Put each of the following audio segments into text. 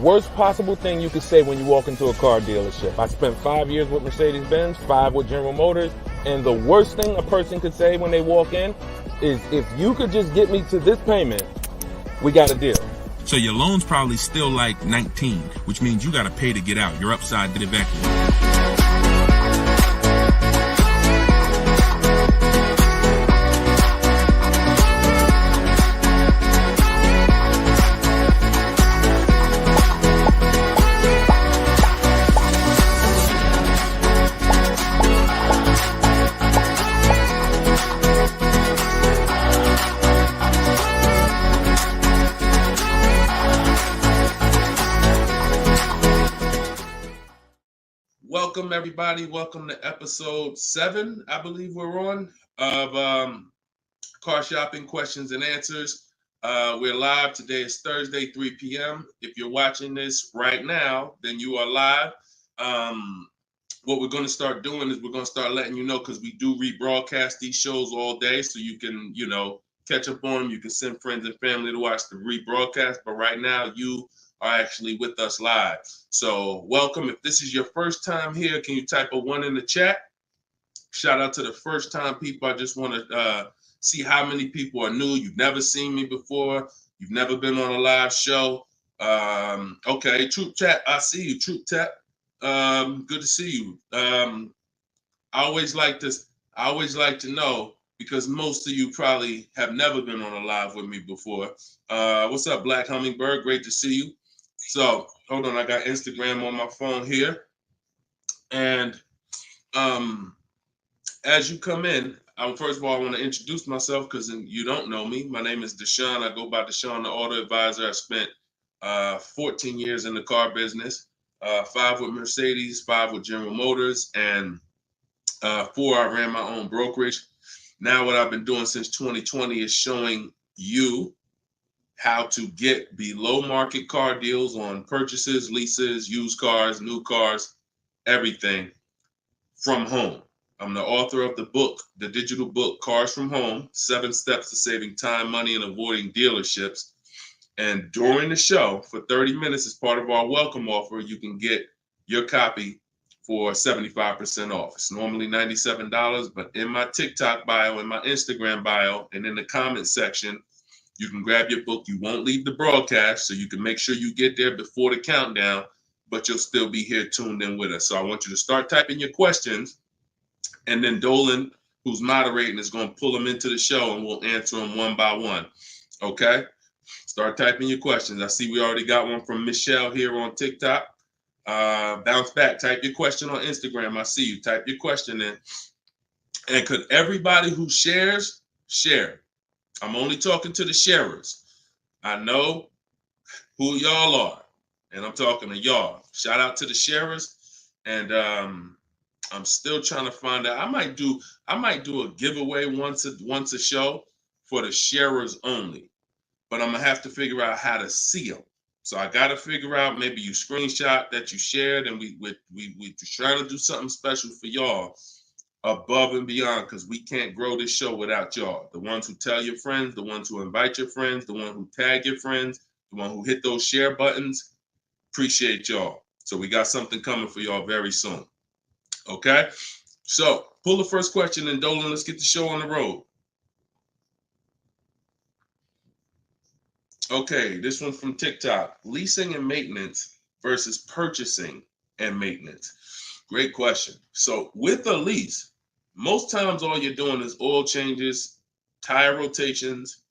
worst possible thing you could say when you walk into a car dealership. I spent 5 years with Mercedes-Benz, 5 with General Motors, and the worst thing a person could say when they walk in is, if you could just get me to this payment, we got a deal. So your loan's probably still like 19, which means you got to pay to get out. You're upside the vacuum. Welcome, everybody. Welcome to episode 7, I believe we're on, of Car Shopping Questions and Answers. We're live. Today is Thursday, 3 p.m. If you're watching this right now, then you are live. What we're going to start doing is we're going to start letting you know, because we do rebroadcast these shows all day, so you can, catch up on them. You can send friends and family to watch the rebroadcast, but right now you are actually with us live. So welcome. If this is your first time here, can you type a 1 in the chat? Shout out to the first time people. I just want to see how many people are new. You've never seen me before. You've never been on a live show. Okay, Troop Chat, I see you, Troop Chat. Good to see you. I always like to know, because most of you probably have never been on a live with me before. What's up, Black Hummingbird? Great to see you. So hold on, I got Instagram on my phone here. And as you come in, first of all, I want to introduce myself, because you don't know me. My name is Deshone. I go by Deshone the Auto Advisor. I spent 14 years in the car business, 5 with Mercedes, 5 with General Motors, and 4 I ran my own brokerage. Now what I've been doing since 2020 is showing you how to get below market car deals on purchases, leases, used cars, new cars, everything from home. I'm the author of the book, the digital book, Cars from Home, 7 Steps to Saving Time, Money, and Avoiding Dealerships. And during the show, for 30 minutes, as part of our welcome offer, you can get your copy for 75% off. It's normally $97, but in my TikTok bio, in my Instagram bio, and in the comment section, you can grab your book. You won't leave the broadcast, so you can make sure you get there before the countdown, but you'll still be here tuned in with us. So I want you to start typing your questions, and then Dolan, who's moderating, is going to pull them into the show, and we'll answer them one by one. Okay? Start typing your questions. I see we already got one from Michelle here on TikTok. Bounce back. Type your question on Instagram. I see you. Type your question in. And could everybody who shares, share? I'm only talking to the sharers. I know who y'all are, and I'm talking to y'all. Shout out to the sharers. And I'm still trying to find out. I might do a giveaway once a show for the sharers only, but I'm gonna have to figure out how to see them. So I got to figure out, maybe you screenshot that you shared, and we trying to do something special for y'all above and beyond, because we can't grow this show without y'all. The ones who tell your friends, the ones who invite your friends, the one who tag your friends, the one who hit those share buttons. Appreciate y'all. So we got something coming for y'all very soon. Okay? So pull the first question, and Dolan, let's get the show on the road. Okay, this one's from TikTok. Leasing and maintenance versus purchasing and maintenance. Great question. So with a lease, most times all you're doing is oil changes, tire rotations.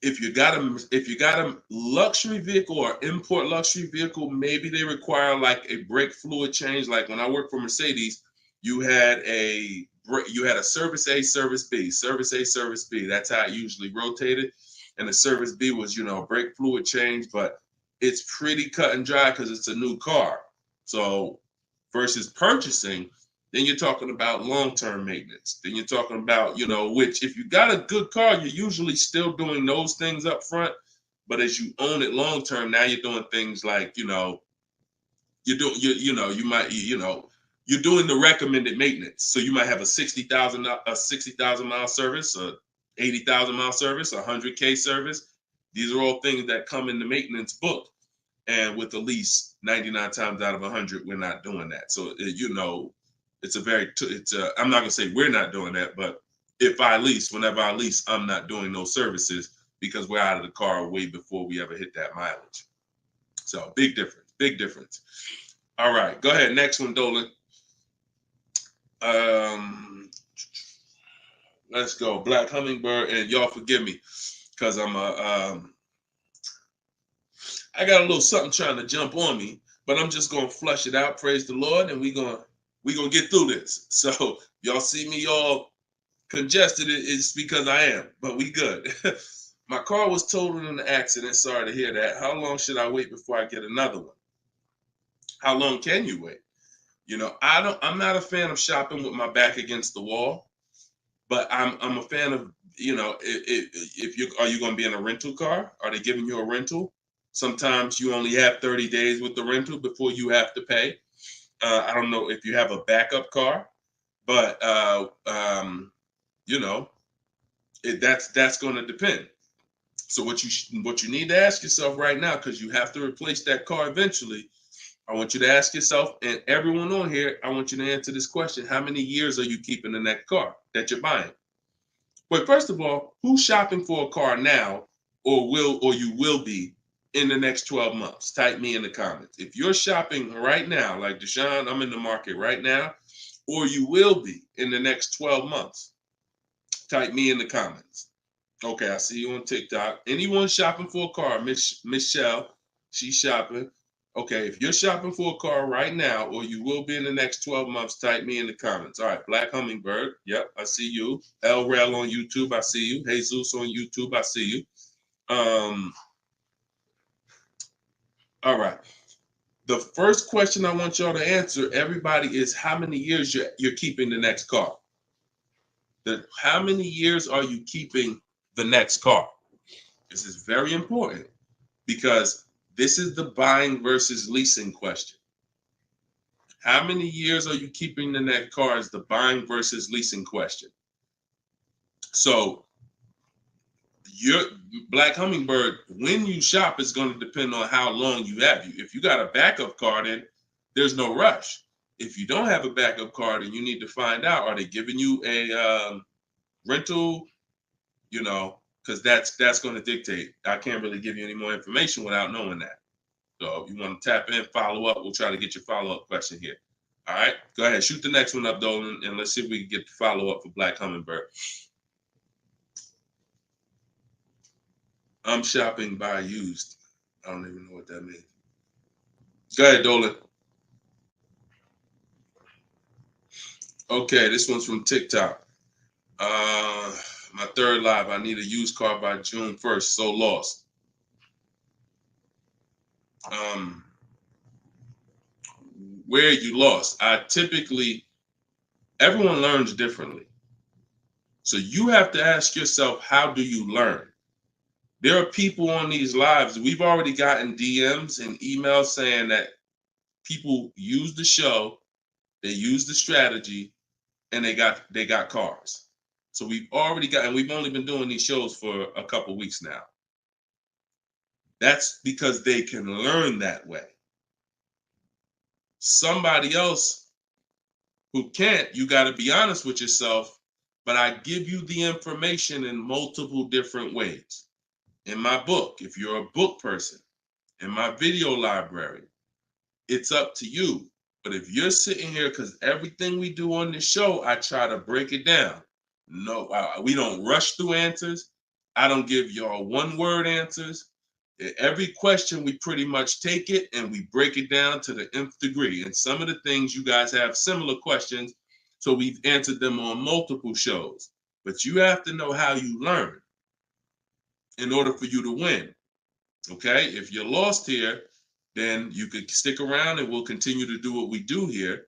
If you got a luxury vehicle or import luxury vehicle, maybe they require like a brake fluid change. Like when I worked for Mercedes, you had a service A, service B, service A, service B. That's how it usually rotated. And the service B was, brake fluid change, but it's pretty cut and dry because it's a new car. So versus purchasing, then you're talking about long-term maintenance. Then you're talking about, which if you got a good car, you're usually still doing those things up front. But as you own it long-term, now you're doing things like, you're doing the recommended maintenance. So you might have a 60,000 mile service, a 80,000 mile service, a 100K service. These are all things that come in the maintenance book. And with a lease, 99 times out of 100, we're not doing that. So, you know, I'm not going to say we're not doing that, but whenever I lease, I'm not doing those services because we're out of the car way before we ever hit that mileage. So big difference, big difference. All right, go ahead. Next one, Dolan. Let's go. Black Hummingbird, and y'all forgive me because I got a little something trying to jump on me, but I'm just gonna flush it out. Praise the Lord, and we gonna get through this. So y'all see me all congested, it's because I am, but we good. My car was totaled in an accident. Sorry to hear that. How long should I wait before I get another one? How long can you wait? You know, I'm not a fan of shopping with my back against the wall, but I'm a fan of, you know, if you going to be in a rental car? Are they giving you a rental? Sometimes you only have 30 days with the rental before you have to pay. I don't know if you have a backup car, but you know, that's going to depend. So what you need to ask yourself right now, because you have to replace that car eventually, I want you to ask yourself, and everyone on here, I want you to answer this question: how many years are you keeping in that car that you're buying? But first of all, who's shopping for a car now, or you will be in the next 12 months? Type me in the comments. If you're shopping right now, like Deshone, I'm in the market right now, or you will be in the next 12 months, type me in the comments. Okay, I see you on TikTok. Anyone shopping for a car? Michelle, she's shopping. Okay, if you're shopping for a car right now, or you will be in the next 12 months, type me in the comments. All right, Black Hummingbird. Yep, I see you. El Rail on YouTube, I see you. Jesus on YouTube, I see you. All right. The first question I want y'all to answer, everybody, is how many years you're keeping the next car? How many years are you keeping the next car? This is very important because this is the buying versus leasing question. How many years are you keeping the next car is the buying versus leasing question. So your Black Hummingbird, when you shop, is going to depend on how long you have. If you got a backup car, then there's no rush. If you don't have a backup car, then you need to find out, are they giving you a rental? You know, because that's going to dictate. I can't really give you any more information without knowing that. So if you want to tap in, follow up, we'll try to get your follow-up question here. All right, go ahead, shoot the next one up, Dolan, and let's see if we can get the follow-up for Black Hummingbird. I'm shopping by used. I don't even know what that means. Go ahead, Dolan. Okay, this one's from TikTok. My third live, I need a used car by June 1st, so lost. Where you lost? Everyone learns differently. So you have to ask yourself, how do you learn? There are people on these lives, we've already gotten DMs and emails saying that people use the show, they use the strategy, and they got cars. So we've only been doing these shows for a couple weeks now. That's because they can learn that way. Somebody else who can't, you got to be honest with yourself, but I give you the information in multiple different ways. In my book, if you're a book person, in my video library, it's up to you. But if you're sitting here, because everything we do on this show, I try to break it down. No, we don't rush through answers. I don't give y'all one-word answers. Every question, we pretty much take it and we break it down to the nth degree. And some of the things you guys have similar questions, so we've answered them on multiple shows. But you have to know how you learn in order for you to win. Okay? If you're lost here, then you could stick around and we'll continue to do what we do here.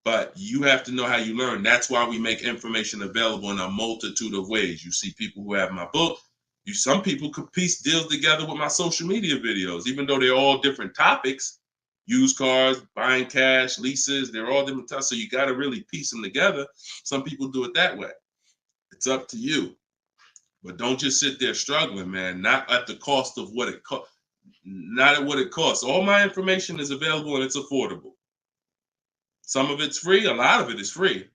But you have to know how you learn. That's why we make information available in a multitude of ways. You see people who have my book. Some people could piece deals together with my social media videos, even though they're all different topics. Used cars, buying cash, leases, they're all different topics. So you got to really piece them together. Some people do it that way. It's up to you. But don't just sit there struggling, man. Not at the cost of what it costs. not at what it costs. All my information is available and it's affordable. Some of it's free, a lot of it is free.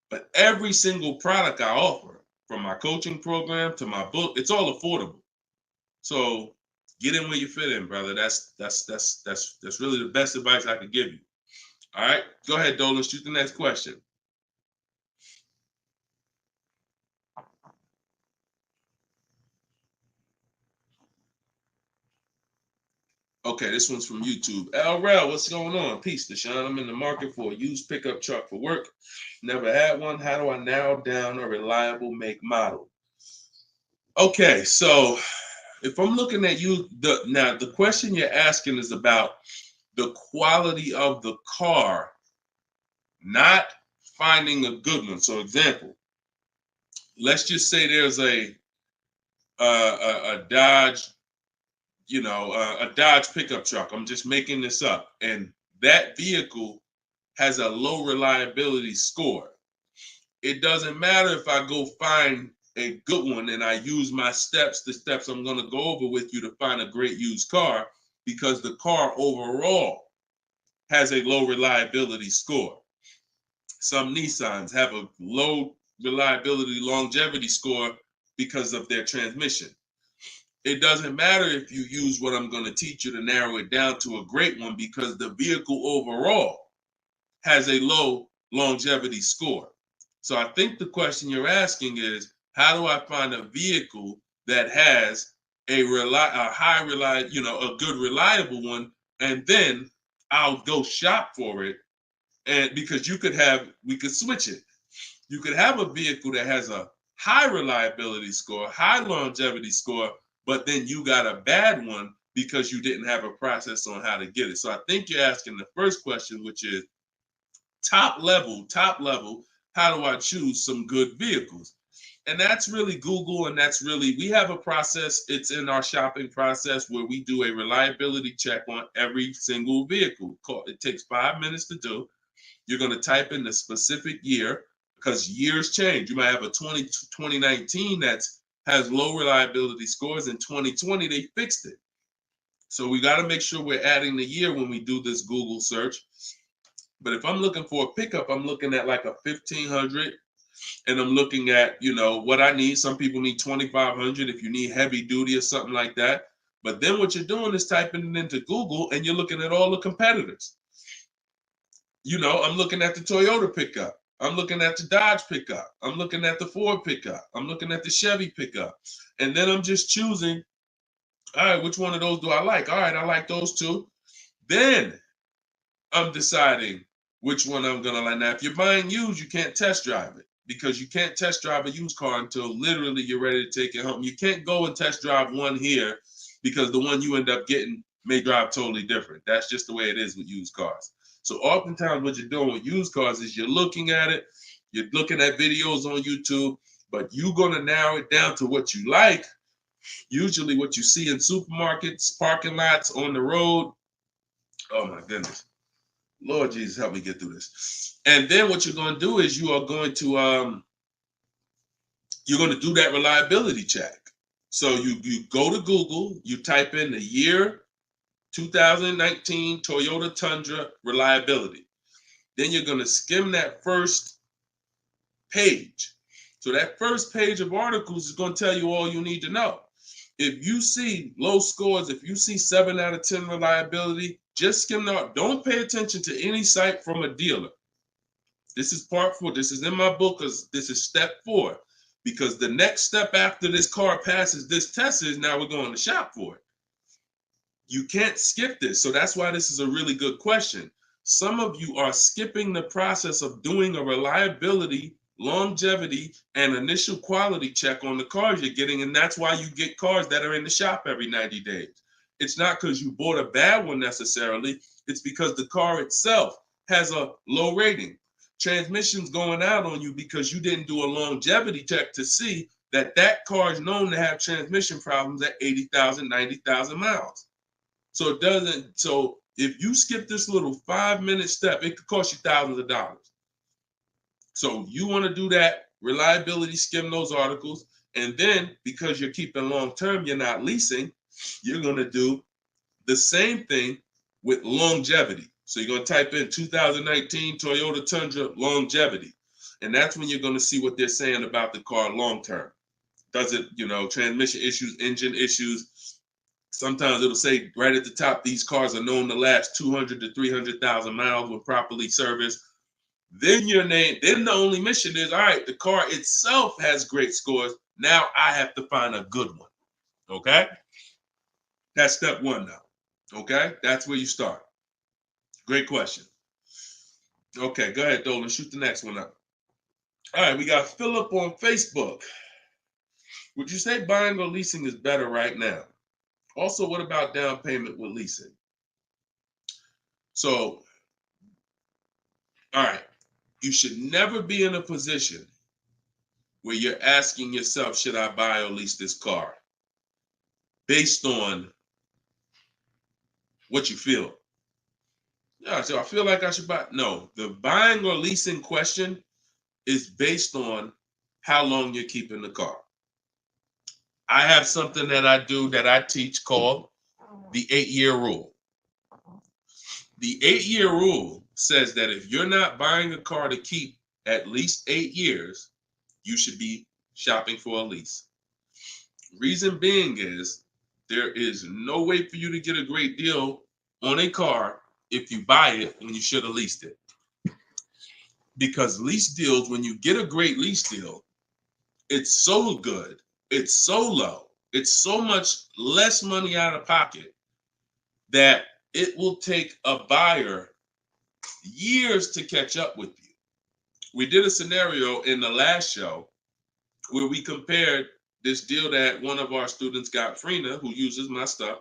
But every single product I offer, from my coaching program to my book, it's all affordable. So get in where you fit in, brother. That's really the best advice I could give you. All right, go ahead, Dolan. Shoot the next question. Okay, this one's from YouTube. LRel, what's going on? Peace, Deshone. I'm in the market for a used pickup truck for work. Never had one. How do I narrow down a reliable make model? Okay, so if I'm looking at you, the question you're asking is about the quality of the car, not finding a good one. So, example, let's just say there's a Dodge, a Dodge pickup truck. I'm just making this up, and that vehicle has a low reliability score. It doesn't matter if I go find a good one and I use my steps, the steps I'm going to go over with you to find a great used car, because the car overall has a low reliability score. Some Nissans have a low reliability longevity score because of their transmission. It doesn't matter if you use what I'm going to teach you to narrow it down to a great one, because the vehicle overall has a low longevity score. So I think the question you're asking is, how do I find a vehicle that has a good reliable one, and then I'll go shop for it. And because we could switch it. You could have a vehicle that has a high reliability score, high longevity score, but then you got a bad one because you didn't have a process on how to get it. So I think you're asking the first question, which is top level, how do I choose some good vehicles? And that's really Google, and we have a process. It's in our shopping process where we do a reliability check on every single vehicle. It takes 5 minutes to do. You're going to type in the specific year, because years change. You might have a 2019 that has low reliability scores. In 2020, they fixed it. So we got to make sure we're adding the year when we do this Google search. But if I'm looking for a pickup, I'm looking at like a 1500, and I'm looking at, what I need. Some people need 2500 if you need heavy duty or something like that. But then what you're doing is typing it into Google, and you're looking at all the competitors. I'm looking at the Toyota pickup. I'm looking at the Dodge pickup. I'm looking at the Ford pickup. I'm looking at the Chevy pickup. And then I'm just choosing, all right, which one of those do I like? All right, I like those two. Then I'm deciding which one I'm going to like. Now, if you're buying used, you can't test drive it, because you can't test drive a used car until literally you're ready to take it home. You can't go and test drive one here, because the one you end up getting may drive totally different. That's just the way it is with used cars. So oftentimes what you're doing with used cars is you're looking at it, you're looking at videos on YouTube, but you're going to narrow it down to what you like, usually what you see in supermarkets, parking lots, on the road. Oh my goodness. Lord Jesus, help me get through this. And then what you're going to do is you're going to do that reliability check. So you go to Google, you type in the year 2019 Toyota Tundra reliability. Then you're going to skim that first page. So that first page of articles is going to tell you all you need to know. If you see low scores, if you see 7 out of 10 reliability, just skim out. Don't pay attention to any site from a dealer. This is part 4. This is in my book, because this is step 4. Because the next step after this car passes this test is now we're going to shop for it. You can't skip this. So that's why this is a really good question. Some of you are skipping the process of doing a reliability, longevity, and initial quality check on the cars you're getting. And that's why you get cars that are in the shop every 90 days. It's not because you bought a bad one necessarily. It's because the car itself has a low rating. Transmission's going out on you because you didn't do a longevity check to see that car is known to have transmission problems at 80,000, 90,000 miles. So if you skip this little 5-minute step, it could cost you thousands of dollars. So you want to do that reliability, skim those articles. And then because you're keeping long-term, you're not leasing, you're going to do The same thing with longevity. So you're going to type in 2019 Toyota Tundra longevity. And that's when you're going to see what they're saying about the car long term. Does it, transmission issues, engine issues? Sometimes it'll say right at the top, these cars are known to last 200 to 300,000 miles when properly serviced. Then then the only mission is, all right, the car itself has great scores. Now I have to find a good one. Okay? That's step one now. Okay? That's where you start. Great question. Okay, go ahead, Dolan. Shoot the next one up. All right, we got Philip on Facebook. Would you say buying or leasing is better right now? Also, what about down payment with leasing? So, all right, you should never be in a position where you're asking yourself, should I buy or lease this car? Based on what you feel. Yeah, so I feel like I should buy. No, the buying or leasing question is based on how long you're keeping the car. I have something that I do that I teach called the 8-year rule. The 8-year rule says that if you're not buying a car to keep at least 8 years, you should be shopping for a lease. Reason being is there is no way for you to get a great deal on a car if you buy it when you should have leased it. Because lease deals, when you get a great lease deal, it's so good, it's so low, it's so much less money out of pocket that it will take a buyer years to catch up with you. We did a scenario in the last show where we compared this deal that one of our students got, Frina, who uses my stuff.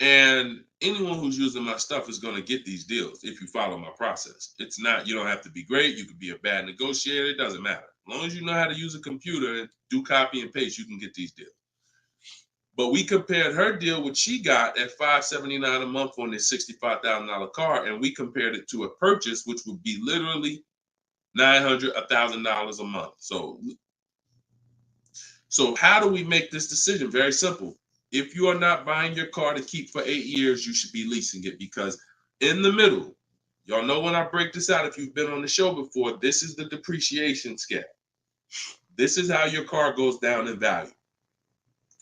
And anyone who's using my stuff is going to get these deals if you follow my process. It's not, you don't have to be great. You could be a bad negotiator. It doesn't matter. As long as you know how to use a computer and do copy and paste, you can get these deals. But we compared her deal, what she got at $579 a month on this $65,000 car, and we compared it to a purchase, which would be literally $900, $1,000 a month. So how do we make this decision? Very simple. If you are not buying your car to keep for 8 years, you should be leasing it, because in the middle, y'all know when I break this out, if you've been on the show before, this is the depreciation scale. This is how your car goes down in value.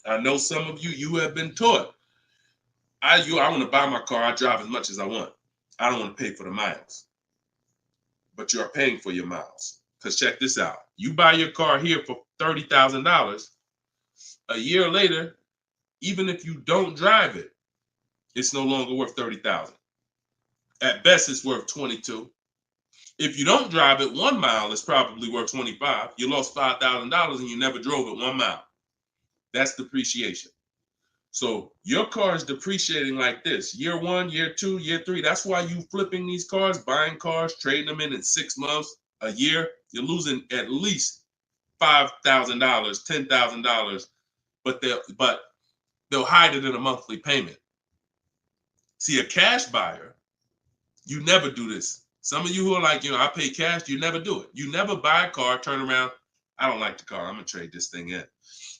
I know some of you have been taught, I want to buy my car, I drive as much as I want. I don't want to pay for the miles. But you're paying for your miles. Because check this out. You buy your car here for $30,000. A year later, even if you don't drive it, it's no longer worth $30,000. At best, it's worth $22,000. If you don't drive it, 1 mile is probably worth $25,000. You lost $5,000 and you never drove it 1 mile. That's depreciation. So your car is depreciating like this. Year 1, year 2, year 3. That's why you flipping these cars, buying cars, trading them in 6 months, a year. You're losing at least $5,000, $10,000, but they'll hide it in a monthly payment. See, a cash buyer, you never do this. Some of you who are like, I pay cash, you never do it. You never buy a car, turn around, I don't like the car, I'm gonna trade this thing in.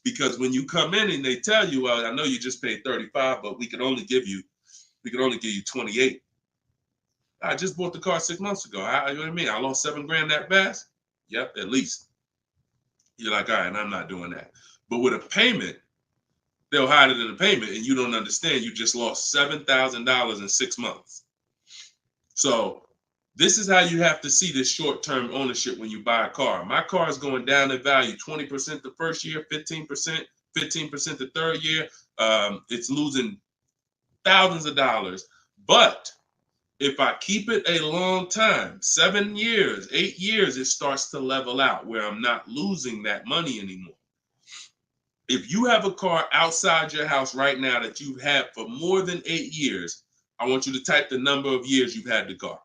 Because when you come in and they tell you, well, I know you just paid $35,000, but we can only give you $28,000. I just bought the car 6 months ago. You know what I mean? I lost $7,000 that fast? Yep, at least. You're like, all right, I'm not doing that. But with a payment, they'll hide it in the payment, and you don't understand. You just lost $7,000 in 6 months. So this is how you have to see this short-term ownership when you buy a car. My car is going down in value 20% the first year, 15% the third year. It's losing thousands of dollars. But if I keep it a long time, 7 years, 8 years, it starts to level out where I'm not losing that money anymore. If you have a car outside your house right now that you've had for more than 8 years, I want you to type the number of years you've had the car.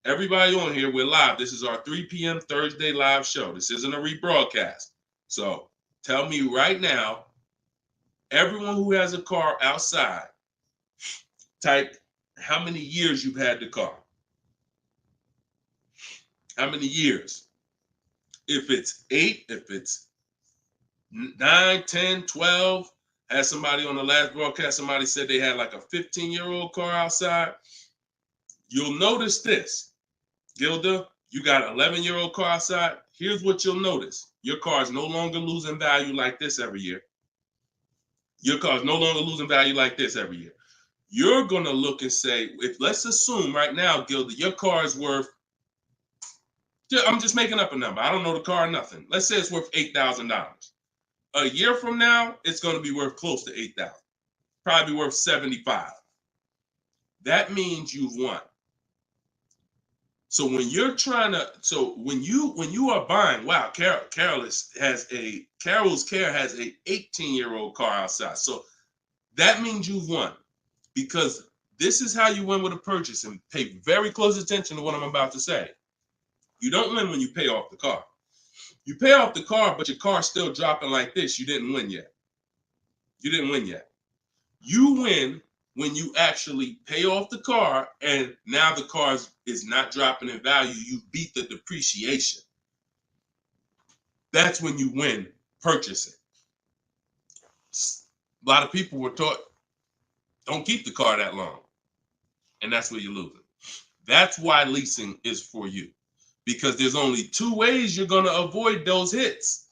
Everybody on here, we're live. This is our 3 p.m. Thursday live show. This isn't a rebroadcast. So tell me right now, everyone who has a car outside, type how many years you've had the car. How many years? If it's 8, if it's 9, 10, 12, Had somebody on the last broadcast, somebody said they had like a 15-year-old car outside. You'll notice this, Gilda, you got an 11-year-old car outside. Here's what you'll notice. Your car is no longer losing value like this every year. Your car is no longer losing value like this every year. You're going to look and say, if let's assume right now, Gilda, your car is worth, I'm just making up a number. I don't know the car or nothing. Let's say it's worth $8,000. A year from now, it's going to be worth close to $8,000. Probably worth $75,000. That means you've won. So when you're trying to, when you are buying, wow, Carol's Care has a 18-year-old car outside. So that means you've won, because this is how you win with a purchase, and pay very close attention to what I'm about to say. You don't win when you pay off the car. You pay off the car, but your car's still dropping like this. You didn't win yet. You didn't win yet. You win when you actually pay off the car and now the car is not dropping in value. You beat the depreciation. That's when you win purchasing. A lot of people were taught, don't keep the car that long. And that's where you're losing. That's why leasing is for you. Because there's only two ways you're going to avoid those hits.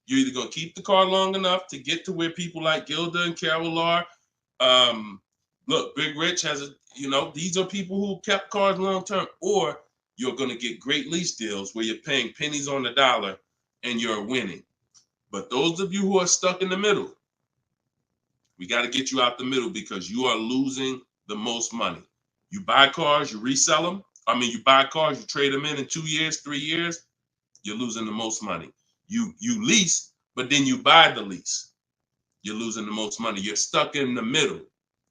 You're either going to keep the car long enough to get to where people like Gilda and Carol are. Look, Big Rich has these are people who kept cars long term, or you're going to get great lease deals where you're paying pennies on the dollar and you're winning. But those of you who are stuck in the middle, we got to get you out the middle, because you are losing the most money. You buy cars, you resell them. You buy cars, you trade them in 2 years, 3 years, you're losing the most money. You lease, but then you buy the lease. You're losing the most money. You're stuck in the middle.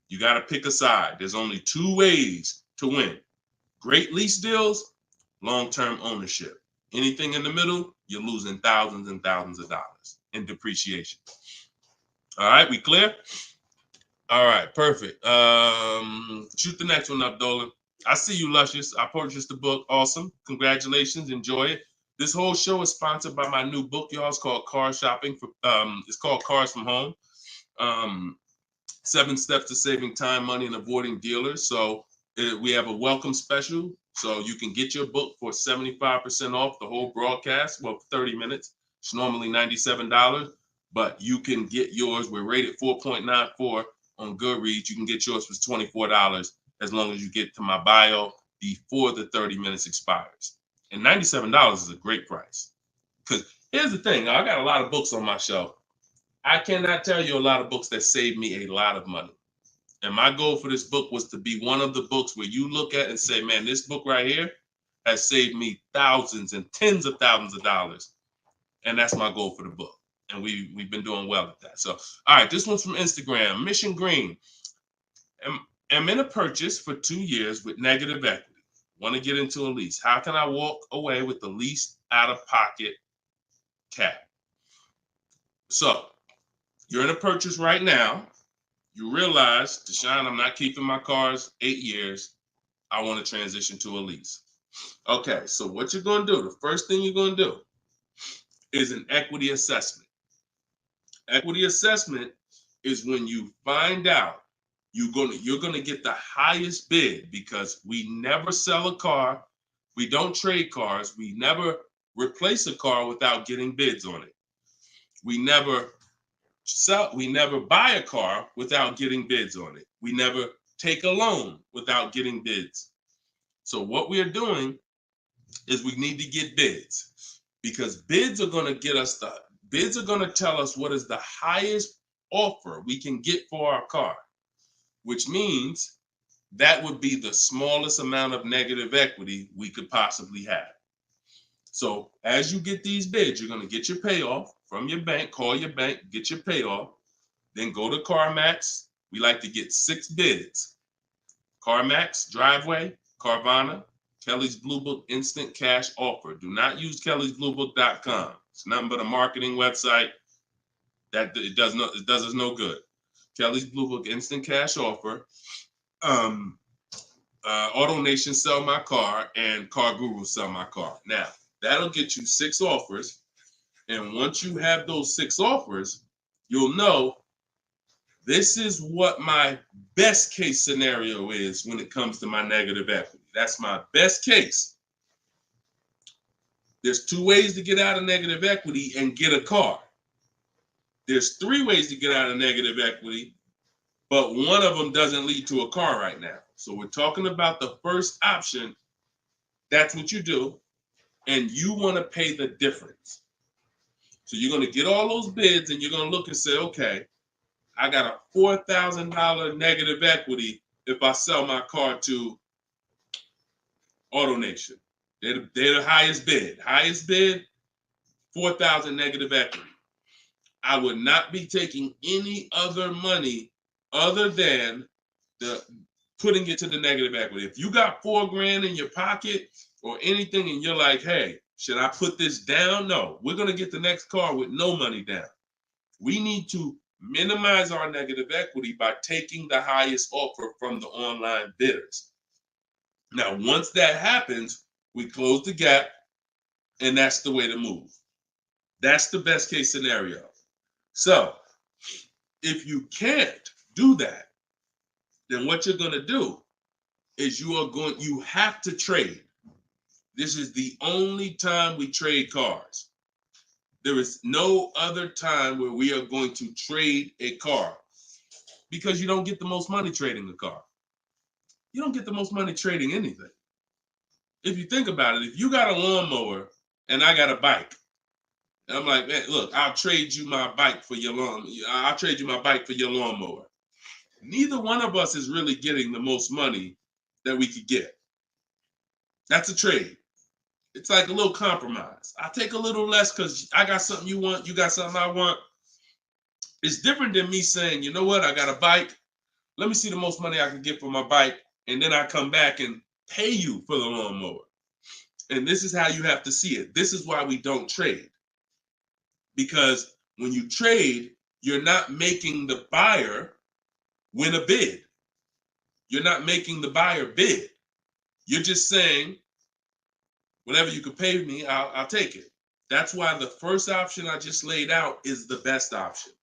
You got to pick a side. There's only two ways to win. Great lease deals, long-term ownership. Anything in the middle, you're losing thousands and thousands of dollars in depreciation. All right, we clear? All right, perfect. Shoot the next one up, Dolan. I see you, Luscious. I purchased the book. Awesome. Congratulations. Enjoy it. This whole show is sponsored by my new book, y'all. It's called Car Shopping. It's called Cars from Home. 7 Steps to Saving Time, Money, and Avoiding Dealers. So we have a welcome special. So you can get your book for 75% off the whole broadcast. Well, 30 minutes. It's normally $97, but you can get yours. We're rated 4.94 on Goodreads. You can get yours for $24 as long as you get to my bio before the 30 minutes expires. And $97 is a great price. Because here's the thing. I got a lot of books on my shelf. I cannot tell you a lot of books that saved me a lot of money. And my goal for this book was to be one of the books where you look at and say, man, this book right here has saved me thousands and tens of thousands of dollars. And that's my goal for the book. And we've been doing well at that. So, all right, this one's from Instagram. Mission Green. I'm in a purchase for 2 years with negative equity. Want to get into a lease. How can I walk away with the least out-of-pocket cap? So, you're in a purchase right now. You realize, Deshone, I'm not keeping my cars 8 years. I want to transition to a lease. Okay, so what you're going to do, the first thing you're going to do is an equity assessment. Equity assessment is when you find out you're gonna get the highest bid, because we never sell a car, we don't trade cars, we never replace a car without getting bids on it. We never buy a car without getting bids on it. We never take a loan without getting bids. So what we are doing is we need to get bids, because bids are going to tell us what is the highest offer we can get for our car, which means that would be the smallest amount of negative equity we could possibly have. So as you get these bids, you're going to get your payoff from your bank, call your bank, get your payoff, then go to CarMax. We like to get 6 bids. CarMax, Driveway, Carvana, Kelly's Blue Book Instant Cash Offer. Do not use kellysbluebook.com. It's nothing but a marketing website that it does us no good. Kelly's Blue Book Instant Cash Offer. Auto Nation Sell My Car, and Car Guru Sell My Car. Now, that'll get you 6 offers. And once you have those 6 offers, you'll know This is what my best case scenario is when it comes to my negative equity. That's my best case. There's 2 ways to get out of negative equity and get a car. There's 3 ways to get out of negative equity, but one of them doesn't lead to a car right now. So we're talking about the first option. That's what you do, and you want to pay the difference. So you're going to get all those bids, and you're going to look and say, okay, I got a $4,000 negative equity if I sell my car to AutoNation. They're the highest bid. Highest bid, 4,000 negative equity. I would not be taking any other money other than the putting it to the negative equity. If you got $4,000 in your pocket or anything and you're like, hey, should I put this down? No, we're going to get the next car with no money down. We need to minimize our negative equity by taking the highest offer from the online bidders. Now, once that happens, we close the gap, and that's the way to move. That's the best case scenario. So if you can't do that, then what you're going to do is you have to trade. This is the only time we trade cars. There is no other time where we are going to trade a car because you don't get the most money trading a car. You don't get the most money trading anything. If you think about it, if you got a lawnmower and I got a bike, and I'm like, man, look, I'll trade you my bike for your I'll trade you my bike for your lawnmower. Neither one of us is really getting the most money that we could get. That's a trade. It's like a little compromise. I take a little less because I got something you want, you got something I want. It's different than me saying, you know what, I got a bike. Let me see the most money I can get for my bike, and then I come back and pay you for the lawnmower. And this is how you have to see it. This is why we don't trade. Because when you trade, you're not making the buyer win a bid. You're not making the buyer bid. You're just saying, whatever you could pay me, I'll take it. That's why the first option I just laid out is the best option.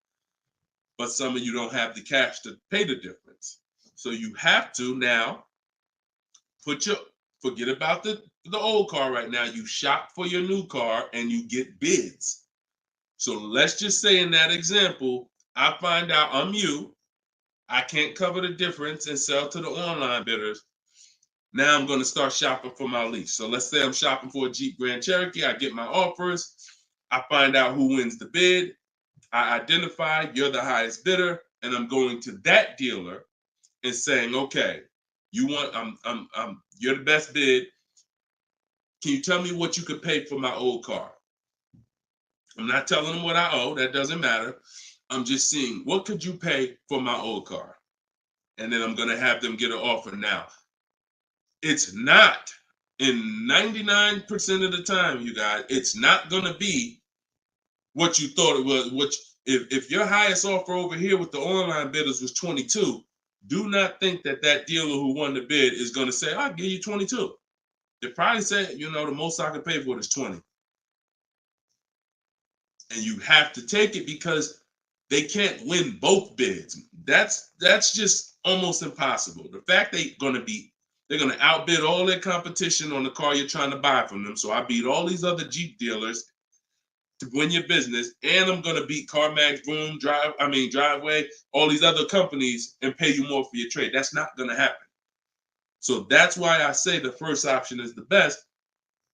But some of you don't have the cash to pay the difference. So you have to now forget about the old car right now. You shop for your new car and you get bids. So let's just say in that example, I find out I'm you. I can't cover the difference and sell to the online bidders. Now I'm going to start shopping for my lease. So let's say I'm shopping for a Jeep Grand Cherokee. I get my offers. I find out who wins the bid. I identify you're the highest bidder, and I'm going to that dealer and saying, okay, you're the best bid. Can you tell me what you could pay for my old car? I'm not telling them what I owe. That doesn't matter. I'm just seeing what could you pay for my old car? And then I'm going to have them get an offer. Now, it's not, in 99% of the time, you guys, it's not going to be what you thought it was. Which, if your highest offer over here with the online bidders was 22, do not think that dealer who won the bid is going to say, I'll give you 22. They probably say, the most I can pay for it is 20. And you have to take it because they can't win both bids. That's just almost impossible. The fact they're going to outbid all their competition on the car you're trying to buy from them. So I beat all these other Jeep dealers to win your business, and I'm going to beat CarMax, Boom, Driveway, all these other companies and pay you more for your trade. That's not going to happen. So that's why I say the first option is the best,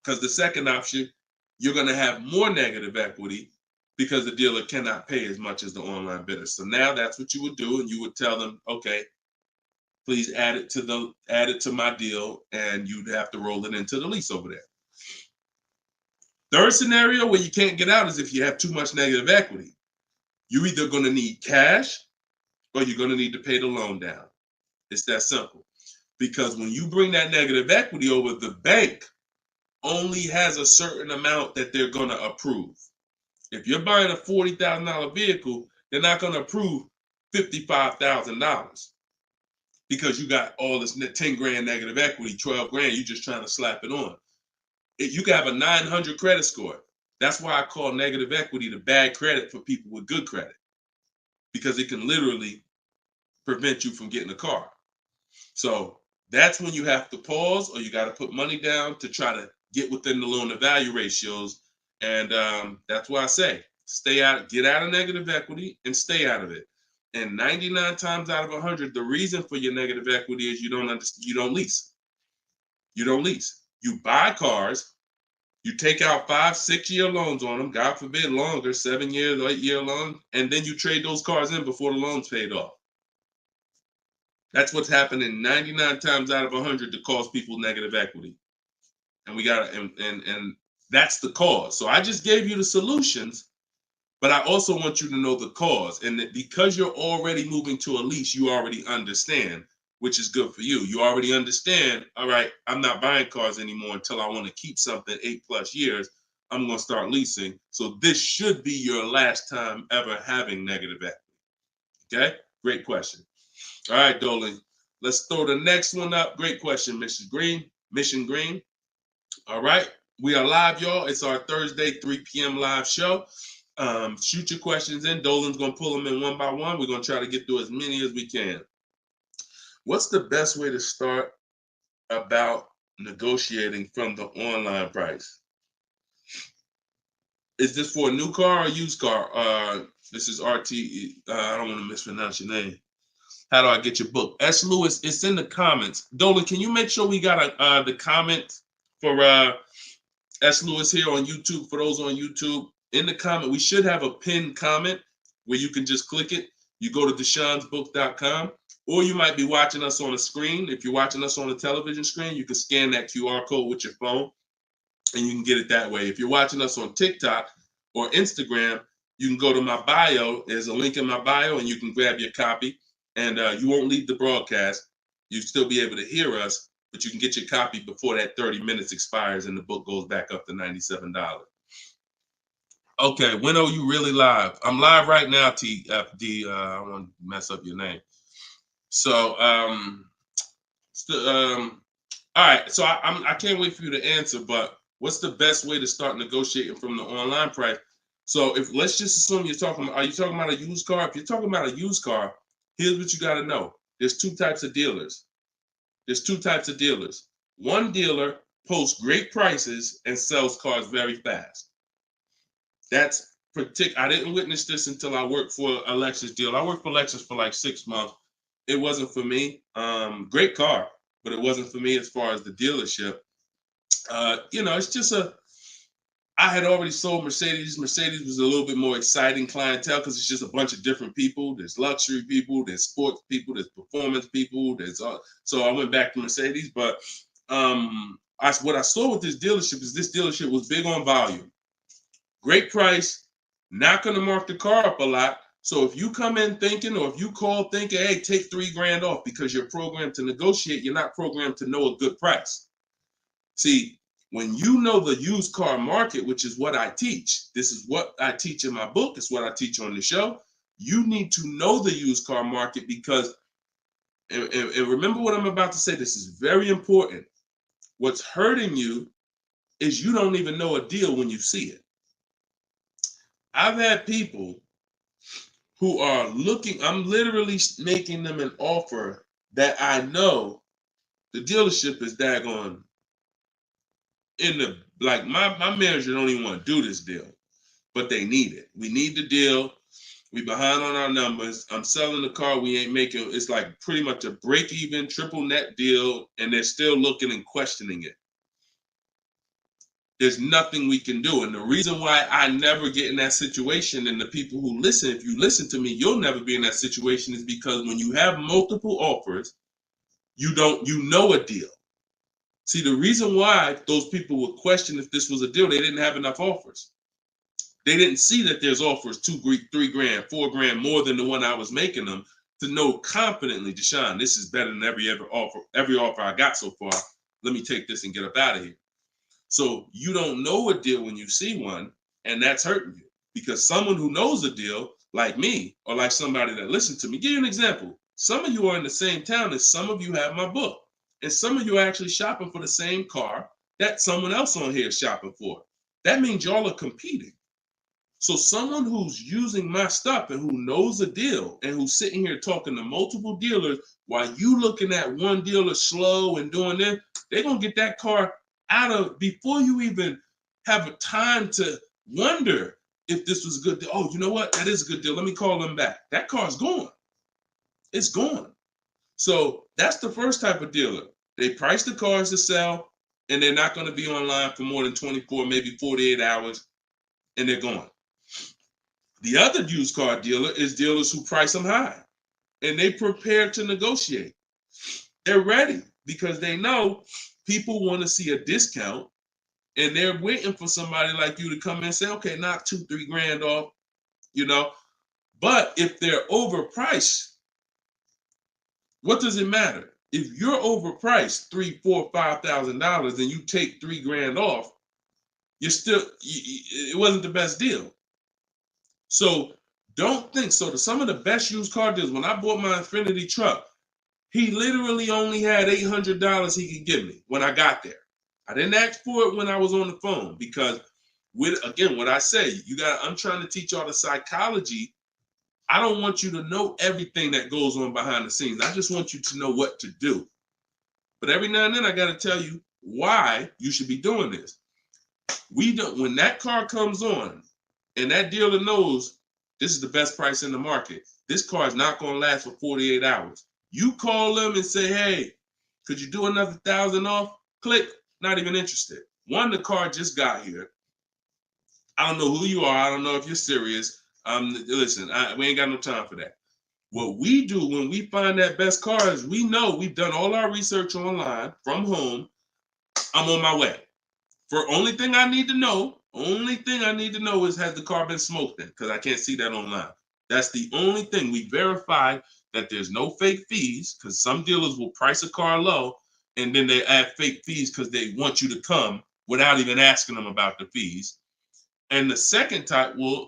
because the second option, you're going to have more negative equity because the dealer cannot pay as much as the online bidder. So now that's what you would do, and you would tell them, okay, please add it to my deal, and you'd have to roll it into the lease over there. Third scenario where you can't get out is if you have too much negative equity. You're either going to need cash or you're going to need to pay the loan down. It's that simple. Because when you bring that negative equity over, the bank only has a certain amount that they're going to approve. If you're buying a $40,000 vehicle, they're not going to approve $55,000 because you got all this 10 grand negative equity, 12 grand, you're just trying to slap it on. You can have a 900 credit score. That's why I call negative equity the bad credit for people with good credit, because it can literally prevent you from getting a car. So that's when you have to pause, or you got to put money down to try to get within the loan to value ratios. And that's why I say stay out, get out of negative equity and stay out of it. And 99 times out of 100, the reason for your negative equity is you don't lease. You don't lease. You buy cars, you take out 5-6 year loans on them, God forbid longer, 7 years, 8 year loan, and then you trade those cars in before the loan's paid off. That's what's happening 99 times out of 100 to cause people negative equity. And we got and that's the cause. So I just gave you the solutions, but I also want you to know the cause. And that because you're already moving to a lease, you already understand, which is good for you. You already understand, all right, I'm not buying cars anymore until I want to keep something 8+ years. I'm going to start leasing. So this should be your last time ever having negative equity. Okay? Great question. All right, Dolan, let's throw the next one up. Great question, Mission Green. All right, we are live, y'all. It's our Thursday 3 p.m. live show. Shoot your questions in. Dolan's going to pull them in one by one. We're going to try to get through as many as we can. What's the best way to start about negotiating from the online price? Is this for a new car or used car? This is RT. I don't want to mispronounce your name. How do I get your book? S. Lewis, it's in the comments. Dolan, can you make sure we got the comment for S. Lewis here on YouTube? For those on YouTube, in the comment, we should have a pinned comment where you can just click it. You go to deshonsbook.com, or you might be watching us on a screen. If you're watching us on a television screen, you can scan that QR code with your phone, and you can get it that way. If you're watching us on TikTok or Instagram, you can go to my bio. There's a link in my bio, and you can grab your copy. And you won't leave the broadcast. You'll still be able to hear us, but you can get your copy before that 30 minutes expires and the book goes back up to $97. Okay, when are you really live? I'm live right now, TFD. I don't want to mess up your name. So, all right. So I can't wait for you to answer, but what's the best way to start negotiating from the online price? So let's just assume are you talking about a used car? If you're talking about a used car, here's what you got to know. There's two types of dealers. One dealer posts great prices and sells cars very fast. That's I didn't witness this until I worked for a Lexus dealer. I worked for Lexus for like 6 months. It wasn't for me. Great car, but it wasn't for me as far as the dealership. It's just I had already sold Mercedes. Mercedes was a little bit more exciting clientele because it's just a bunch of different people. There's luxury people, there's sports people, there's performance people. So I went back to Mercedes. But what I saw with this dealership is this dealership was big on volume. Great price, not going to mark the car up a lot. So if you come in thinking, or if you call thinking, hey, take $3,000 off because you're programmed to negotiate, you're not programmed to know a good price. See, when you know the used car market, which is what I teach, this is what I teach in my book, it's what I teach on the show. You need to know the used car market because, and remember what I'm about to say, this is very important. What's hurting you is you don't even know a deal when you see it. I've had people who are looking, I'm literally making them an offer that I know the dealership is daggone my manager don't even want to do this deal, but they need it. We need the deal. We behind on our numbers. I'm selling the car. We ain't making, it's like pretty much a break even triple net deal. And they're still looking and questioning it. There's nothing we can do. And the reason why I never get in that situation, and the people who listen, if you listen to me, you'll never be in that situation, is because when you have multiple offers, you know a deal. See, the reason why those people would question if this was a deal, they didn't have enough offers. They didn't see that there's offers $2,000, $3,000, $4,000 more than the one I was making them to know confidently, Deshone, this is better than every offer I got so far. Let me take this and get up out of here. So you don't know a deal when you see one, and that's hurting you because someone who knows a deal, like me or like somebody that listens to me, give you an example. Some of you are in the same town as some of you have my book. And some of you are actually shopping for the same car that someone else on here is shopping for. That means y'all are competing. So someone who's using my stuff and who knows a deal and who's sitting here talking to multiple dealers while you looking at one dealer slow and doing this, they're going to get that car out of before you even have a time to wonder if this was a good deal. Oh, you know what? That is a good deal. Let me call them back. That car's gone. It's gone. So that's the first type of dealer. They price the cars to sell and they're not going to be online for more than 24, maybe 48 hours, and they're gone. The other used car dealer is dealers who price them high and they prepare to negotiate. They're ready because they know people want to see a discount and they're waiting for somebody like you to come in and say, okay, knock $2-3 grand off, you know. But if they're overpriced, what does it matter? If you're overpriced $3,000, $4,000, $5,000 and you take $3 grand off, you're still, it wasn't the best deal. So don't think so. Some of the best used car deals, when I bought my Infiniti truck, he literally only had $800 he could give me when I got there. I didn't ask for it when I was on the phone because, again, what I say, I'm trying to teach y'all the psychology. I don't want you to know everything that goes on behind the scenes. I just want you to know what to do. But every now and then I got to tell you why you should be doing this. When that car comes on and that dealer knows this is the best price in the market, this car is not going to last for 48 hours. You call them and say, hey, could you do another 1,000 off? Click, not even interested. One, the car just got here. I don't know who you are. I don't know if you're serious. Listen, we ain't got no time for that. What we do when we find that best car is we know we've done all our research online from home. I'm on my way. Only thing I need to know is, has the car been smoked in? Because I can't see that online. That's the only thing. We verify that there's no fake fees, because some dealers will price a car low and then they add fake fees because they want you to come without even asking them about the fees. And the second type will,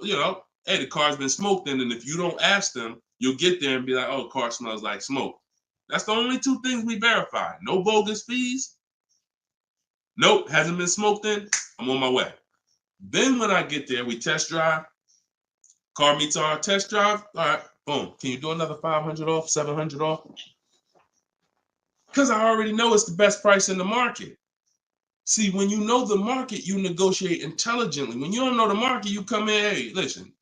hey, the car's been smoked in, and if you don't ask them, you'll get there and be like, oh, car smells like smoke. That's the only two things we verify. No bogus fees. Nope, hasn't been smoked in. I'm on my way. Then when I get there, we test drive. Car meets our test drive. All right, boom. Can you do another 500 off, 700 off? Because I already know it's the best price in the market. See, when you know the market, you negotiate intelligently. When you don't know the market, you come in, hey, listen,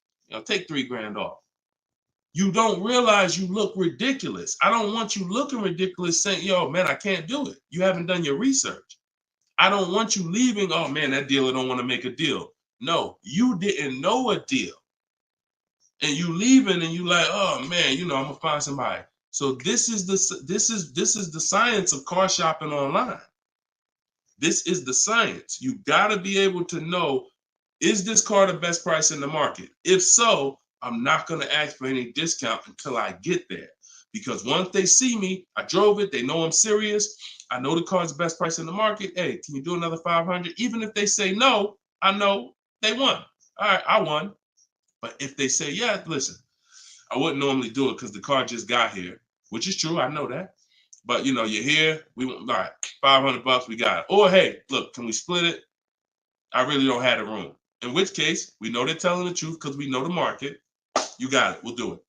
take $3 grand off. You don't realize you look ridiculous. I don't want you looking ridiculous saying, yo, man, I can't do it. You haven't done your research. I don't want you leaving, oh, man, that dealer don't want to make a deal. No, you didn't know a deal. And you leaving and you like, oh, man, I'm going to find somebody. So this is the science of car shopping online. This is the science. You got to be able to know, is this car the best price in the market? If so, I'm not going to ask for any discount until I get there. Because once they see me, I drove it, they know I'm serious. I know the car's the best price in the market. Hey, can you do another 500? Even if they say no, I know they won. All right, I won. But if they say, yeah, listen, I wouldn't normally do it because the car just got here, which is true. I know that. But, you're here. We want, all right, $500, we got it. Or, hey, look, can we split it? I really don't have the room. In which case, we know they're telling the truth because we know the market. You got it. We'll do it.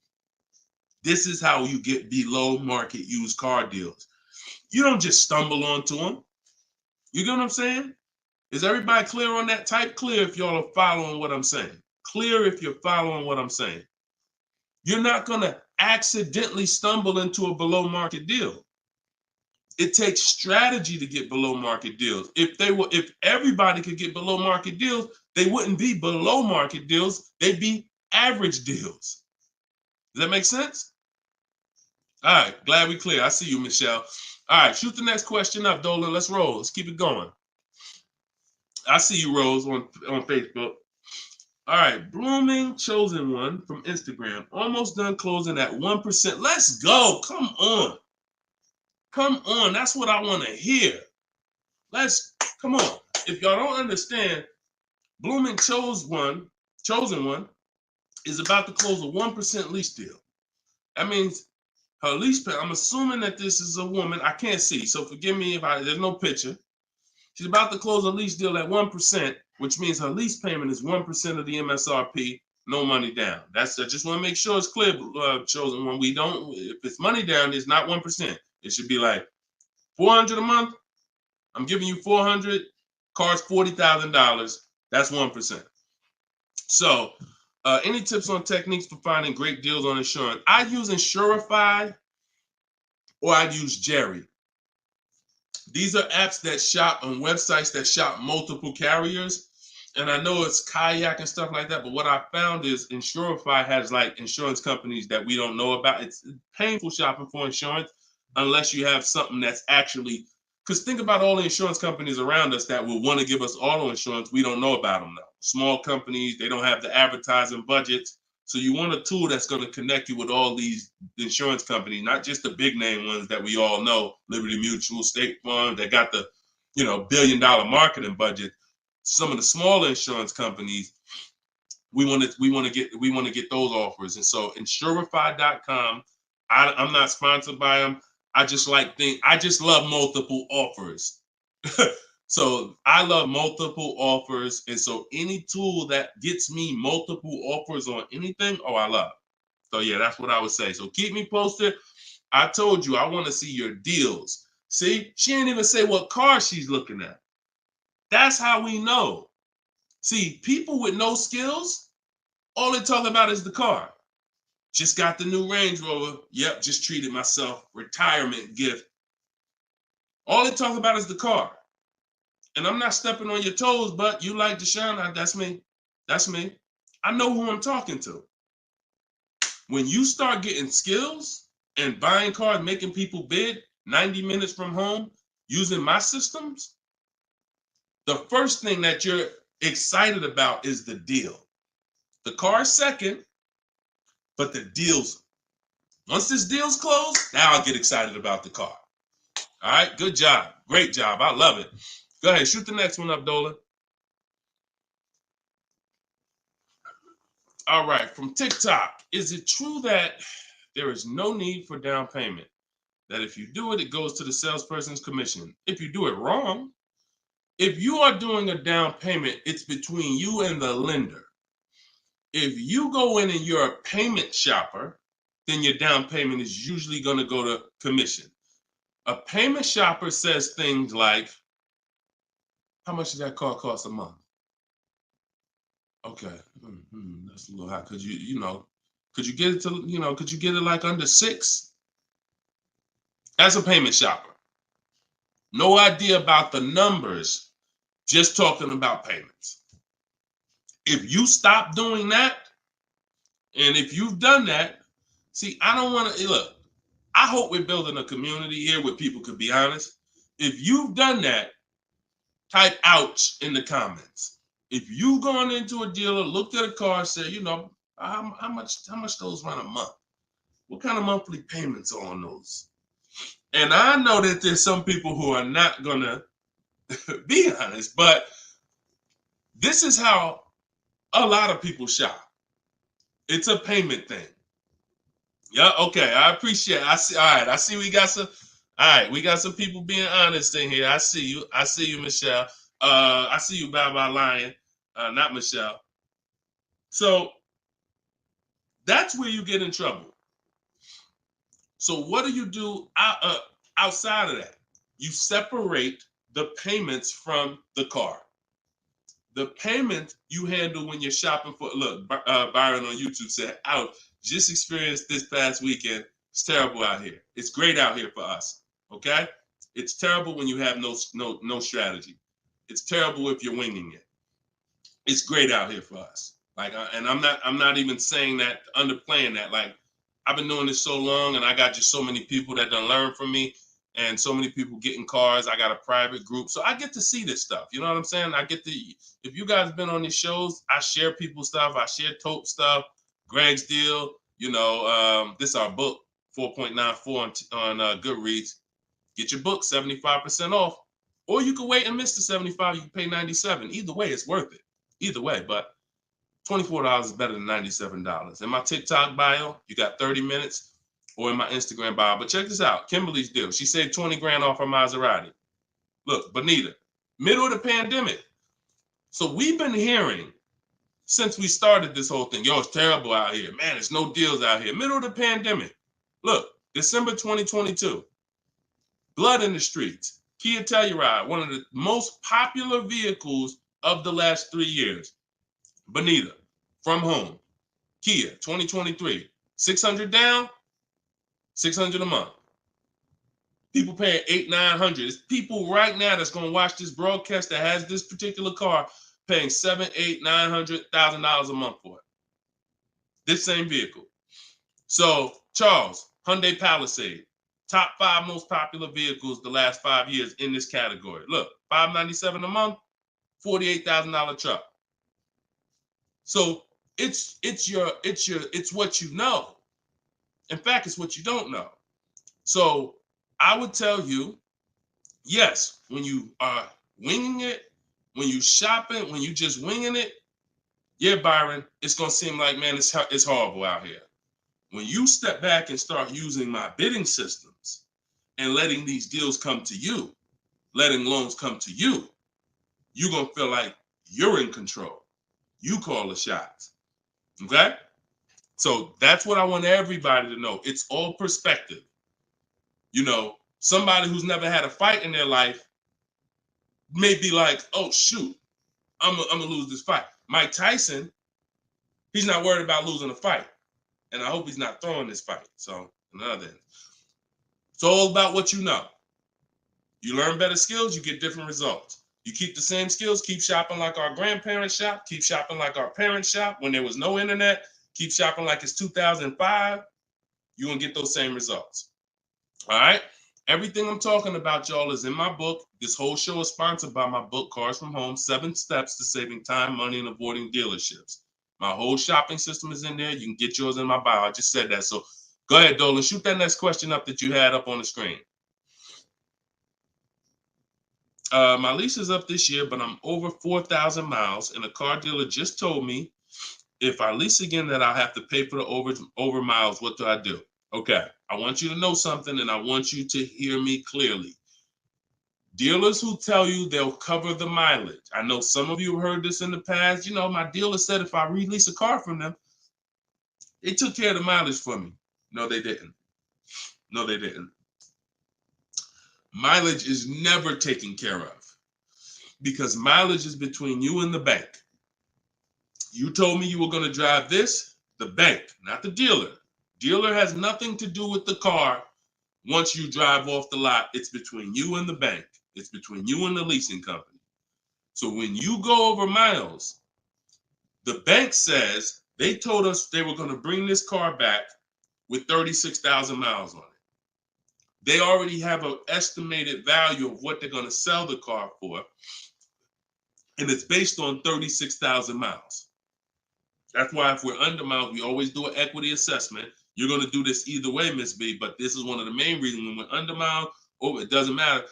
This is how you get below market used car deals. You don't just stumble onto them. You get what I'm saying? Is everybody clear on that? Type clear if y'all are following what I'm saying. Clear if you're following what I'm saying. You're not going to accidentally stumble into a below market deal. It takes strategy to get below market deals. If everybody could get below market deals, they wouldn't be below market deals. They'd be average deals. Does that make sense? All right, glad we clear. I see you, Michelle. All right, shoot the next question up, Dolan. Let's roll. Let's keep it going. I see you, Rose, on Facebook. All right, Blooming Chosen One from Instagram. Almost done closing at 1%. Let's go. Come on. Come on. That's what I want to hear. Come on. If y'all don't understand, Blooming Chosen One is about to close a 1% lease deal. That means her lease pay, I'm assuming that this is a woman. I can't see, so forgive me if there's no picture. She's about to close a lease deal at 1%, which means her lease payment is 1% of the MSRP, no money down. I just want to make sure it's clear, chosen one. We don't, if it's money down, it's not 1%. It should be like $400 a month. I'm giving you $400, car's $40,000. That's 1%. So, any tips on techniques for finding great deals on insurance? I use Insurify or I use Jerry. These are apps that shop on websites that shop multiple carriers. And I know it's Kayak and stuff like that, but what I found is Insurify has like insurance companies that we don't know about. It's painful shopping for insurance unless you have something that's actually, because think about all the insurance companies around us that will want to give us auto insurance. We don't know about them though. Small companies, they don't have the advertising budgets. So you want a tool that's going to connect you with all these insurance companies, not just the big name ones that we all know, Liberty Mutual, State Farm, that got the, $1 billion marketing budget. Some of the smaller insurance companies, we want to get those offers. And so Insurify.com, I'm not sponsored by them. I just love multiple offers. So I love multiple offers. And so any tool that gets me multiple offers on anything, I love. So yeah, that's what I would say. So keep me posted. I told you, I want to see your deals. See, she didn't even say what car she's looking at. That's how we know. See, people with no skills, all they talk about is the car. Just got the new Range Rover. Yep, just treated myself. Retirement gift. All they talk about is the car. And I'm not stepping on your toes, but you like Deshone, that's me. That's me. I know who I'm talking to. When you start getting skills and buying cars, making people bid 90 minutes from home, using my systems, the first thing that you're excited about is the deal. The car's second, but the deal's, once this deal's closed, now I'll get excited about the car. All right, good job. Great job. I love it. Go ahead, shoot the next one up, Dolan. All right, from TikTok. Is it true that there is no need for down payment? That if you do it, it goes to the salesperson's commission. If you do it wrong, if you are doing a down payment, it's between you and the lender. If you go in and you're a payment shopper, then your down payment is usually going to go to commission. A payment shopper says things like, how much does that car cost a month? Okay, that's a little high. Could you get it to, could you get it like under 6? That's a payment shopper. No idea about the numbers, just talking about payments. If you stop doing that, and if you've done that, see, I don't want to, look, I hope we're building a community here where people could be honest. If you've done that, type ouch in the comments. If you've gone into a dealer, looked at a car, said, how much those run a month? What kind of monthly payments are on those? And I know that there's some people who are not gonna be honest, but this is how a lot of people shop. It's a payment thing. Yeah, okay. I appreciate it. I see. All right. I see we got some. All right, we got some people being honest in here. I see you. I see you, Michelle. I see you, Bye Lion. Not Michelle. So that's where you get in trouble. So what do you do outside of that? You separate the payments from the car. The payment you handle when you're shopping for, look, Byron on YouTube said, ouch, just experienced this past weekend. It's terrible out here. It's great out here for us, okay? It's terrible when you have no strategy. It's terrible if you're winging it. It's great out here for us. Like, and I'm not even saying that, underplaying that. Like, I've been doing this so long, and I got just so many people that done learn from me, and so many people getting cars. I got a private group, so I get to see this stuff. You know what I'm saying? I get to. If you guys been on these shows, I share people's stuff. I share Tope stuff, Greg's deal. This is our book, 4.94 on Goodreads. Get your book 75% off, or you can wait and miss the 75. You can pay 97. Either way, it's worth it. Either way, but $24 is better than $97. In my TikTok bio, you got 30 minutes, or in my Instagram bio. But check this out, Kimberly's deal. She saved 20 grand off her Maserati. Look, Bonita, Middle of the pandemic. So we've been hearing since we started this whole thing, yo, it's terrible out here. Man, there's no deals out here. Middle of the pandemic. Look, December 2022. Blood in the streets. Kia Telluride, one of the most popular vehicles of the last 3 years. Bonita, from home. Kia, 2023. 600 down, 600 a month. People paying $800, $900. It's people right now that's going to watch this broadcast that has this particular car paying $700,000, $800,000, $900,000 a month for it. This same vehicle. So, Charles, Hyundai Palisade, top 5 most popular vehicles the last 5 years in this category. Look, $597 a month, $48,000 truck. So it's what you know. In fact, it's what you don't know. So I would tell you, yes, when you are winging it, when you shopping, when you just winging it, yeah, Byron, it's gonna seem like, man, it's horrible out here. When you step back and start using my bidding systems and letting these deals come to you, letting loans come to you, you're gonna feel like you're in control. You call the shots. Okay? So that's what I want everybody to know. It's all perspective. You know, somebody who's never had a fight in their life may be like, oh, shoot, I'm gonna lose this fight. Mike Tyson, he's not worried about losing a fight. And I hope he's not throwing this fight. So, another thing. It's all about what you know. You learn better skills, you get different results. You keep the same skills, keep shopping like our grandparents shop, keep shopping like our parents shop when there was no internet, keep shopping like it's 2005, you're going to get those same results. All right? Everything I'm talking about, y'all, is in my book. This whole show is sponsored by my book, Cars from Home, 7 Steps to Saving Time, Money, and Avoiding Dealerships. My whole shopping system is in there. You can get yours in my bio. I just said that. So go ahead, Dolan. Shoot that next question up that you had up on the screen. My lease is up this year, but I'm over 4,000 miles, and a car dealer just told me if I lease again that I'll have to pay for the over miles. What do I do? Okay, I want you to know something, and I want you to hear me clearly. Dealers who tell you they'll cover the mileage. I know some of you have heard this in the past. You know, my dealer said if I release a car from them, they took care of the mileage for me. No, they didn't. No, they didn't. Mileage is never taken care of because mileage is between you and the bank. You told me you were going to drive this, the bank, not the dealer. Dealer has nothing to do with the car. Once you drive off the lot, it's between you and the bank. It's between you and the leasing company. So when you go over miles, the bank says they told us they were going to bring this car back with 36,000 miles on it. They already have an estimated value of what they're going to sell the car for, and it's based on 36,000 miles. That's why if we're under miles, we always do an equity assessment. You're going to do this either way, Miss B, but this is one of the main reasons when we're under miles, it doesn't matter,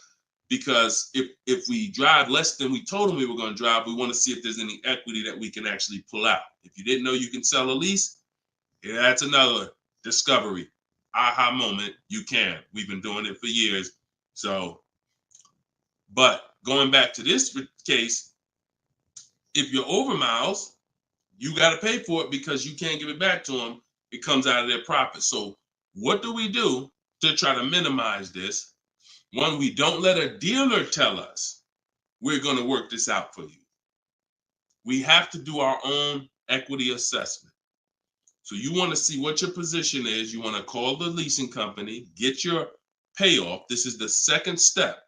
because if we drive less than we told them we were going to drive, we want to see if there's any equity that we can actually pull out. If you didn't know you can sell a lease, yeah, that's another discovery. Aha moment, you can. We've been doing it for years. So, but going back to this case, if you're over miles, you got to pay for it because you can't give it back to them. It comes out of their profit. So what do we do to try to minimize this? One, we don't let a dealer tell us we're going to work this out for you. We have to do our own equity assessment. So you want to see what your position is. You want to call the leasing company, get your payoff. This is the second step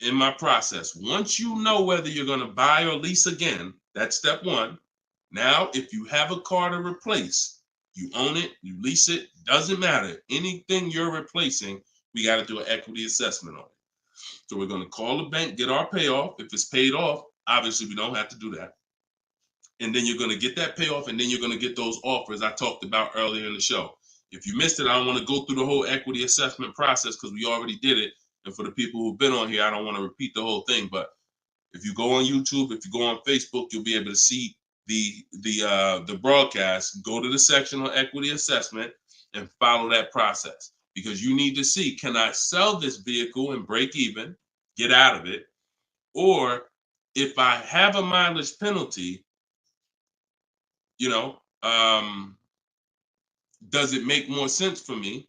in my process. Once you know whether you're going to buy or lease again, that's step one. Now, if you have a car to replace, you own it, you lease it, doesn't matter. Anything you're replacing, we got to do an equity assessment on it. So we're going to call the bank, get our payoff. If it's paid off, obviously we don't have to do that. And then you're going to get that payoff, and then you're going to get those offers I talked about earlier in the show. If you missed it, I don't want to go through the whole equity assessment process because we already did it. And for the people who've been on here, I don't want to repeat the whole thing. But if you go on YouTube, if you go on Facebook, you'll be able to see the broadcast. Go to the section on equity assessment and follow that process, because you need to see, can I sell this vehicle and break even, get out of it, Or if I have a mileage penalty, you know, does it make more sense for me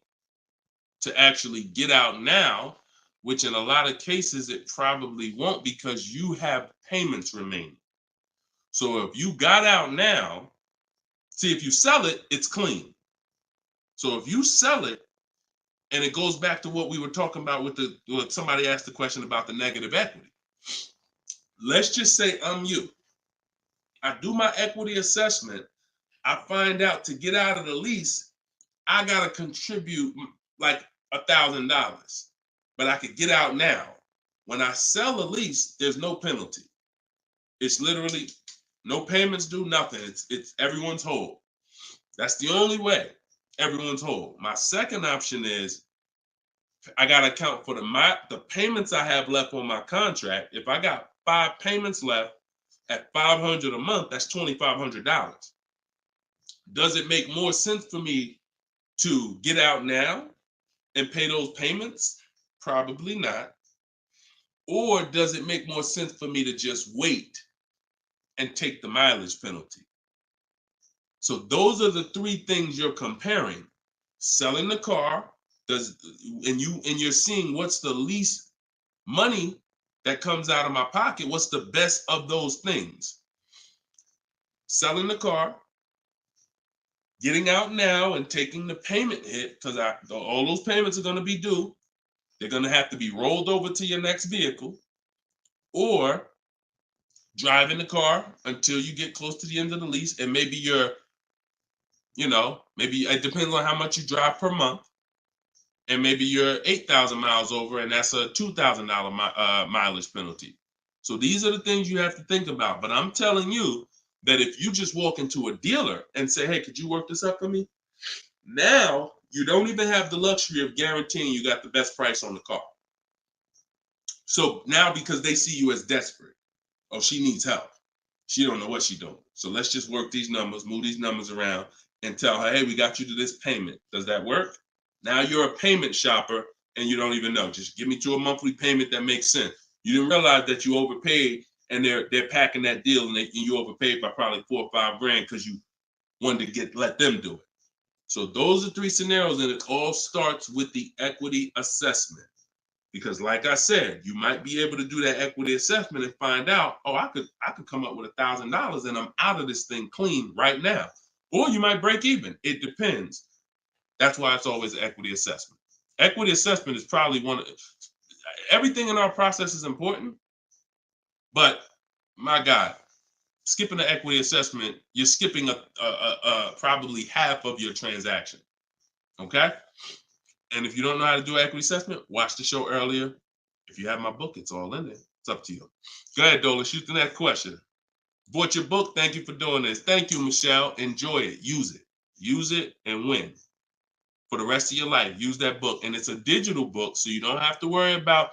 to actually get out now, which in a lot of cases it probably won't, because you have payments remaining. So if you got out now, see, if you sell it, it's clean. So if you sell it, and it goes back to what we were talking about with what somebody asked the question about the negative equity. Let's just say I'm you. I do my equity assessment. I find out to get out of the lease, I gotta contribute like $1,000, but I could get out now. When I sell a lease, there's no penalty. It's literally no payments due, nothing. It's everyone's whole. That's the only way. Everyone's whole. My second option is I got to account for the payments I have left on my contract. If I got 5 payments left at $500 a month, that's $2,500. Does it make more sense for me to get out now and pay those payments? Probably not. Or does it make more sense for me to just wait and take the mileage penalty? So those are the 3 things you're comparing. Selling the car, and you're seeing what's the least money that comes out of my pocket. What's the best of those things? Selling the car, getting out now and taking the payment hit, because all those payments are going to be due. They're going to have to be rolled over to your next vehicle, or driving the car until you get close to the end of the lease, and maybe maybe it depends on how much you drive per month. And maybe you're 8,000 miles over, and that's a $2,000 mileage penalty. So these are the things you have to think about. But I'm telling you that if you just walk into a dealer and say, hey, could you work this up for me? Now you don't even have the luxury of guaranteeing you got the best price on the car. So now, because they see you as desperate, oh, she needs help. She don't know what she's doing. So let's just work these numbers, move these numbers around, and tell her, hey, we got you to this payment. Does that work? Now you're a payment shopper and you don't even know. Just give me to a monthly payment that makes sense. You didn't realize that you overpaid, and they're packing that deal, and you overpaid by probably $4 or $5 grand because you wanted to let them do it. So those are 3 scenarios, and it all starts with the equity assessment. Because like I said, you might be able to do that equity assessment and find out, oh, I could come up with $1,000 and I'm out of this thing clean right now. Or you might break even. It depends. That's why it's always an equity assessment. Equity assessment is probably everything in our process is important, but my God, skipping the equity assessment, you're skipping probably half of your transaction. Okay? And if you don't know how to do equity assessment, watch the show earlier. If you have my book, it's all in there. It's up to you. Go ahead, Dola, shoot the next question. Bought your book. Thank you for doing this. Thank you, Michelle. Enjoy it. Use it. Use it and win. For the rest of your life, use that book. And it's a digital book, so you don't have to worry about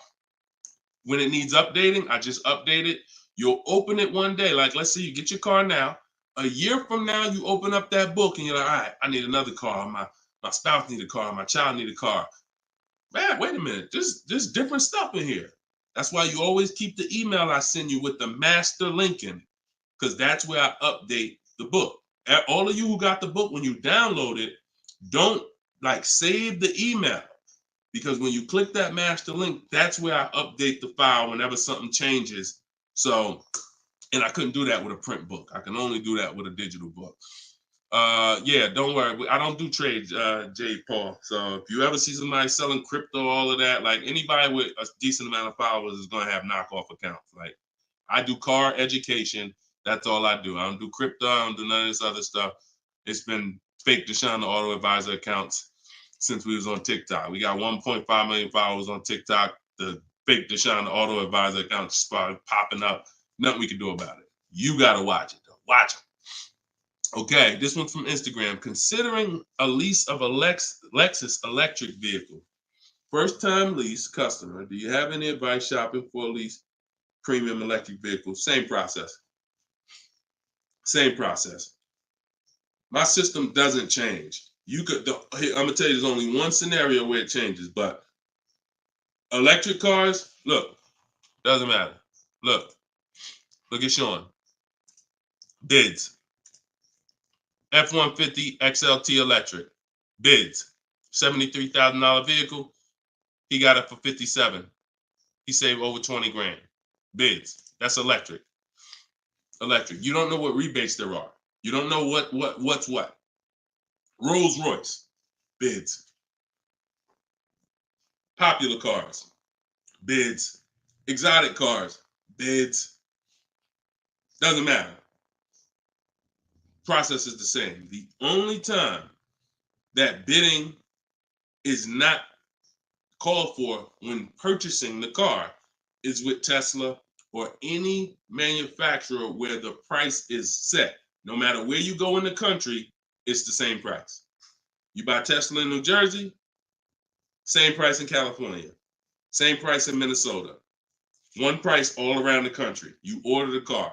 when it needs updating. I just update it. You'll open it one day. Like, let's say you get your car now. A year from now, you open up that book and you're like, all right, I need another car. My spouse need a car. My child need a car. Man, wait a minute. There's different stuff in here. That's why you always keep the email I send you with the master link in it, because that's where I update the book. All of you who got the book, when you download it, don't save the email, because when you click that master link, that's where I update the file whenever something changes. So, and I couldn't do that with a print book. I can only do that with a digital book. Yeah, don't worry. I don't do trades, J. Paul. So if you ever see somebody selling crypto, all of that, like anybody with a decent amount of followers is going to have knockoff accounts. Like, I do car education. That's all I do. I don't do crypto. I don't do none of this other stuff. It's been fake Deshone the Auto Advisor accounts since we was on TikTok. We got 1.5 million followers on TikTok. The fake Deshone the Auto Advisor account started popping up. Nothing we can do about it. You got to watch it, though. Watch it. Okay, this one's from Instagram. Considering a lease of a Lexus electric vehicle, first-time lease customer, do you have any advice shopping for a lease premium electric vehicle? Same process. Same process. My system doesn't change. I'm gonna tell you, there's only one scenario where it changes, but electric cars, look, doesn't matter. Look at Sean. Bids. F-150 XLT electric. Bids. $73,000 vehicle. He got it for 57. He saved over 20 grand. Bids. That's electric. Electric. You don't know what rebates there are. You don't know what's what. Rolls Royce. Bids. Popular cars. Bids. Exotic cars. Bids. Doesn't matter. Process is the same. The only time that bidding is not called for when purchasing the car is with Tesla or any manufacturer where the price is set. No matter where you go in the country, it's the same price. You buy Tesla in New Jersey, same price in California, same price in Minnesota. One price all around the country. You order the car.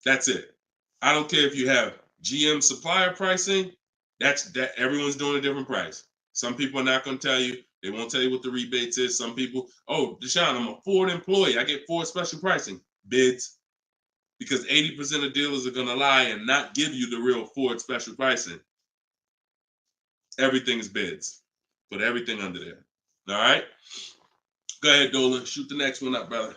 That's it. I don't care if you have GM supplier pricing. That everyone's doing a different price. Some people are not going to tell you. They won't tell you what the rebates is. Some people, oh, Deshone, I'm a Ford employee. I get Ford special pricing. Bids. Because 80% of dealers are going to lie and not give you the real Ford special pricing. Everything is bids. Put everything under there. All right? Go ahead, Dolan. Shoot the next one up, brother.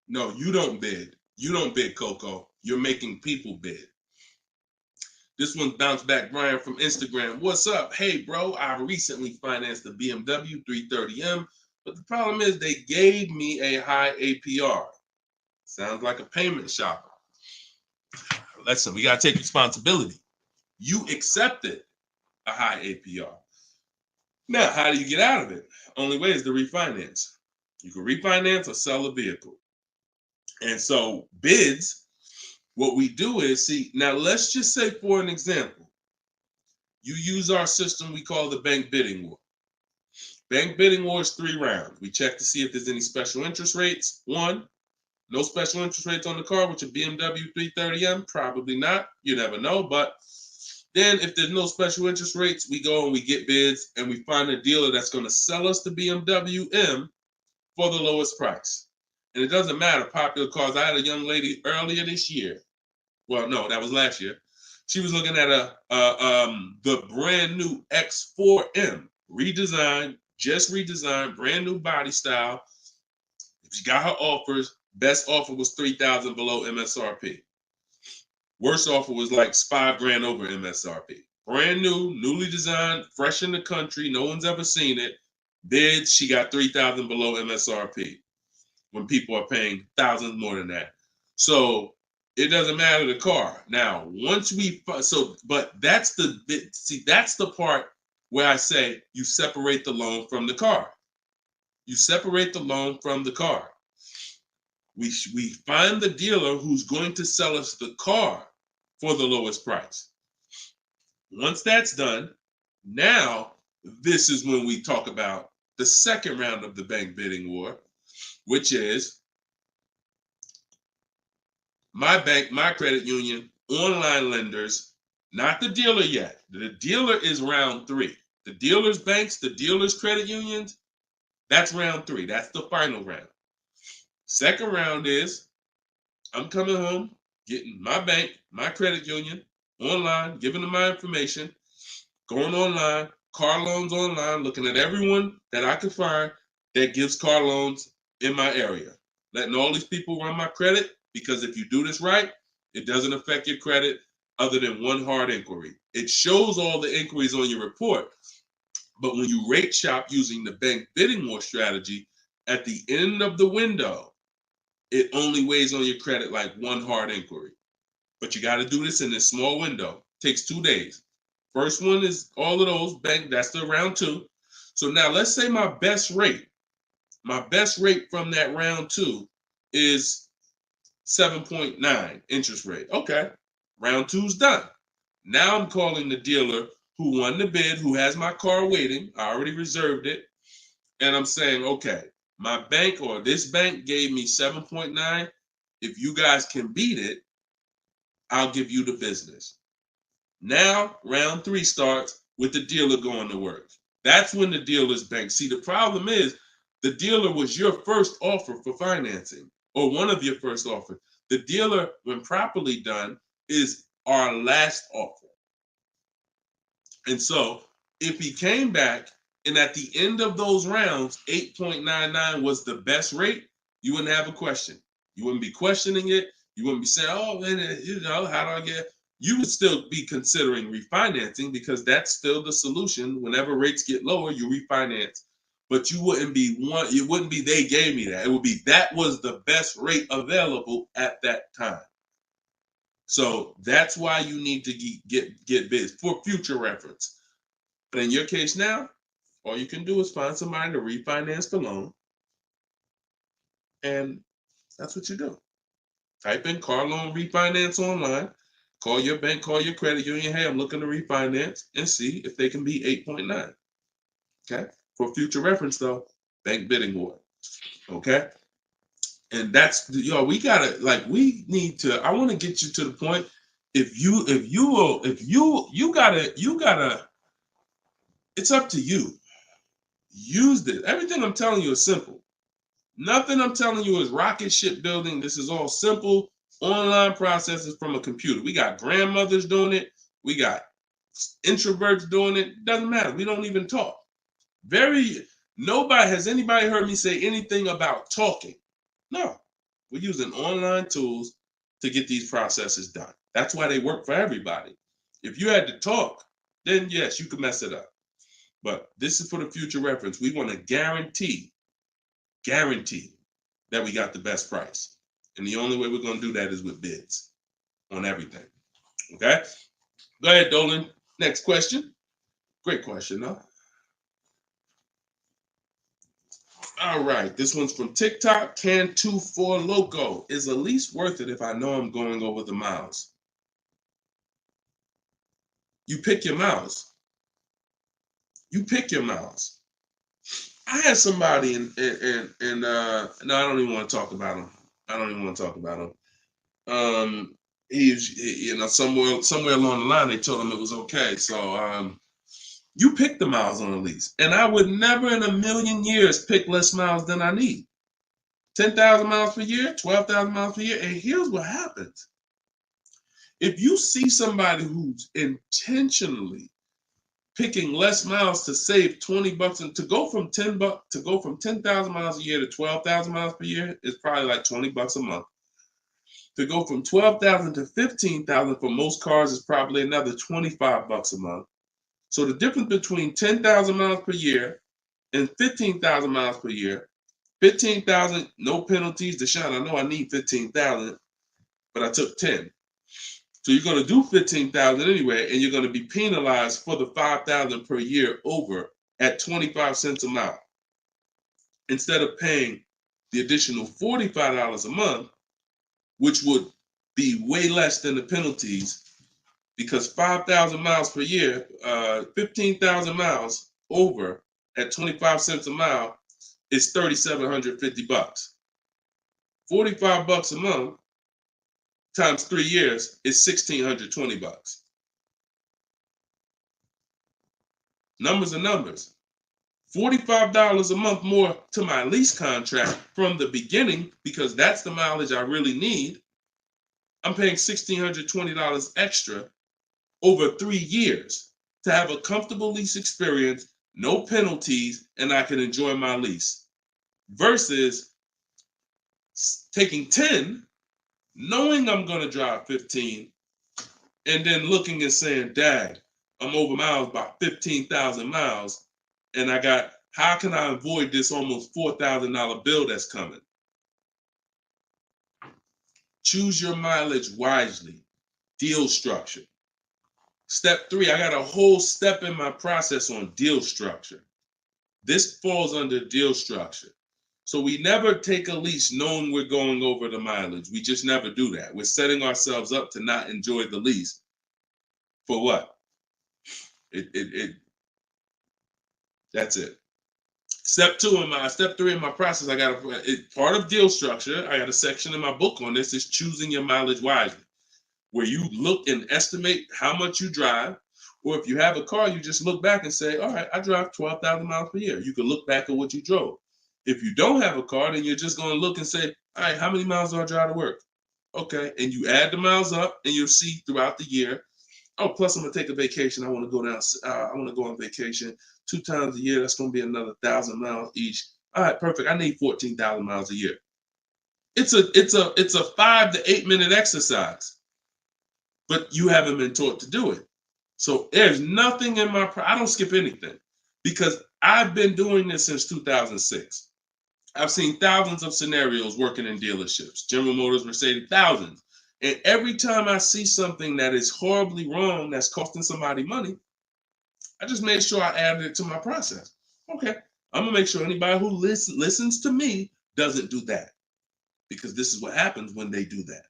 No, you don't bid. You don't bid, Coco. You're making people bid. This one bounced back, Brian from Instagram. What's up? Hey, bro, I recently financed a BMW 330M, but the problem is they gave me a high APR. Sounds like a payment shopper. Listen, we got to take responsibility. You accepted a high APR. Now, how do you get out of it? Only way is to refinance. You can refinance or sell a vehicle. And so bids, what we do is, see, now let's just say for an example, you use our system we call the bank bidding war. Bank bidding war is 3 rounds. We check to see if there's any special interest rates. 1, no special interest rates on the car, which a BMW 330M, probably not. You never know. But then if there's no special interest rates, we go and we get bids and we find a dealer that's going to sell us the BMW M for the lowest price. And it doesn't matter, popular cars. I had a young lady earlier this year. Well, no, that was last year. She was looking at the brand new X4M, redesigned, just redesigned, brand new body style. She got her offers. Best offer was $3,000 below MSRP. Worst offer was like $5,000 over MSRP. Brand new, newly designed, fresh in the country. No one's ever seen it. Bid, she got $3,000 below MSRP. When people are paying thousands more than that. So it doesn't matter the car. Now, once we, but that's that's the part where I say you separate the loan from the car. You separate the loan from the car. We find the dealer who's going to sell us the car for the lowest price. Once that's done, now this is when we talk about the second round of the bank bidding war, which is my bank, my credit union, online lenders, not the dealer yet. The dealer is round 3. The dealer's banks, the dealer's credit unions, that's round 3. That's the final round. Second round is I'm coming home, getting my bank, my credit union, online, giving them my information, going online, car loans online, looking at everyone that I can find that gives car loans in my area, letting all these people run my credit, because if you do this right, it doesn't affect your credit other than one hard inquiry. It shows all the inquiries on your report, but when you rate shop using the bank bidding war strategy, at the end of the window, it only weighs on your credit like one hard inquiry. But you got to do this in this small window. It takes 2 days. First one is all of those bank, that's the round 2. So now let's say my best rate from that round 2 is 7.9 interest rate. Okay, round 2's done. Now I'm calling the dealer who won the bid, who has my car waiting. I already reserved it. And I'm saying, okay, my bank or this bank gave me 7.9. If you guys can beat it, I'll give you the business. Now round 3 starts. with the dealer going to work. That's when the dealer's bank. See, the problem is the dealer was your first offer for financing, or one of your first offers. The dealer, when properly done, is our last offer. And so if he came back and at the end of those rounds, 8.99 was the best rate, you wouldn't have a question. You wouldn't be questioning it. You wouldn't be saying, oh, man, how do I get? You would still be considering refinancing because that's still the solution. Whenever rates get lower, you refinance. But you wouldn't be it wouldn't be they gave me that. It would be that was the best rate available at that time. So that's why you need to get bids for future reference. But in your case now, all you can do is find somebody to refinance the loan. And that's what you do. Type in car loan refinance online. Call your bank, call your credit union. Hey, I'm looking to refinance and see if they can be 8.9. Okay. For future reference, though, bank bidding war. Okay. And that's, we gotta, we need to, I want to get you to the point. You gotta, it's up to you. Use this. Everything I'm telling you is simple. Nothing I'm telling you is rocket ship building. This is all simple online processes from a computer. We got grandmothers doing it. We got introverts doing it. Doesn't matter. We don't even talk. Has anybody heard me say anything about talking? No. We're using online tools to get these processes done. That's why they work for everybody. If you had to talk, then yes, you could mess it up. But this is for the future reference. We want to guarantee that we got the best price. And the only way we're going to do that is with bids on everything. Okay? Go ahead, Dolan. Next question. Great question, though. All right. This one's from TikTok. Can24 Loco. Is a lease worth it if I know I'm going over the miles? You pick your miles. I had somebody no, I don't even want to talk about him. Somewhere along the line they told him it was okay. So you pick the miles on a lease, and I would never in a million years pick less miles than I need. 10,000 miles per year, 12,000 miles per year, and here's what happens: if you see somebody who's intentionally picking less miles to save $20 and to go from 10,000 miles a year to 12,000 miles per year is probably like $20 a month. To go from 12,000 to 15,000 for most cars is probably another $25 a month. So the difference between 10,000 miles per year and 15,000 miles per year, 15,000, no penalties. Deshone, I know I need 15,000, but I took 10. So you're going to do 15,000 anyway, and you're going to be penalized for the 5,000 per year over at 25 cents a mile. Instead of paying the additional $45 a month, which would be way less than the penalties, because 5,000 miles per year, 15,000 miles over at 25 cents a mile is $3,750. $45 a month times 3 years is $1,620. Numbers are numbers. $45 a month more to my lease contract from the beginning, because that's the mileage I really need. I'm paying $1,620 extra over 3 years to have a comfortable lease experience, no penalties, and I can enjoy my lease. Versus taking 10, knowing I'm going to drive 15, and then looking and saying, Dad, I'm over miles by 15,000 miles, and how can I avoid this almost $4,000 bill that's coming? Choose your mileage wisely. Deal structure. Step 3, I got a whole step in my process on deal structure. This falls under deal structure. So we never take a lease knowing we're going over the mileage. We just never do that. We're setting ourselves up to not enjoy the lease. For what? That's it. Step 3 in my process, I got part of deal structure. I got a section in my book on this, is choosing your mileage wisely, where you look and estimate how much you drive. Or if you have a car, you just look back and say, all right, I drive 12,000 miles per year. You can look back at what you drove. If you don't have a car, then you're just going to look and say, all right, how many miles do I drive to work? Okay, and you add the miles up, and you'll see throughout the year. Oh, plus I'm gonna take a vacation. I want to go down. I want to go on vacation 2 times a year. That's gonna be another 1,000 miles each. All right, perfect. I need 14,000 miles a year. It's a 5 to 8 minute exercise, but you haven't been taught to do it. So there's nothing in my. I don't skip anything because I've been doing this since 2006. I've seen thousands of scenarios working in dealerships, General Motors, Mercedes, thousands. And every time I see something that is horribly wrong, that's costing somebody money, I just made sure I added it to my process. Okay, I'm gonna make sure anybody who listens to me doesn't do that, because this is what happens when they do that.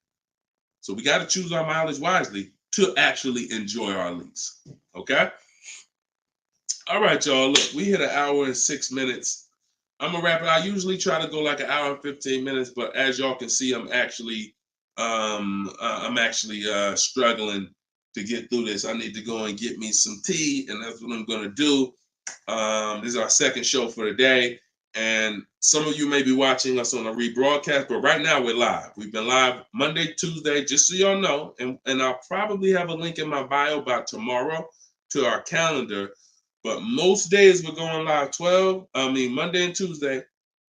So we got to choose our mileage wisely to actually enjoy our lease. Okay. All right, y'all. Look, we hit 1 hour and 6 minutes. I'm gonna wrap it. I usually try to go like 1 hour and 15 minutes, but as y'all can see, I'm actually struggling to get through this. I need to go and get me some tea, and that's what I'm gonna do. This is our second show for the day, and some of you may be watching us on a rebroadcast, but right now we're live. We've been live Monday, Tuesday, just so y'all know, and I'll probably have a link in my bio by tomorrow to our calendar. But most days we're going live Monday and Tuesday,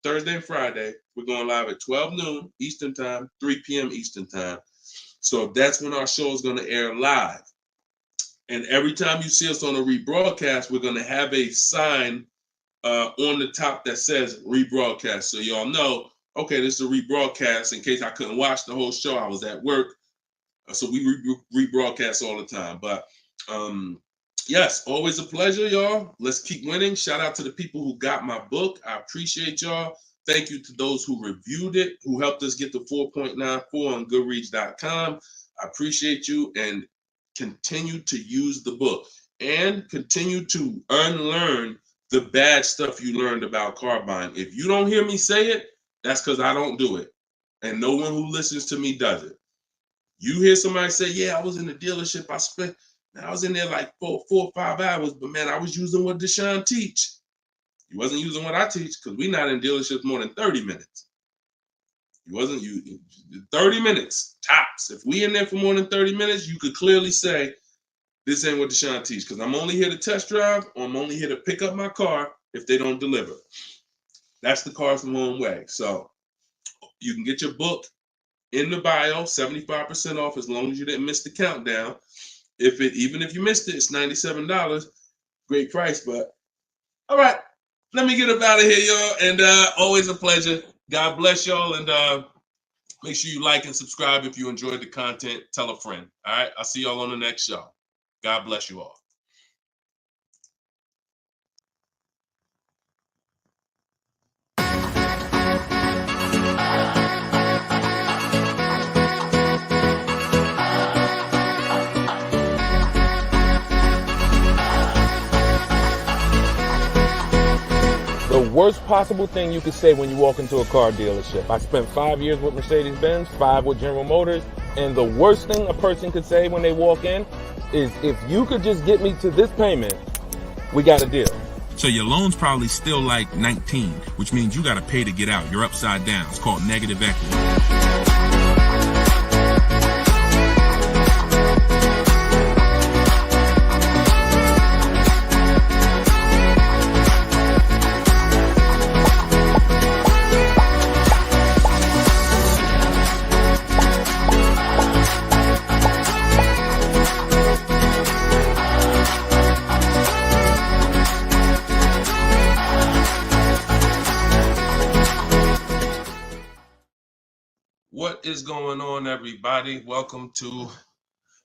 Thursday and Friday. We're going live at 12 noon Eastern time, 3 p.m. Eastern time. So that's when our show is going to air live. And every time you see us on a rebroadcast, we're going to have a sign on the top that says rebroadcast. So y'all know, okay, this is a rebroadcast. In case I couldn't watch the whole show, I was at work. So we rebroadcast all the time. But yes, always a pleasure, y'all. Let's keep winning. Shout out to the people who got my book. I appreciate y'all. Thank you to those who reviewed it, who helped us get to 4.94 on Goodreads.com. I appreciate you, and continue to use the book and continue to unlearn the bad stuff you learned about car buying. If you don't hear me say it, that's because I don't do it. And no one who listens to me does it. You hear somebody say, yeah, I was in the dealership. I was in there like 4 or 5 hours, but man, I was using what Deshone teach. You wasn't using what I teach, because we're not in dealerships more than 30 minutes. You wasn't 30 minutes tops. If we in there for more than 30 minutes, you could clearly say, this ain't what Deshone teach, because I'm only here to test drive, or I'm only here to pick up my car if they don't deliver. That's the Cars from Home way. So you can get your book in the bio, 75% off, as long as you didn't miss the countdown. Even if you missed it, it's $97. Great price, but all right. Let me get up out of here, y'all. And always a pleasure. God bless y'all. And make sure you like and subscribe if you enjoyed the content. Tell a friend. All right. I'll see y'all on the next show. God bless you all. The worst possible thing you could say when you walk into a car dealership. I spent 5 years with Mercedes-Benz, 5 with General Motors, and the worst thing a person could say when they walk in is, if you could just get me to this payment, we got a deal. So your loan's probably still like 19, which means you got to pay to get out. You're upside down. It's called negative equity. What is going on, everybody? Welcome to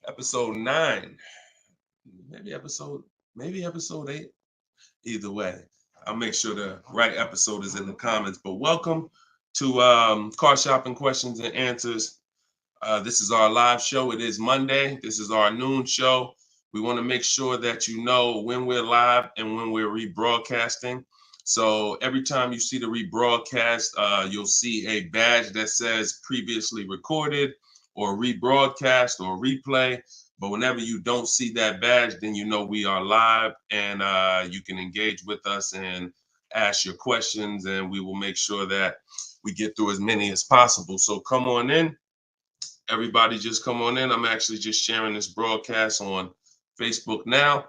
episode 9. Maybe episode 8. Either way, I'll make sure the right episode is in the comments. But welcome to Car Shopping Questions and Answers. This is our live show. It is Monday. This is our noon show. We want to make sure that you know when we're live and when we're rebroadcasting. So every time you see the rebroadcast, you'll see a badge that says previously recorded or rebroadcast or replay. But whenever you don't see that badge, then you know we are live, and you can engage with us and ask your questions, and we will make sure that we get through as many as possible. So come on in. Everybody just come on in. I'm actually just sharing this broadcast on Facebook now.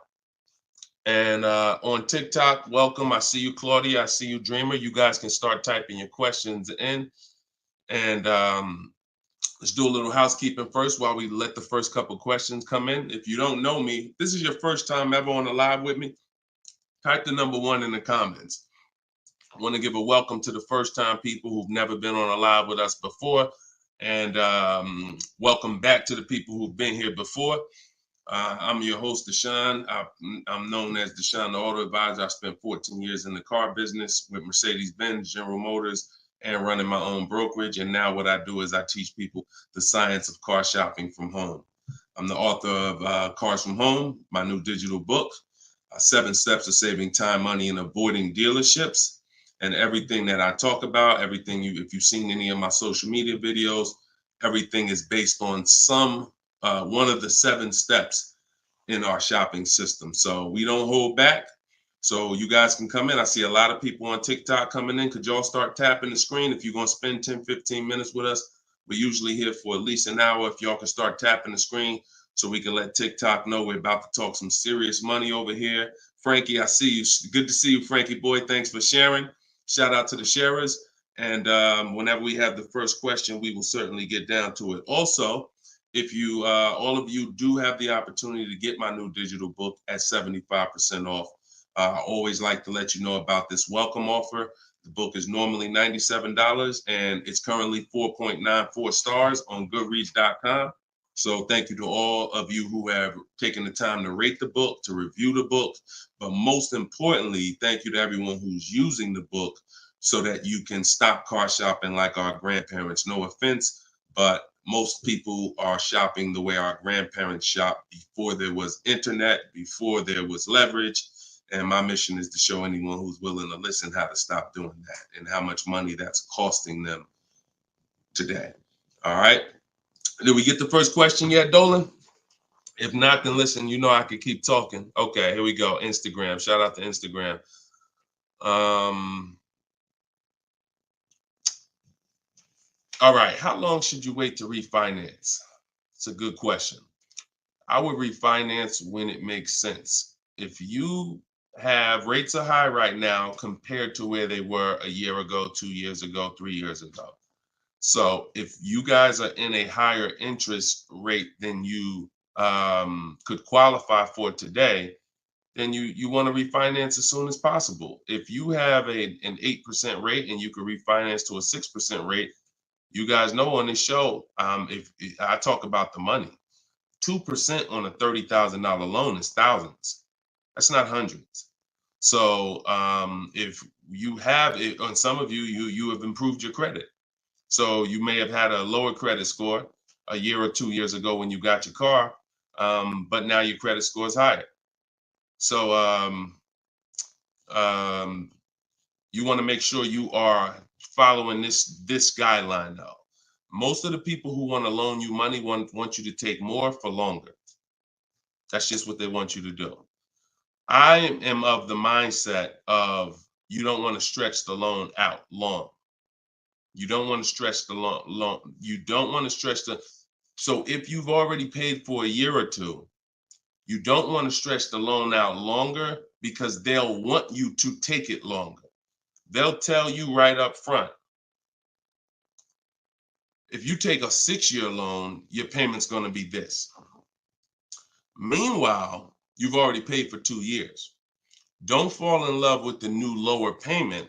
And on TikTok, welcome. I see you, Claudia. I see you, Dreamer. You guys can start typing your questions in. And let's do a little housekeeping first while we let the first couple questions come in. If you don't know me, this is your first time ever on the live with me, type the number 1 in the comments. I want to give a welcome to the first time people who've never been on a live with us before. And welcome back to the people who've been here before. I'm your host, Deshone. I'm known as Deshone the Auto Advisor. I spent 14 years in the car business with Mercedes-Benz, General Motors, and running my own brokerage. And now what I do is I teach people the science of car shopping from home. I'm the author of Cars from Home, my new digital book, 7 Steps of Saving Time, Money, and Avoiding Dealerships. And everything that I talk about, everything if you've seen any of my social media videos, everything is based on one of the 7 steps in our shopping system. So we don't hold back. So you guys can come in. I see a lot of people on TikTok coming in. Could y'all start tapping the screen if you're going to spend 10, 15 minutes with us? We're usually here for at least an hour. If y'all can start tapping the screen so we can let TikTok know we're about to talk some serious money over here. Frankie, I see you. Good to see you, Frankie boy. Thanks for sharing. Shout out to the sharers. And whenever we have the first question, we will certainly get down to it. Also, if you, all of you do have the opportunity to get my new digital book at 75% off. I always like to let you know about this welcome offer. The book is normally $97 and it's currently 4.94 stars on Goodreads.com. So thank you to all of you who have taken the time to rate the book, to review the book. But most importantly, thank you to everyone who's using the book so that you can stop car shopping like our grandparents. No offense, but most people are shopping the way our grandparents shopped before there was internet, before there was leverage. And my mission is to show anyone who's willing to listen how to stop doing that and how much money that's costing them today. All right. Did we get the first question yet, Dolan? If not, then listen, you know I could keep talking. Okay, here we go. Instagram. Shout out to Instagram. All right. How long should you wait to refinance? It's a good question. I would refinance when it makes sense. If you have rates are high right now compared to where they were a year ago, 2 years ago, 3 years ago. So if you guys are in a higher interest rate than you could qualify for today, then you want to refinance as soon as possible. If you have an 8% rate and you could refinance to a 6% rate, you guys know on this show, if I talk about the money, 2% on a $30,000 loan is thousands. That's not hundreds. So if you have it, on some of you have improved your credit. So you may have had a lower credit score a year or 2 years ago when you got your car, but now your credit score is higher. So you want to make sure you are following this guideline though. Most of the people who want to loan you money want you to take more for longer. That's just what they want you to do. I am of the mindset of you don't want to stretch the loan out long. You don't want to stretch the loan. You don't want to stretch the. So if you've already paid for a year or two, you don't want to stretch the loan out longer because they'll want you to take it longer. They'll tell you right up front, if you take a 6-year loan, your payment's going to be this. Meanwhile, you've already paid for 2 years. Don't fall in love with the new lower payment.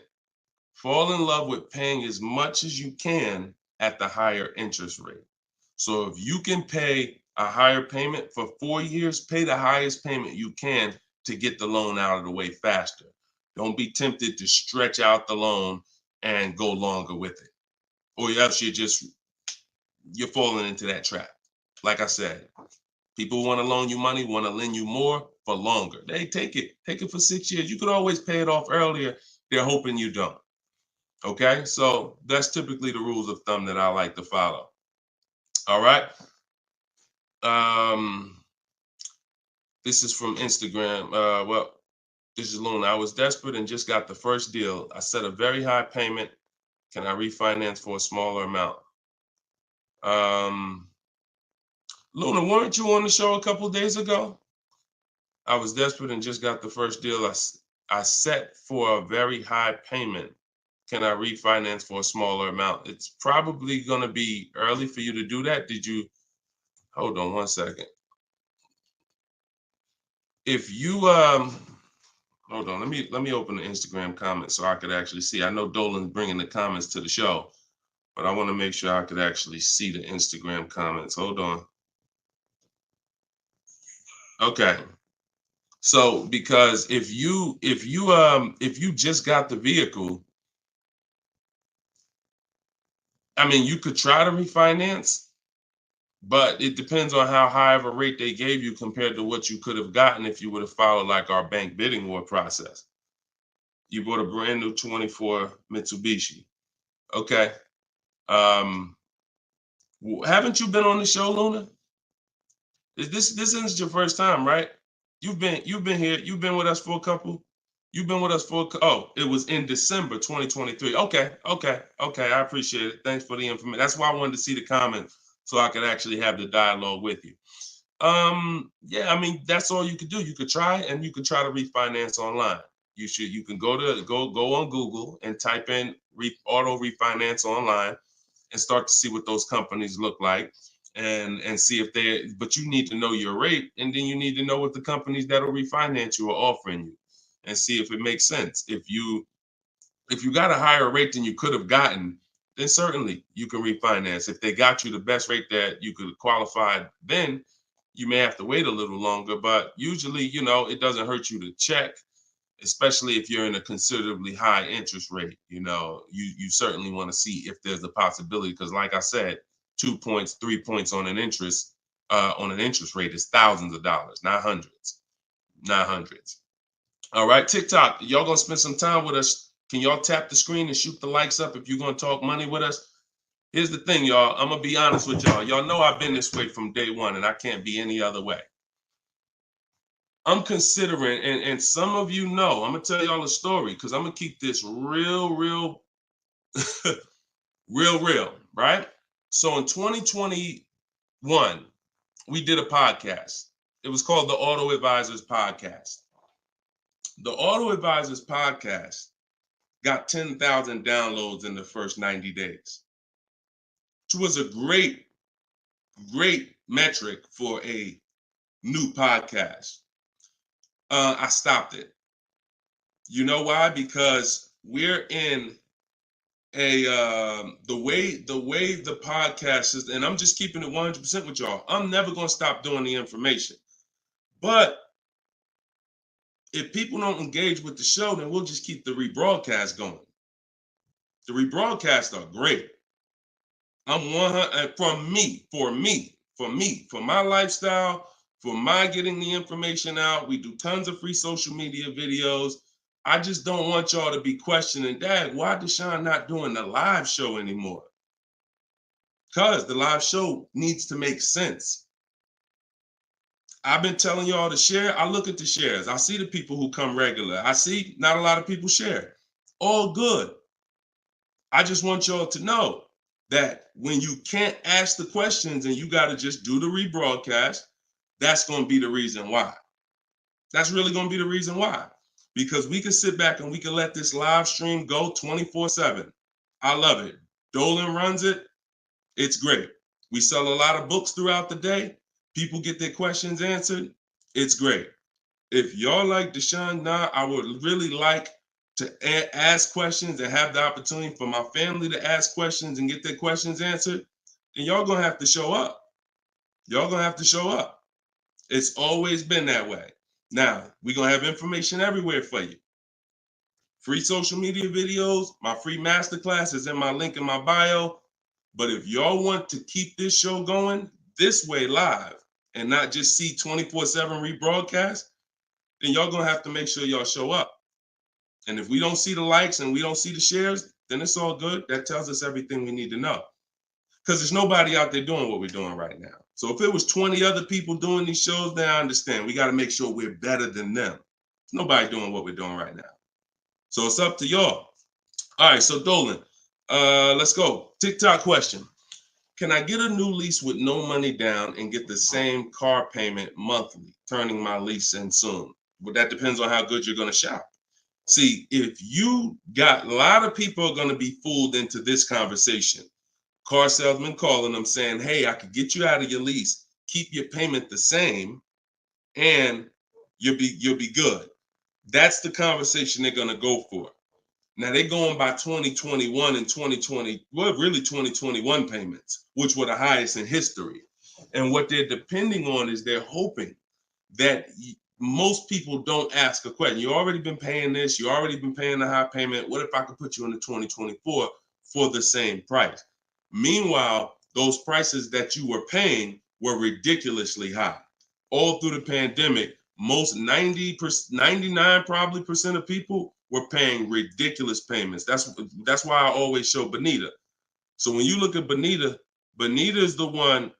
Fall in love with paying as much as you can at the higher interest rate. So if you can pay a higher payment for 4 years, pay the highest payment you can to get the loan out of the way faster. Don't be tempted to stretch out the loan and go longer with it. Or else you're falling into that trap. Like I said, people want to loan you money, want to lend you more for longer. They take it for 6 years. You could always pay it off earlier. They're hoping you don't. Okay, so that's typically the rules of thumb that I like to follow. All right. This is from Instagram. Well, this is Luna. I was desperate and just got the first deal. I set a very high payment. Can I refinance for a smaller amount? Luna, weren't you on the show a couple of days ago? I was desperate and just got the first deal. I set for a very high payment. Can I refinance for a smaller amount? It's probably going to be early for you to do that. Did you? Hold on one second. If you hold on, let me open the Instagram comments so I could actually see. I know Dolan's bringing the comments to the show, but I want to make sure I could actually see the Instagram comments. Hold on. Okay. So because if you just got the vehicle, I mean, you could try to refinance, but it depends on how high of a rate they gave you compared to what you could have gotten if you would have followed like our bank bidding war process. You bought a brand new 24 Mitsubishi. Okay. Haven't you been on the show, Luna? This isn't your first time, right? You've been here. You've been with us for a couple. You've been with us for it was in December 2023. Okay. I appreciate it. Thanks for the information. That's why I wanted to see the comments so I could actually have the dialogue with you. Yeah, I mean, that's all you could do. You could try and you could try to refinance online. You can go on Google and type in auto refinance online and start to see what those companies look like and see if but you need to know your rate, and then you need to know what the companies that'll refinance you are offering you and see if it makes sense. If you got a higher rate than you could have gotten, then certainly you can refinance. If they got you the best rate that you could qualify, then you may have to wait a little longer, but usually, it doesn't hurt you to check, especially if you're in a considerably high interest rate. You certainly want to see if there's a possibility, because like I said, 2 points, 3 points on an interest rate is thousands of dollars, not hundreds. All right, TikTok, y'all gonna spend some time with us. Can y'all tap the screen and shoot the likes up if you're gonna talk money with us? Here's the thing, y'all. I'm gonna be honest with y'all. Y'all know I've been this way from day one, and I can't be any other way. I'm considering, and some of you know, I'm gonna tell y'all a story because I'm gonna keep this real, real, real, right? So in 2021, we did a podcast. It was called the Auto Advisors Podcast. The Auto Advisors Podcast got 10,000 downloads in the first 90 days, which was a great metric for a new podcast. I stopped it. You know why? Because we're in the way the podcast is, and I'm just keeping it 100% with y'all. I'm never going to stop doing the information. But if people don't engage with the show, then we'll just keep the rebroadcast going. The rebroadcasts are great. I'm 100 for my lifestyle, for my getting the information out. We do tons of free social media videos. I just don't want y'all to be questioning, Dad, why Deshone not doing the live show anymore? Because the live show needs to make sense. I've been telling y'all to share. I look at the shares. I see the people who come regular. I see not a lot of people share. All good. I just want y'all to know that when you can't ask the questions and you got to just do the rebroadcast, that's going to be the reason why. That's really going to be the reason why. Because we can sit back and we can let this live stream go 24/7. I love it. Dolan runs it. It's great. We sell a lot of books throughout the day. People get their questions answered. It's great. If y'all like Deshone, I would really like to ask questions and have the opportunity for my family to ask questions and get their questions answered, then y'all gonna have to show up. Y'all gonna have to show up. It's always been that way. Now, we're gonna have information everywhere for you. Free social media videos, my free masterclass is in my link in my bio. But if y'all want to keep this show going this way live and not just see 24/7 rebroadcast, then y'all gonna have to make sure y'all show up. And if we don't see the likes and we don't see the shares, then it's all good. That tells us everything we need to know. Because there's nobody out there doing what we're doing right now. So if it was 20 other people doing these shows, then I understand. We got to make sure we're better than them. There's nobody doing what we're doing right now. So it's up to y'all. All right, so Dolan, let's go. TikTok question. Can I get a new lease with no money down and get the same car payment monthly, turning my lease in soon? But that depends on how good you're going to shop. See, if you got, a lot of people are going to be fooled into this conversation. Car salesman calling them saying, hey, I could get you out of your lease, keep your payment the same, and you'll be good. That's the conversation they're going to go for. Now they're going by 2021 and 2020, well, really 2021 payments, which were the highest in history. And what they're depending on is they're hoping that most people don't ask a question. You already been paying this, you already been paying the high payment. What if I could put you into 2024 for the same price? Meanwhile, those prices that you were paying were ridiculously high. All through the pandemic, most 99 probably percent of people were paying ridiculous payments. That's why I always show Bonita. So when you look at Bonita, Bonita is the one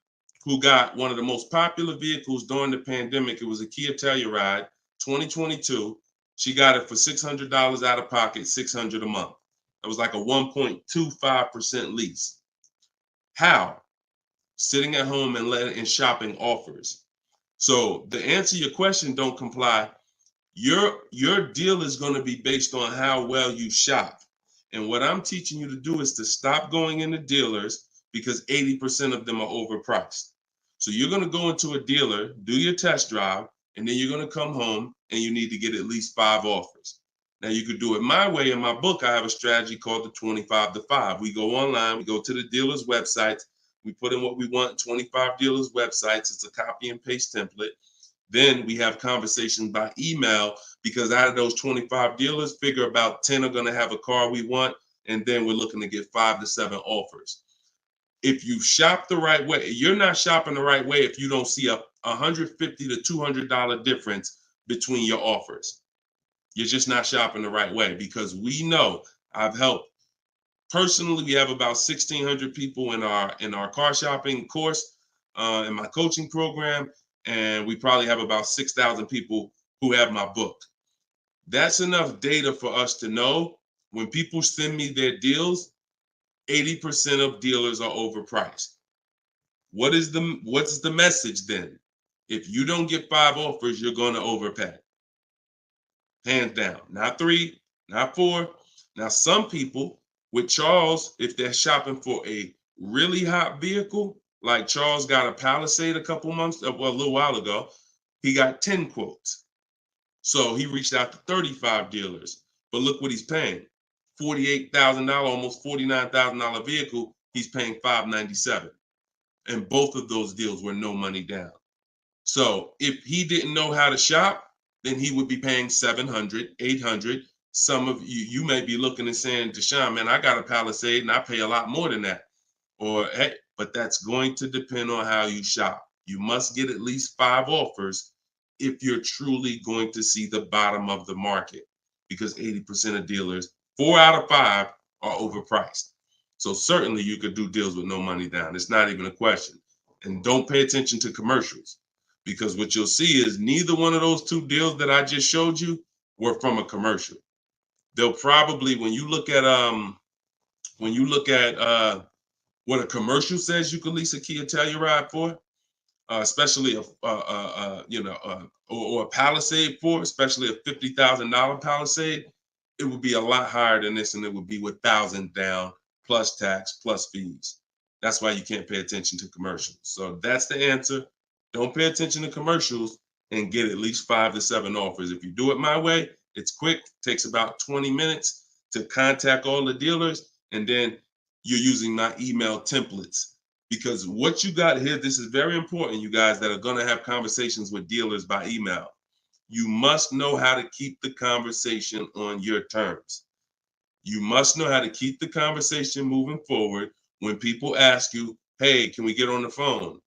who got one of the most popular vehicles during the pandemic. It was a Kia Telluride 2022. She got it for $600 out of pocket, $600 a month. It was like a 1.25% lease. How? Sitting at home and shopping offers. So to answer your question, don't comply. Your deal is going to be based on how well you shop. And what I'm teaching you to do is to stop going into dealers because 80% of them are overpriced. So you're going to go into a dealer, do your test drive, and then you're going to come home and you need to get at least 5 offers. Now you could do it my way. In my book, I have a strategy called the 25 to 5. We go online, we go to the dealer's websites, we put in what we want, 25 dealers' websites. It's a copy and paste template. Then we have conversations by email because out of those 25 dealers, figure about 10 are going to have a car we want. And then we're looking to get 5 to 7 offers. If you shop the right way, you're not shopping the right way if you don't see a $150 to $200 difference between your offers. You're just not shopping the right way because we know I've helped. Personally, we have about 1,600 people in our car shopping course, in my coaching program. And we probably have about 6,000 people who have my book. That's enough data for us to know when people send me their deals, 80% of dealers are overpriced. What's the message then? If you don't get 5 offers, you're going to overpay. Hands down. Not 3, not 4. Now, some people with Charles, if they're shopping for a really hot vehicle, like Charles got a Palisade a little while ago, he got 10 quotes. So he reached out to 35 dealers. But look what he's paying. $48,000, almost $49,000 vehicle, he's paying $597. And both of those deals were no money down. So if he didn't know how to shop, then he would be paying $700, $800. Some of you may be looking and saying, Deshone, man, I got a Palisade and I pay a lot more than that. Or, hey, but that's going to depend on how you shop. You must get at least 5 offers if you're truly going to see the bottom of the market, because 80% of dealers, 4 out of 5 are overpriced. So certainly you could do deals with no money down. It's not even a question. And don't pay attention to commercials, because what you'll see is neither one of those 2 deals that I just showed you were from a commercial. They'll probably, when you look at what a commercial says you can lease a Kia Telluride for, especially or a Palisade for, especially a $50,000 Palisade, it would be a lot higher than this, and it would be with 1,000 down plus tax plus fees. That's why you can't pay attention to commercials. So that's the answer. Don't pay attention to commercials and get at least 5 to 7 offers. If you do it my way, it's quick. Takes about 20 minutes to contact all the dealers, and then you're using my email templates. Because what you got here, this is very important, you guys that are going to have conversations with dealers by email. You must know how to keep the conversation on your terms. You must know how to keep the conversation moving forward when people ask you, hey, can we get on the phone?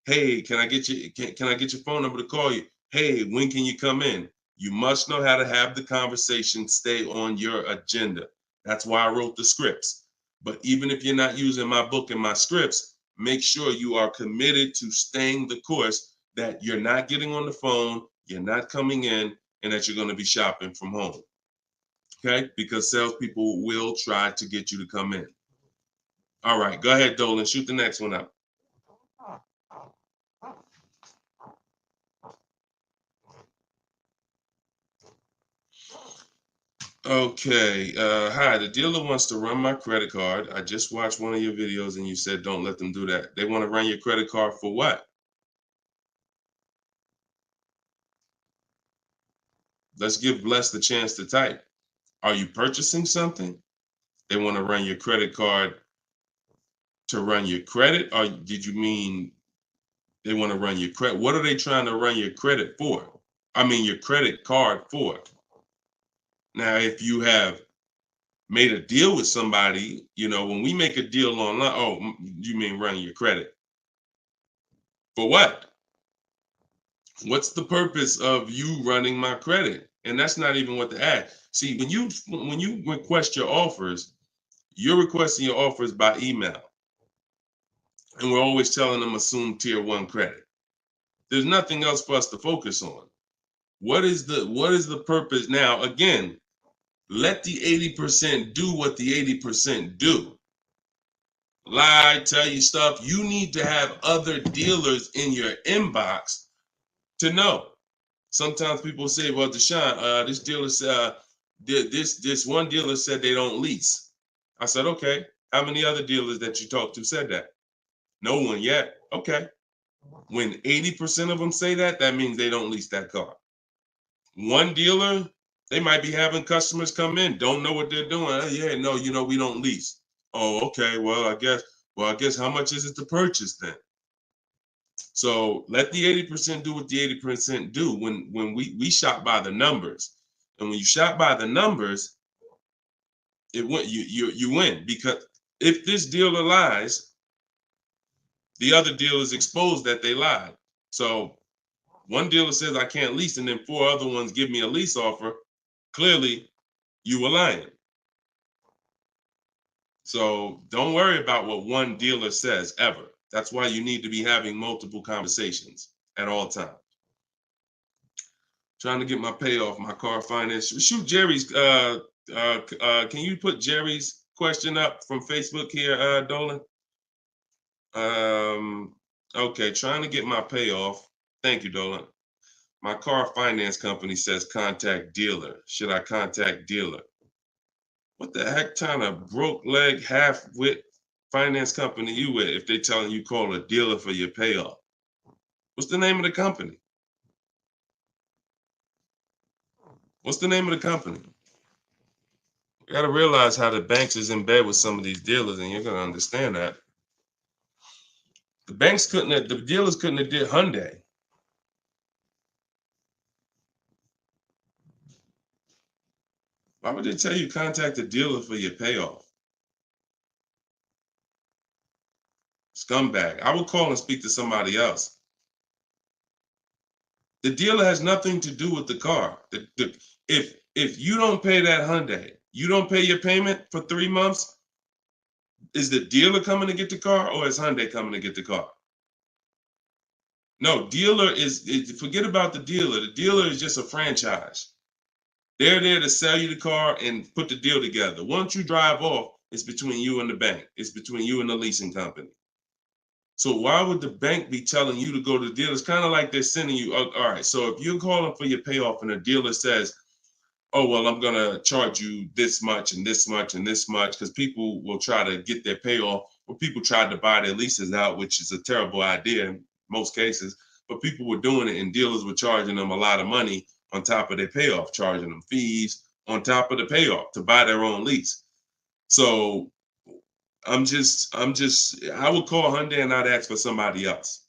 Hey, can I get your phone number to call you? Hey, when can you come in? You must know how to have the conversation stay on your agenda. That's why I wrote the scripts. But even if you're not using my book and my scripts, make sure you are committed to staying the course, that you're not getting on the phone, you're not coming in, and that you're going to be shopping from home. Okay? Because salespeople will try to get you to come in. All right, go ahead, Dolan. Shoot the next one up. Okay. Hi, the dealer wants to run my credit card. I just watched one of your videos and you said don't let them do that. They want to run your credit card for what? Let's give Bless the chance to type. Are you purchasing something? They want to run your credit card to run your credit? Or did you mean they want to run your credit? What are they trying to run your credit for? I mean, your credit card for. Now, if you have made a deal with somebody, you know, when we make a deal online, oh, you mean running your credit? For what? What's the purpose of you running my credit? And that's not even what the ad. See, when you request your offers, you're requesting your offers by email. And we're always telling them assume tier 1 credit. There's nothing else for us to focus on. What is the purpose? Now, again, let the 80% do what the 80% do. Lie, tell you stuff. You need to have other dealers in your inbox to know. Sometimes people say, well, Deshone, this dealer said, this one dealer said they don't lease. I said, okay. How many other dealers that you talked to said that? No one yet. Okay. When 80% of them say that, that means they don't lease that car. One dealer, they might be having customers come in, don't know what they're doing. Oh, yeah, no, you know, we don't lease. Oh, okay. Well, I guess how much is it to purchase then? So let the 80% do what the 80% do. When we shop by the numbers, and when you shop by the numbers, you win, because if this dealer lies, the other dealers exposed that they lied. So one dealer says I can't lease, and then 4 other ones give me a lease offer. Clearly, you were lying. So don't worry about what one dealer says ever. That's why you need to be having multiple conversations at all times. Trying to get my payoff, my car finance. Shoot Jerry's. Can you put Jerry's question up from Facebook here, Dolan? Okay, trying to get my payoff. Thank you, Dolan. My car finance company says contact dealer. Should I contact dealer? What the heck kind of broke leg, half-wit finance company you with if they telling you call a dealer for your payoff? What's the name of the company? What's the name of the company? You got to realize how the banks is in bed with some of these dealers, and you're going to understand that. The dealers couldn't have did Hyundai. Why would they tell you contact the dealer for your payoff? Scumbag. I would call and speak to somebody else. The dealer has nothing to do with the car. If you don't pay that Hyundai, you don't pay your payment for 3 months, is the dealer coming to get the car, or is Hyundai coming to get the car? No, dealer forget about the dealer. The dealer is just a franchise. They're there to sell you the car and put the deal together. Once you drive off, it's between you and the bank. It's between you and the leasing company. So why would the bank be telling you to go to the dealer? It's kind of like they're sending you, all right, so if you're calling for your payoff and the dealer says, oh, well, I'm going to charge you this much and this much and this much, because people will try to get their payoff, or people tried to buy their leases out, which is a terrible idea in most cases, but people were doing it and dealers were charging them a lot of money on top of their payoff, charging them fees on top of the payoff to buy their own lease. So I would call Hyundai and I'd ask for somebody else.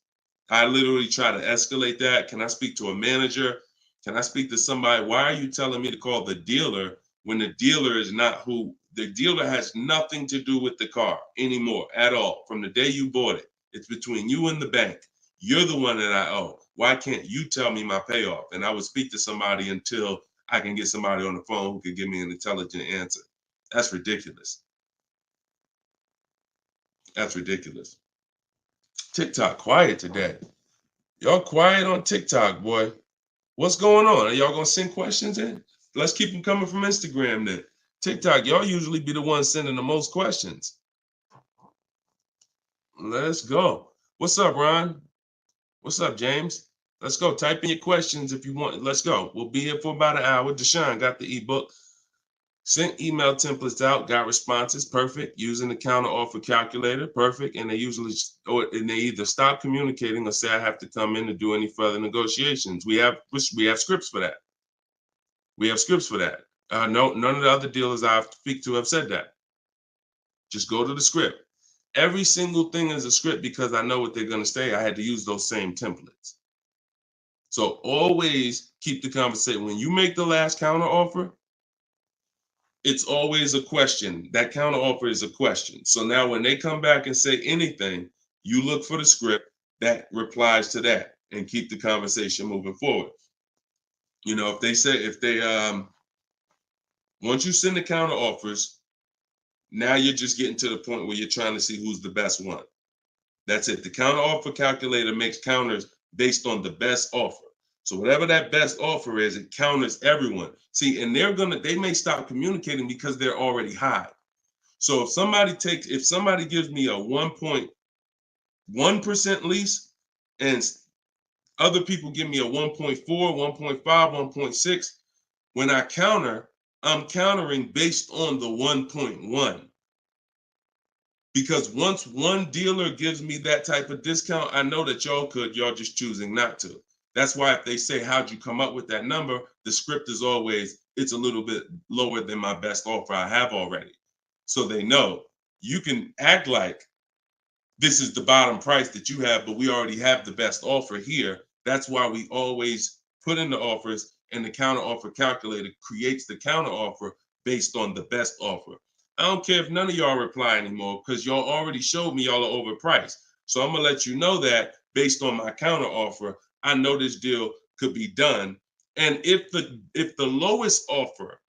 I literally try to escalate that. Can I speak to a manager? Can I speak to somebody? Why are you telling me to call the dealer when the dealer is not who? The dealer has nothing to do with the car anymore at all. From the day you bought it, it's between you and the bank. You're the one that I owe. Why can't you tell me my payoff? And I would speak to somebody until I can get somebody on the phone who can give me an intelligent answer. That's ridiculous. That's ridiculous. TikTok quiet today. Y'all quiet on TikTok, boy. What's going on? Are y'all gonna send questions in? Let's keep them coming from Instagram then. TikTok, y'all usually be the ones sending the most questions. Let's go. What's up, Ron? What's up, James? Let's go. Type in your questions if you want. Let's go. We'll be here for about an hour. Deshone got the ebook. Sent email templates out, got responses, perfect. Using the counter offer calculator, perfect. And they either stop communicating or say I have to come in to do any further negotiations. We have scripts for that. We have scripts for that. No, none of the other dealers I speak to have said that. Just go to the script. Every single thing is a script because I know what they're going to say. I had to use those same templates. So always keep the conversation. When you make the last counter offer, it's always a question. That counter offer is a question. So now when they come back and say anything, you look for the script that replies to that and keep the conversation moving forward. You know, once you send the counter offers, now you're just getting to the point where you're trying to see who's the best one. That's it. The counter offer calculator makes counters based on the best offer. So whatever that best offer is, it counters everyone. See, and they may stop communicating because they're already high. So if somebody gives me a 1.1% lease and other people give me a 1.4, 1.5, 1.6, when I counter, I'm countering based on the 1.1. Because once one dealer gives me that type of discount, I know that y'all just choosing not to. That's why if they say, how'd you come up with that number? The script is always, it's a little bit lower than my best offer I have already. So they know you can act like this is the bottom price that you have, but we already have the best offer here. That's why we always put in the offers, and the counter offer calculator creates the counter offer based on the best offer. I don't care if none of y'all reply anymore because y'all already showed me y'all are overpriced. So I'm gonna let you know that based on my counter offer, I know this deal could be done. And if the lowest offer,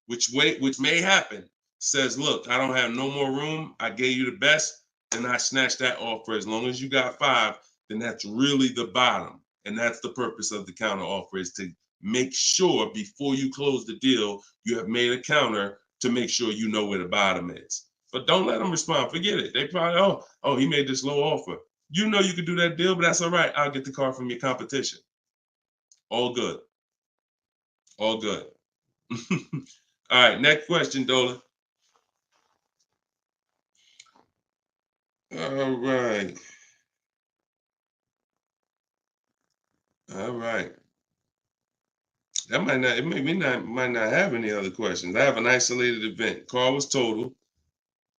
which may happen, says, look, I don't have no more room, I gave you the best, then I snatch that offer. As long as you got 5, then that's really the bottom. And that's the purpose of the counter offer, is to make sure before you close the deal, you have made a counter to make sure you know where the bottom is. But don't let them respond. Forget it. They probably, oh, he made this low offer. You know you could do that deal, but that's all right. I'll get the car from your competition. All good. All good. All right, next question, Dola. All right. All right. That might not have any other questions. I have an isolated event. Car was totaled.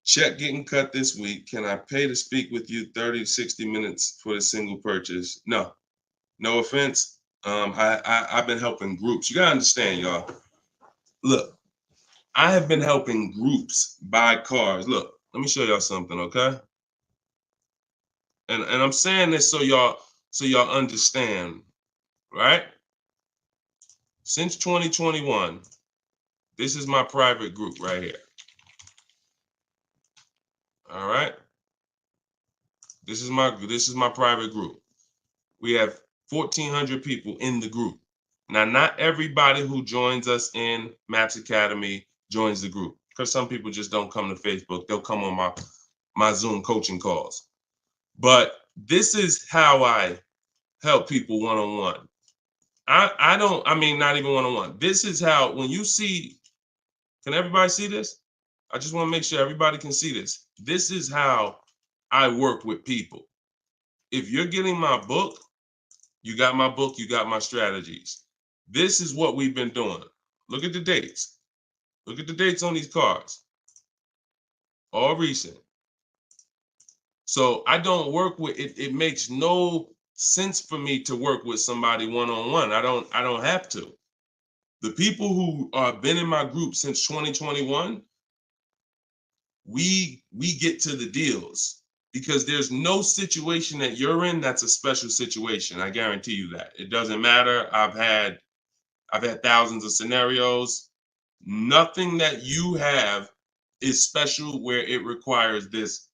Check getting cut this week. Can I pay to speak with you 30 to 60 minutes for the single purchase? No. No offense. I've been helping groups. You gotta understand, y'all. Look, I have been helping groups buy cars. Look, let me show y'all something, okay? And I'm saying this so y'all understand, right? Since 2021, this is my private group right here. All right. This is my private group. We have 1,400 people in the group. Now, not everybody who joins us in Maps Academy joins the group, because some people just don't come to Facebook. They'll come on my Zoom coaching calls. But this is how I help people one-on-one. Not even one-on-one. This is how, when you see, can everybody see this? I just want to make sure everybody can see this. This is how I work with people. If you're getting my book, you got my book, you got my strategies. This is what we've been doing. Look at the dates. Look at the dates on these cards. All recent. So I don't work with it. It makes no sense for me to work with somebody one-on-one. I don't have to. The people who have been in my group since 2021, we get to the deals, because there's no situation that you're in that's a special situation. I guarantee you that. It doesn't matter. I've had thousands of scenarios. Nothing that you have is special where it requires this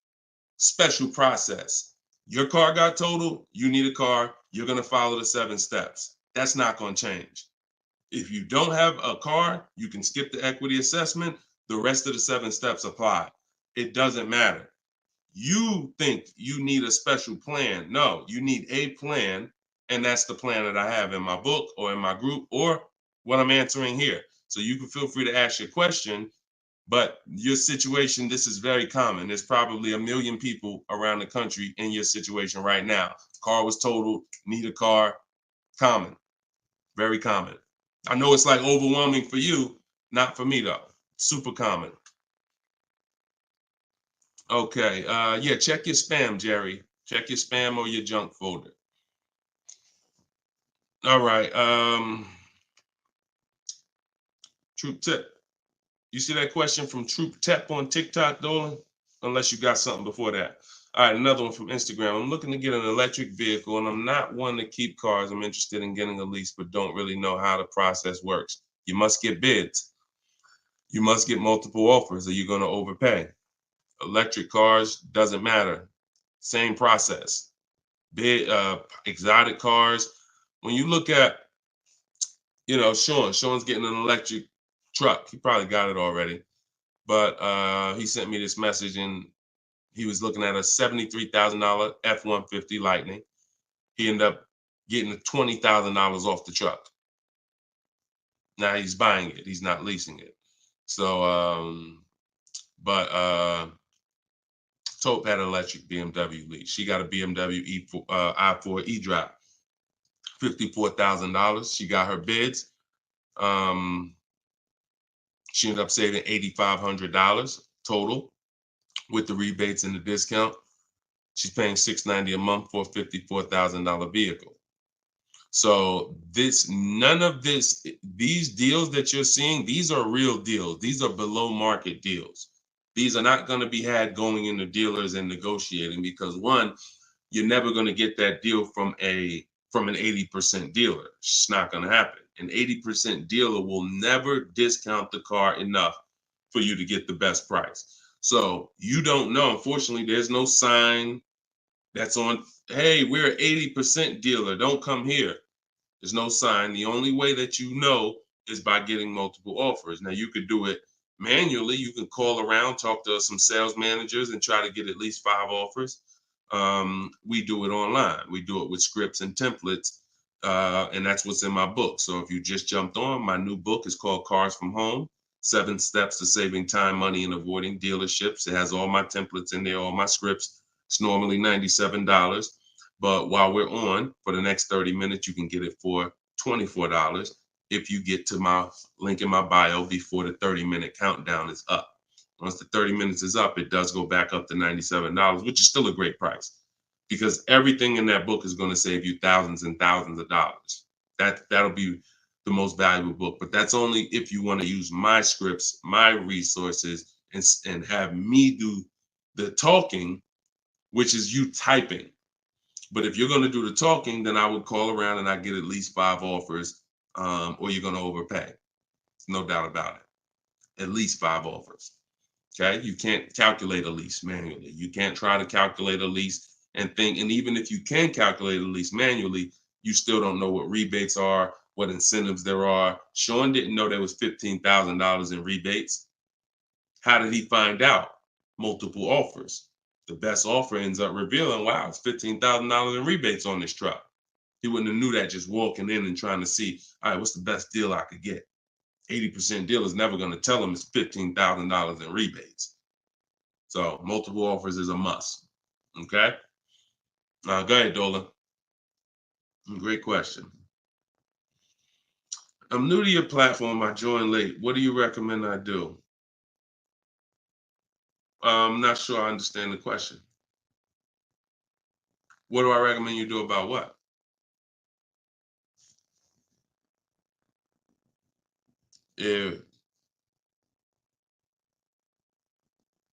special process. Your car got totaled, you need a car, you're going to follow the 7 steps. That's not going to change. If you don't have a car, you can skip the equity assessment. The rest of the 7 steps apply. It doesn't matter. You think you need a special plan. No, you need a plan. And that's the plan that I have in my book or in my group or what I'm answering here. So you can feel free to ask your question. But your situation, this is very common. There's probably 1 million people around the country in your situation right now. Car was totaled, need a car, common, very common. I know it's like overwhelming for you, not for me though. Super common. Okay, yeah, check your spam, Jerry. Check your spam or your junk folder. All right, Troop Tip. You see that question from Troop Tep on TikTok, Dolan? Unless you got something before that. All right, another one from Instagram. I'm looking to get an electric vehicle, and I'm not one to keep cars. I'm interested in getting a lease, but don't really know how the process works. You must get bids. You must get multiple offers, or you're going to overpay. Electric cars, doesn't matter. Same process. Bid, exotic cars. When you look at, Sean's getting an electric truck. He probably got it already. But he sent me this message, and he was looking at a $73,000 F-150 Lightning. He ended up getting $20,000 off the truck. Now he's buying it. He's not leasing it. So, Tope had an electric BMW lease. She got a BMW i4 e-drive, $54,000. She got her bids. She ended up saving $8,500 total with the rebates and the discount. She's paying $690 a month for a $54,000 vehicle. So none of these deals that you're seeing, these are real deals. These are below market deals. These are not going to be had going into dealers and negotiating because one, you're never going to get that deal from an 80% dealer. It's not going to happen. An 80% dealer will never discount the car enough for you to get the best price. So you don't know. Unfortunately, there's no sign that's on, hey, we're an 80% dealer. Don't come here. There's no sign. The only way that you know is by getting multiple offers. Now, you could do it manually. You can call around, talk to some sales managers, and try to get at least 5 offers. We do it online. We do it with scripts and templates, and that's what's in my book. So if you just jumped on, my new book is called Cars from Home, 7 Steps to Saving Time, Money, and Avoiding Dealerships. It has all my templates in there, all my scripts. It's normally $97. But while we're on, for the next 30 minutes, you can get it for $24 if you get to my link in my bio before the 30-minute countdown is up. Once the 30 minutes is up, it does go back up to $97, which is still a great price because everything in that book is going to save you thousands and thousands of dollars. That'll be the most valuable book, but that's only if you want to use my scripts, my resources, and have me do the talking, which is you typing. But if you're going to do the talking, then I would call around and I get at least 5 offers, or you're going to overpay. No doubt about it. At least 5 offers. Okay. You can't calculate a lease manually. You can't try to calculate a lease and think. And even if you can calculate a lease manually, you still don't know what rebates are, what incentives there are. Sean didn't know there was $15,000 in rebates. How did he find out? Multiple offers. The best offer ends up revealing, wow, it's $15,000 in rebates on this truck. He wouldn't have knew that just walking in and trying to see, all right, what's the best deal I could get? 80% deal is never going to tell him it's $15,000 in rebates. So multiple offers is a must. Okay. Go ahead, Dola. Great question. I'm new to your platform. I joined late. What do you recommend I do? I'm not sure I understand the question. What do I recommend you do about what?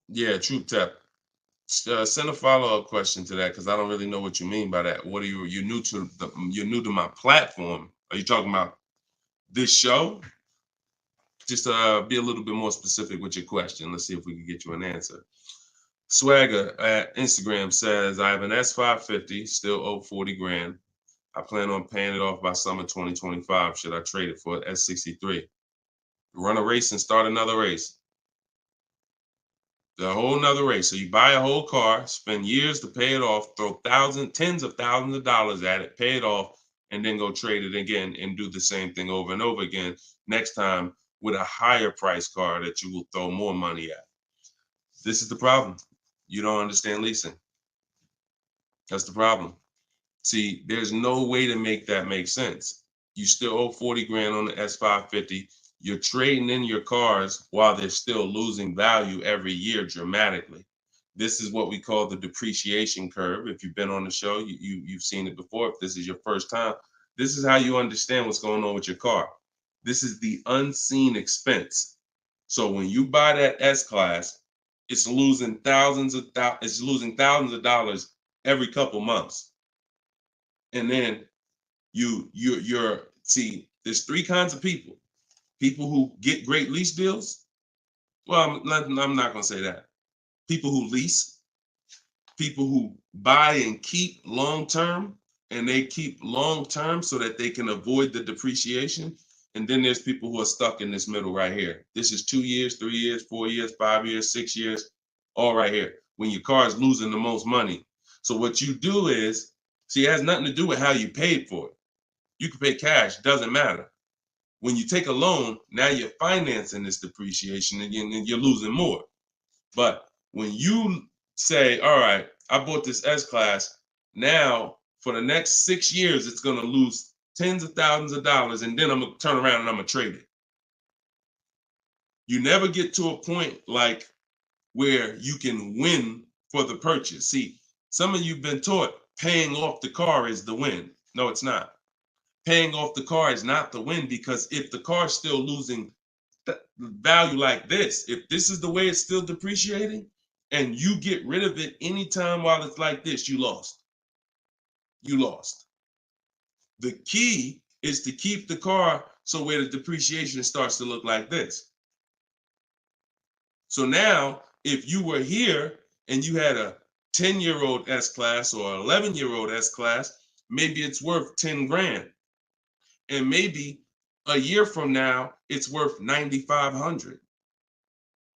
Yeah, Troop Tap. Send a follow-up question to that because I don't really know what you mean by that. What are you're new to my platform? Are you talking about this show? Just be a little bit more specific with your question. Let's see if we can get you an answer. Swagger at Instagram says, I have an S550, still owe 40 grand. I plan on paying it off by summer 2025. Should I trade it for an S63? Run a race and start another race. A whole nother race. So you buy a whole car, spend years to pay it off, throw tens of thousands of dollars at it, pay it off, and then go trade it again and do the same thing over and over again. Next time with a higher price car that you will throw more money at. This is the problem. You don't understand leasing. That's the problem. See, there's no way to make that make sense. You still owe 40 grand on the S550. You're trading in your cars while they're still losing value every year dramatically. This is what we call the depreciation curve. If you've been on the show, you've seen it before. If this is your first time, this is how you understand what's going on with your car. This is the unseen expense. So when you buy that S-Class, it's losing thousands of dollars every couple months. And then you're see, there's three kinds of people. People who get great lease deals. Well, I'm not gonna say that. People who lease, people who buy and keep long term, and they keep long term so that they can avoid the depreciation. And then there's people who are stuck in this middle right here. This is 2 years, 3 years, 4 years, 5 years, 6 years, all right here. When your car is losing the most money. So what you do is, see, it has nothing to do with how you paid for it. You can pay cash, doesn't matter. When you take a loan, now you're financing this depreciation and you're losing more. But when you say, all right, I bought this S-Class, now for the next 6 years, it's going to lose tens of thousands of dollars, and then I'm going to turn around and I'm going to trade it. You never get to a point like where you can win for the purchase. See, some of you've been taught paying off the car is the win. No, it's not. Paying off the car is not the win, because if the car is still losing value like this, if this is the way it's still depreciating and you get rid of it anytime while it's like this, you lost. You lost. The key is to keep the car so where the depreciation starts to look like this. So now, if you were here and you had a 10-year-old S-Class or 11-year-old S-Class, maybe it's worth 10 grand. And maybe a year from now, it's worth 9,500.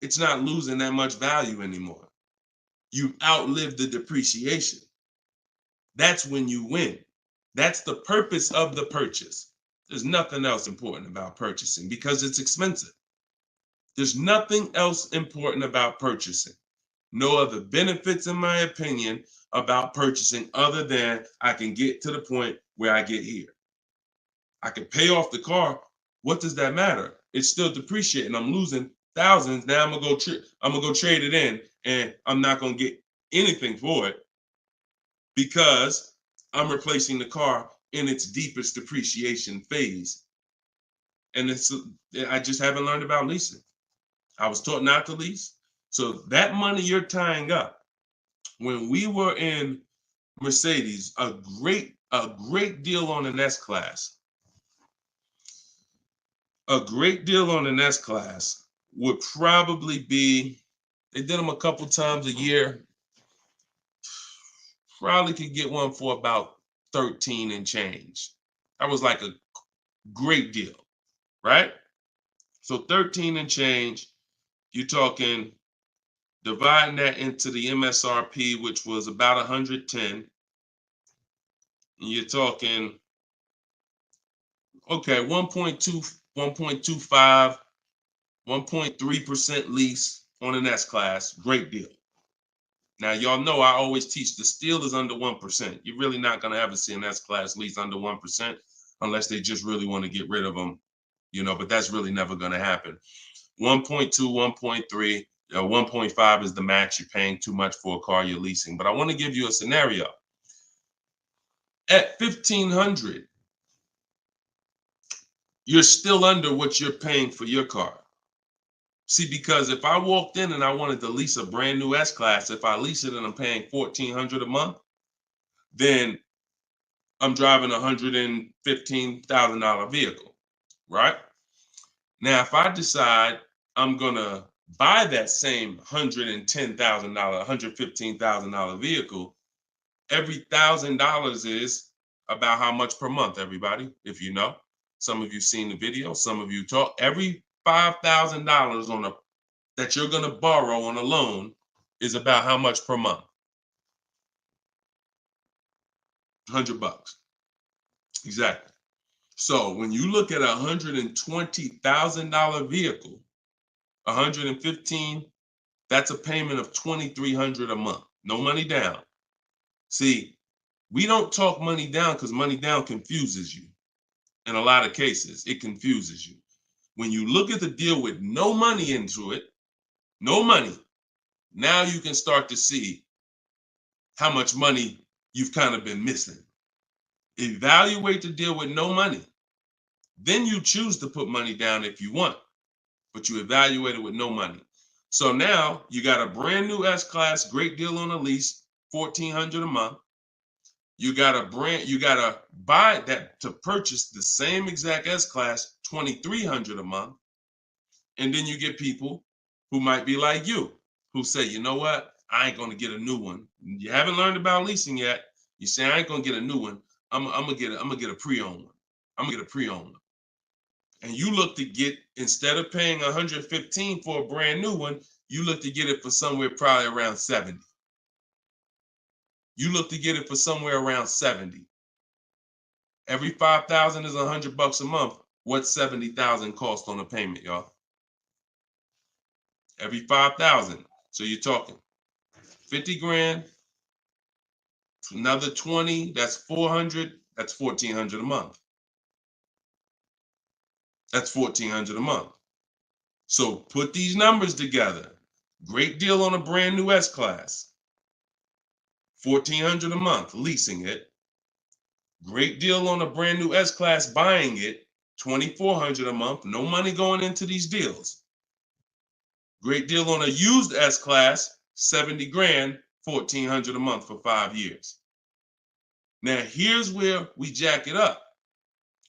It's not losing that much value anymore. You outlived the depreciation. That's when you win. That's the purpose of the purchase. There's nothing else important about purchasing because it's expensive. There's nothing else important about purchasing. No other benefits, in my opinion, about purchasing other than I can get to the point where I get here. I can pay off the car. What does that matter? It's still depreciating. I'm losing thousands. Now I'm gonna go trade it in, and I'm not gonna get anything for it because I'm replacing the car in its deepest depreciation phase. And I just haven't learned about leasing. I was taught not to lease. So that money you're tying up, when we were in Mercedes, a great deal on an S-Class. A great deal on an S-Class would probably be, they did them a couple times a year. Probably could get one for about 13 and change. That was like a great deal, right? So 13 and change, you're talking dividing that into the MSRP, which was about 110. And you're talking, okay, 1.2, 1.25, 1.3% lease on an S-Class, great deal. Now, y'all know I always teach the steal is under 1%. You're really not going to ever see an S-Class lease under 1% unless they just really want to get rid of them, but that's really never going to happen. 1.2, 1.3, 1.5 is the max. You're paying too much for a car you're leasing. But I want to give you a scenario. At $1,500, you're still under what you're paying for your car. See, because if I walked in and I wanted to lease a brand new S-Class, if I lease it and I'm paying $1,400 a month, then I'm driving a $115,000 vehicle, right? Now, if I decide I'm gonna buy that same $110,000, $115,000 vehicle, every $1,000 is about how much per month, everybody, if you know. Some of you seen the video, some of you talk. Every $5,000 on a that you're going to borrow on a loan is about how much per month? $100. Exactly. So when you look at a $120,000 vehicle, 115, that's a payment of $2,300 a month. No money down. See, we don't talk money down because money down confuses you. In a lot of cases, it confuses you. When you look at the deal with no money into it, no money, now you can start to see how much money you've kind of been missing. Evaluate the deal with no money. Then you choose to put money down if you want, but you evaluate it with no money. So now you got a brand new S-Class, great deal on a lease, $1,400 a month. You gotta buy that to purchase the same exact S-Class, $2,300 a month. And then you get people who might be like you, who say, you know what? I ain't gonna get a new one. You haven't learned about leasing yet. You say, I ain't gonna get a new one. I'm gonna get a pre-owned one. I'm gonna get a pre-owned one. And you look to get, instead of paying 115 for a brand new one, you look to get it for somewhere probably around 70. You look to get it for somewhere around 70. Every 5,000 is $100 a month. What's 70,000 cost on a payment, y'all? Every 5,000. So you're talking 50 grand, another 20, that's 400, that's 1,400 a month. That's 1,400 a month. So put these numbers together. Great deal on a brand new S-Class. 1,400 a month, leasing it. Great deal on a brand new S-Class, buying it. 2,400 a month, no money going into these deals. Great deal on a used S-Class, 70 grand, 1,400 a month for 5 years. Now, here's where we jack it up.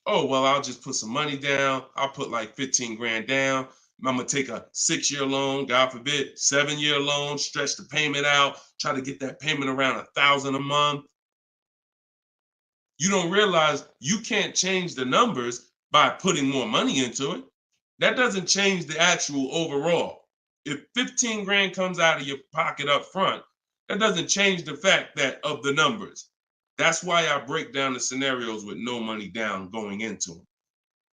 Oh, well, I'll just put some money down. I'll put like 15 grand down. I'm going to take a 6-year loan, God forbid, 7-year loan, stretch the payment out, try to get that payment around $1,000 a month. You don't realize you can't change the numbers by putting more money into it. That doesn't change the actual overall. If 15 grand comes out of your pocket up front, that doesn't change the fact that of the numbers. That's why I break down the scenarios with no money down going into them.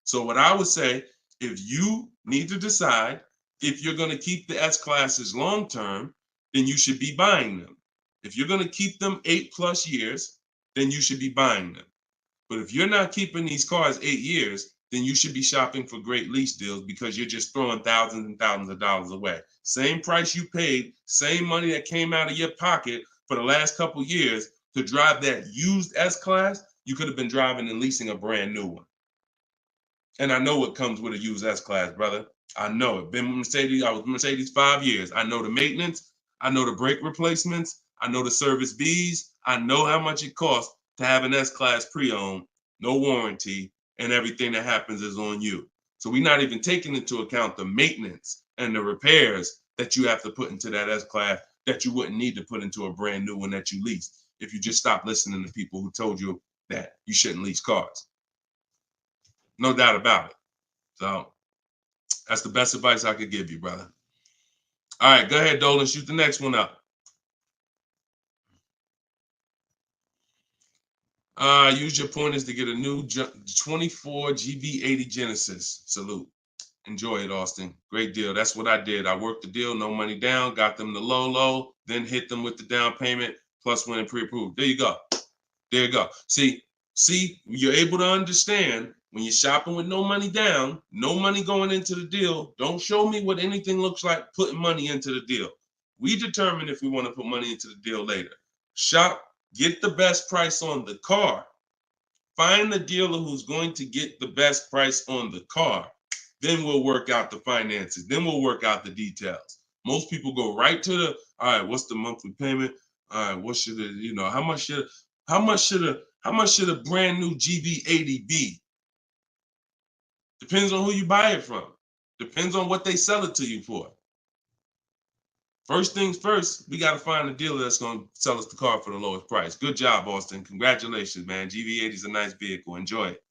So what I would say, if you need to decide if you're going to keep the S-Classes long term, then you should be buying them. If you're going to keep them 8+ years, then you should be buying them. But if you're not keeping these cars 8 years, then you should be shopping for great lease deals because you're just throwing thousands and thousands of dollars away. Same price you paid, same money that came out of your pocket for the last couple years to drive that used S-Class, you could have been driving and leasing a brand new one. And I know what comes with a used S-Class, brother. I know it. Been Mercedes. I was Mercedes 5 years. I know the maintenance. I know the brake replacements. I know the service Bs. I know how much it costs to have an S-Class pre-owned, no warranty, and everything that happens is on you. So we're not even taking into account the maintenance and the repairs that you have to put into that S-Class that you wouldn't need to put into a brand new one that you leased if you just stop listening to people who told you that you shouldn't lease cars. No doubt about it. So that's the best advice I could give you, brother. All right, go ahead, Dolan. Shoot the next one up. Use your pointers to get a new 24 GV80 Genesis. Salute. Enjoy it, Austin. Great deal. That's what I did. I worked the deal, no money down, got them the low, then hit them with the down payment, plus went and pre-approved. There you go. There you go. See, you're able to understand when you're shopping with no money down, no money going into the deal. Don't show me what anything looks like putting money into the deal. We determine if we want to put money into the deal later. Shop, get the best price on the car. Find the dealer who's going to get the best price on the car. Then we'll work out the finances. Then we'll work out the details. Most people go right to the, all right, what's the monthly payment? All right, what should it, how much should a brand new GV80 be? Depends on who you buy it from. Depends on what they sell it to you for. First things first, we got to find a dealer that's going to sell us the car for the lowest price. Good job, Austin. Congratulations, man. GV80 is a nice vehicle. Enjoy it.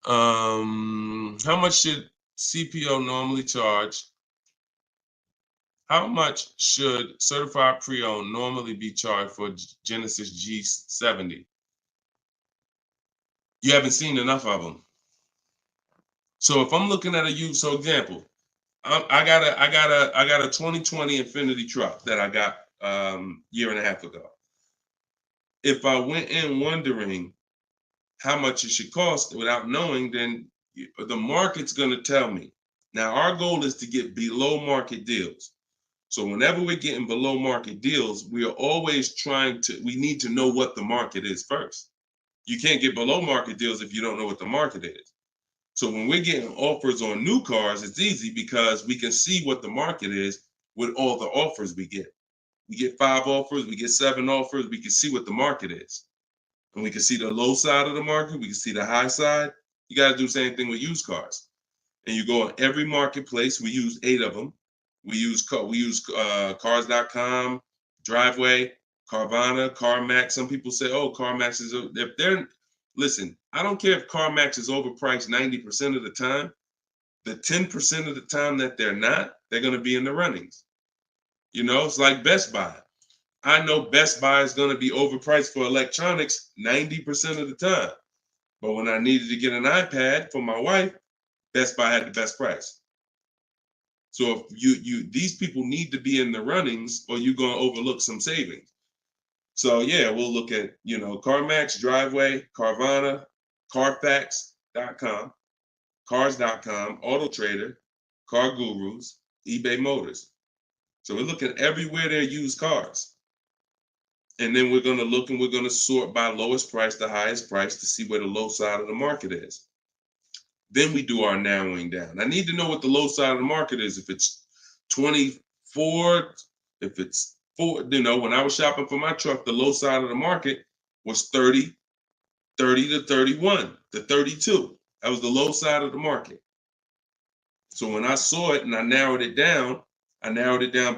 How much should CPO normally charge? How much should certified pre-owned normally be charged for Genesis G70? You haven't seen enough of them. So if I'm looking at a used, so example, I got a 2020 Infinity truck that I got year and a half ago. If I went in wondering how much it should cost without knowing, then the market's going to tell me. Now, our goal is to get below market deals. So whenever we're getting below market deals, we are always we need to know what the market is first. You can't get below market deals if you don't know what the market is. So when we're getting offers on new cars, it's easy because we can see what the market is with all the offers we get. We get 5 offers, we get 7 offers, we can see what the market is. And we can see the low side of the market, we can see the high side. You got to do the same thing with used cars. And you go on every marketplace, we use 8 of them. We use cars.com, Driveway, Carvana, CarMax. Some people say, oh, CarMax is, if they're, listen, I don't care if CarMax is overpriced 90% of the time. The 10% of the time that they're not, they're going to be in the runnings. You know, it's like Best Buy. I know Best Buy is going to be overpriced for electronics 90% of the time. But when I needed to get an iPad for my wife, Best Buy had the best price. So if these people need to be in the runnings or you're going to overlook some savings. So yeah, we'll look at, CarMax, Driveway, Carvana, Carfax.com, Cars.com, Auto Trader, Car Gurus, eBay Motors. So we're looking everywhere there used cars. And then we're going to look and we're going to sort by lowest price to highest price to see where the low side of the market is. Then we do our narrowing down. I need to know what the low side of the market is. If it's 24, if it's 4, when I was shopping for my truck, the low side of the market was 30 to 31 to 32. That was the low side of the market. So when I saw it and I narrowed it down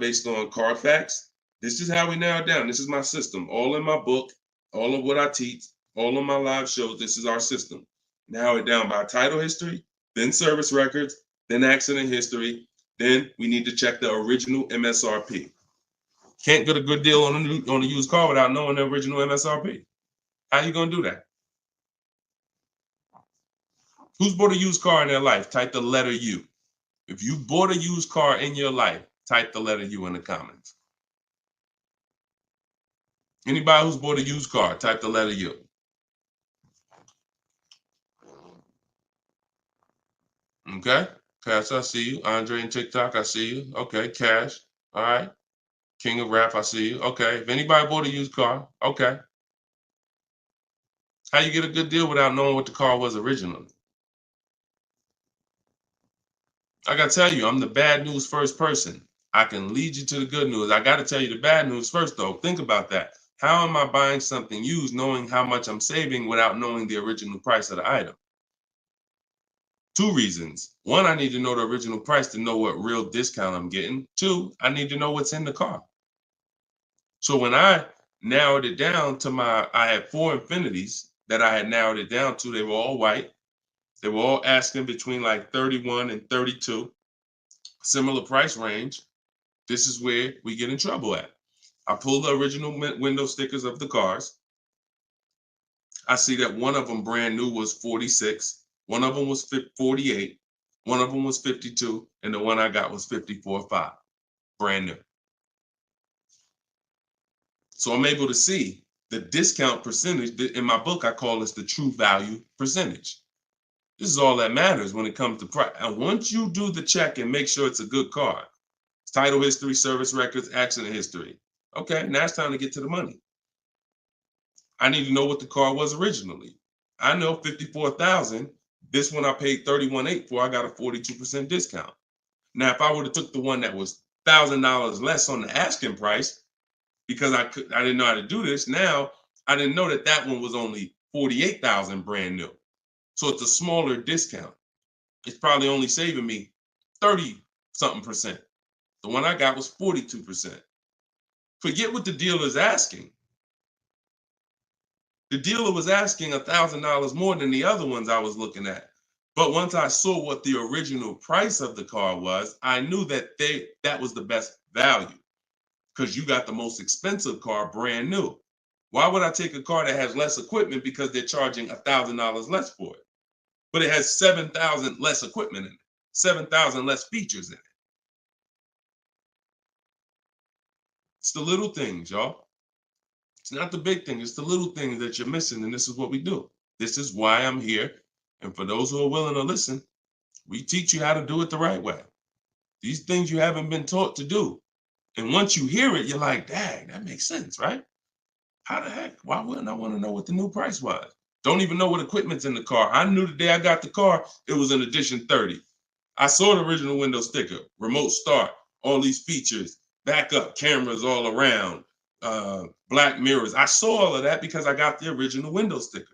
based on Carfax. This is how we narrow it down. This is my system. All in my book, all of what I teach, all of my live shows, this is our system. Narrow it down by title history, then service records, then accident history. Then we need to check the original MSRP. Can't get a good deal on a used car without knowing the original MSRP. How you gonna do that? Who's bought a used car in their life? Type the letter U. If you bought a used car in your life, type the letter U in the comments. Anybody who's bought a used car, type the letter U. Okay, Cash, I see you. Andre and TikTok, I see you. Okay, Cash, all right. King of Rap, I see you. Okay, if anybody bought a used car, okay. How you get a good deal without knowing what the car was originally? I gotta tell you, I'm the bad news first person. I can lead you to the good news. I gotta tell you the bad news first, though. Think about that. How am I buying something used knowing how much I'm saving without knowing the original price of the item? 2 reasons. 1, I need to know the original price to know what real discount I'm getting. 2, I need to know what's in the car. So when I narrowed it down to I had 4 Infinities that I had narrowed it down to. They were all white. They were all asking between like 31 and 32, similar price range. This is where we get in trouble at. I pull the original window stickers of the cars. I see that one of them brand new was 46. One of them was 48. One of them was 52. And the one I got was 54.5, brand new. So I'm able to see the discount percentage. In my book, I call this the true value percentage. This is all that matters when it comes to price. And once you do the check and make sure it's a good car, title history, service records, accident history. Okay, now it's time to get to the money. I need to know what the car was originally. I know 54,000. This one I paid 31.8 for. I got a 42% discount. Now, if I would have took the one that was $1,000 less on the asking price, because I didn't know how to do this. Now I didn't know that one was only 48,000 brand new. So it's a smaller discount. It's probably only saving me 30-something%. The one I got was 42%. Forget what the dealer's asking. The dealer was asking $1,000 more than the other ones I was looking at. But once I saw what the original price of the car was, I knew that that was the best value because you got the most expensive car brand new. Why would I take a car that has less equipment because they're charging $1,000 less for it? But it has 7,000 less equipment in it, 7,000 less features in it. It's the little things, y'all. It's not the big thing. It's the little things that you're missing. And this is what we do. This is why I'm here. And for those who are willing to listen, we teach you how to do it the right way. These things you haven't been taught to do. And once you hear it, you're like, dang, that makes sense, right? How the heck? Why wouldn't I want to know what the new price was? Don't even know what equipment's in the car. I knew the day I got the car, it was an Edition 30. I saw the original window sticker, remote start, all these features, backup cameras all around, black mirrors. I saw all of that because I got the original window sticker.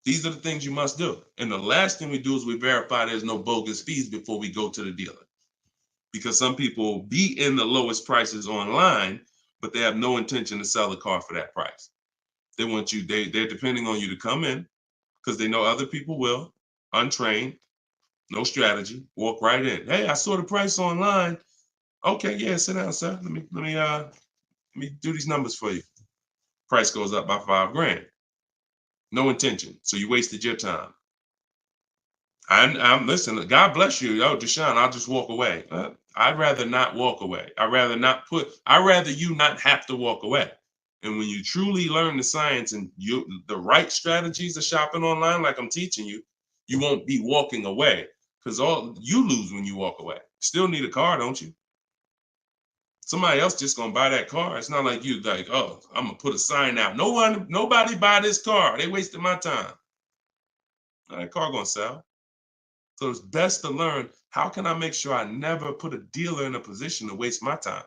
These are the things you must do. And the last thing we do is we verify there's no bogus fees before we go to the dealer. Because some people be in the lowest prices online, but they have no intention to sell the car for that price. They want you, they're depending on you to come in because they know other people will, untrained, no strategy, walk right in. Hey, I saw the price online. Okay, yeah, sit down, sir. Let me do these numbers for you. Price goes up by $5,000. No intention. So you wasted your time. I'm listen, God bless you. Yo, Deshone, I'll just walk away. I'd rather not walk away. I'd rather you not have to walk away. And when you truly learn the science and the right strategies of shopping online, like I'm teaching you, you won't be walking away because all you lose when you walk away. Still need a car, don't you? Somebody else just gonna buy that car. It's not like you like, oh, I'm gonna put a sign out. Nobody buy this car. They wasted my time. That car gonna sell. So it's best to learn, how can I make sure I never put a dealer in a position to waste my time?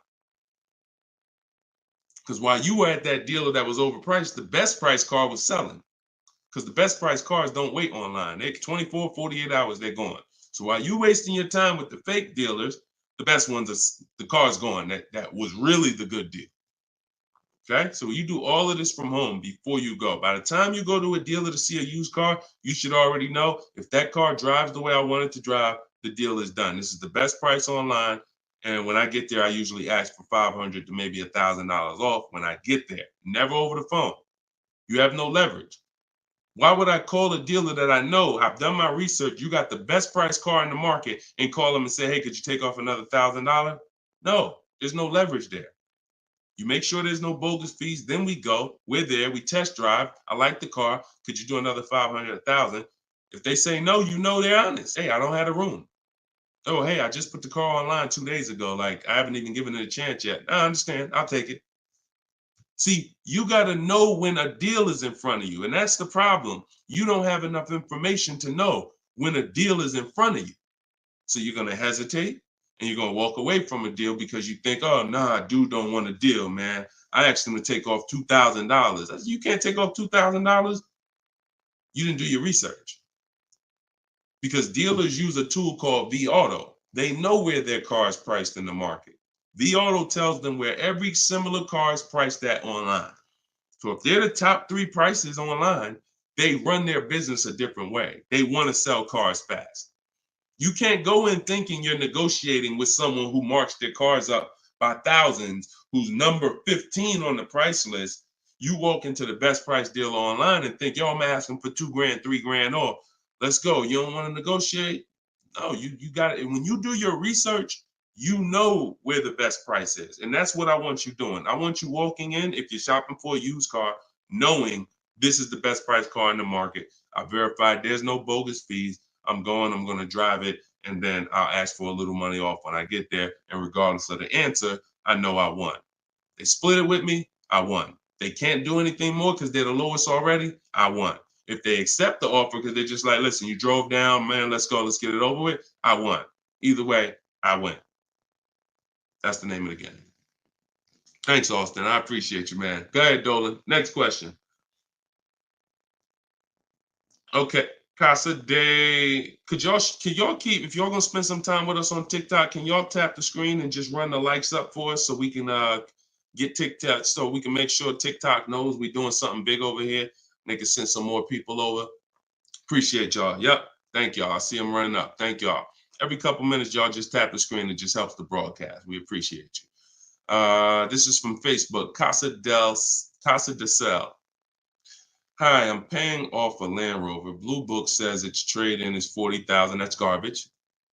Because while you were at that dealer that was overpriced, the best price car was selling. Because the best price cars don't wait online. They 24, 48 hours, they're gone. So while you wasting your time with the fake dealers, the best ones are the car's gone. That was really the good deal. Okay, so you do all of this from home before you go. By the time you go to a dealer to see a used car, you should already know if that car drives the way I want it to drive, the deal is done. This is the best price online. And when I get there, I usually ask for $500 to maybe $1,000 off when I get there. Never over the phone. You have no leverage. Why would I call a dealer that I know, I've done my research, you got the best price car in the market, and call them and say, hey, could you take off another $1,000? No, there's no leverage there. You make sure there's no bogus fees. Then we go. We're there. We test drive. I like the car. Could you do another 500, 1,000? If they say no, you know they're honest. Hey, I don't have the room. Oh, hey, I just put the car online 2 days ago. Like, I haven't even given it a chance yet. I understand. I'll take it. See, you got to know when a deal is in front of you. And that's the problem. You don't have enough information to know when a deal is in front of you. So you're going to hesitate. And you're going to walk away from a deal because you think, oh, nah, dude don't want a deal, man. I asked him to take off $2,000. You can't take off $2,000. You didn't do your research. Because dealers use a tool called vAuto. They know where their car is priced in the market. vAuto tells them where every similar car is priced at online. So if they're the top 3 prices online, they run their business a different way. They want to sell cars fast. You can't go in thinking you're negotiating with someone who marks their cars up by thousands, who's number 15 on the price list. You walk into the best price dealer online and think, yo, I'm asking for $2,000, $3,000 off. Let's go. You don't want to negotiate? No, you got it. And when you do your research, you know where the best price is. And that's what I want you doing. I want you walking in, if you're shopping for a used car, knowing this is the best price car in the market. I verified there's no bogus fees. I'm going to drive it, and then I'll ask for a little money off when I get there. And regardless of the answer, I know I won. They split it with me, I won. They can't do anything more because they're the lowest already, I won. If they accept the offer because they're just like, listen, you drove down, man, let's go, let's get it over with, I won. Either way, I win. That's the name of the game. Thanks, Austin. I appreciate you, man. Go ahead, Dolan. Next question. Okay. Casa Day, could y'all keep, if y'all gonna spend some time with us on TikTok, can y'all tap the screen and just run the likes up for us so we can get TikTok, so we can make sure TikTok knows we're doing something big over here. They can send some more people over. Appreciate y'all. Yep. Thank y'all. I see them running up. Thank y'all. Every couple minutes, y'all just tap the screen. It just helps the broadcast. We appreciate you. This is from Facebook. Casa de Cel. Hi, I'm paying off a Land Rover. Blue Book says its trade-in is $40,000. That's garbage.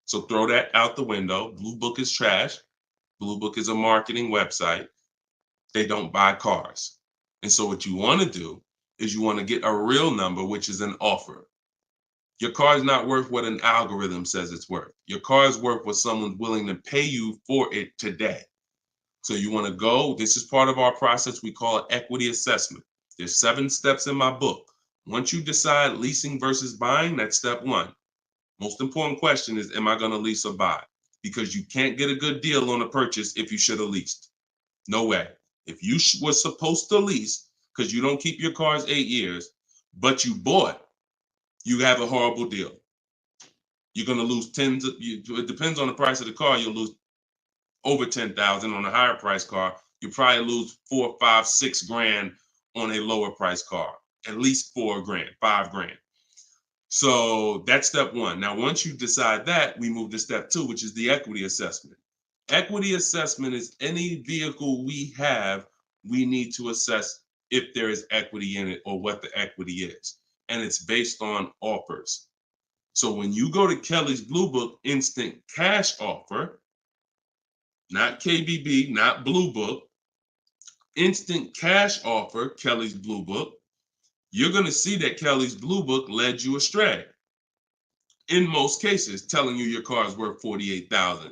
So throw that out the window. Blue Book is trash. Blue Book is a marketing website. They don't buy cars. And so what you want to do is you want to get a real number, which is an offer. Your car is not worth what an algorithm says it's worth. Your car is worth what someone's willing to pay you for it today. So you want to go, this is part of our process. We call it equity assessment. There's 7 steps in my book. Once you decide leasing versus buying, that's step 1. Most important question is, am I going to lease or buy? Because you can't get a good deal on a purchase if you should have leased. No way. If you were supposed to lease because you don't keep your cars 8 years, but you bought, you have a horrible deal. You're going to lose tens of, it depends on the price of the car. You'll lose over 10,000 on a higher price car. You probably lose 4, 5, 6 grand on a lower price car, at least 4 grand, 5 grand. So that's step 1. Now, once you decide that, we move to step 2, which is the equity assessment. Equity assessment is any vehicle we have, we need to assess if there is equity in it or what the equity is. And it's based on offers. So when you go to Kelly's Blue Book instant cash offer, not KBB, not Blue Book, instant cash offer, Kelly's Blue Book, you're going to see that Kelly's Blue Book led you astray. In most cases, telling you your car is worth $48,000.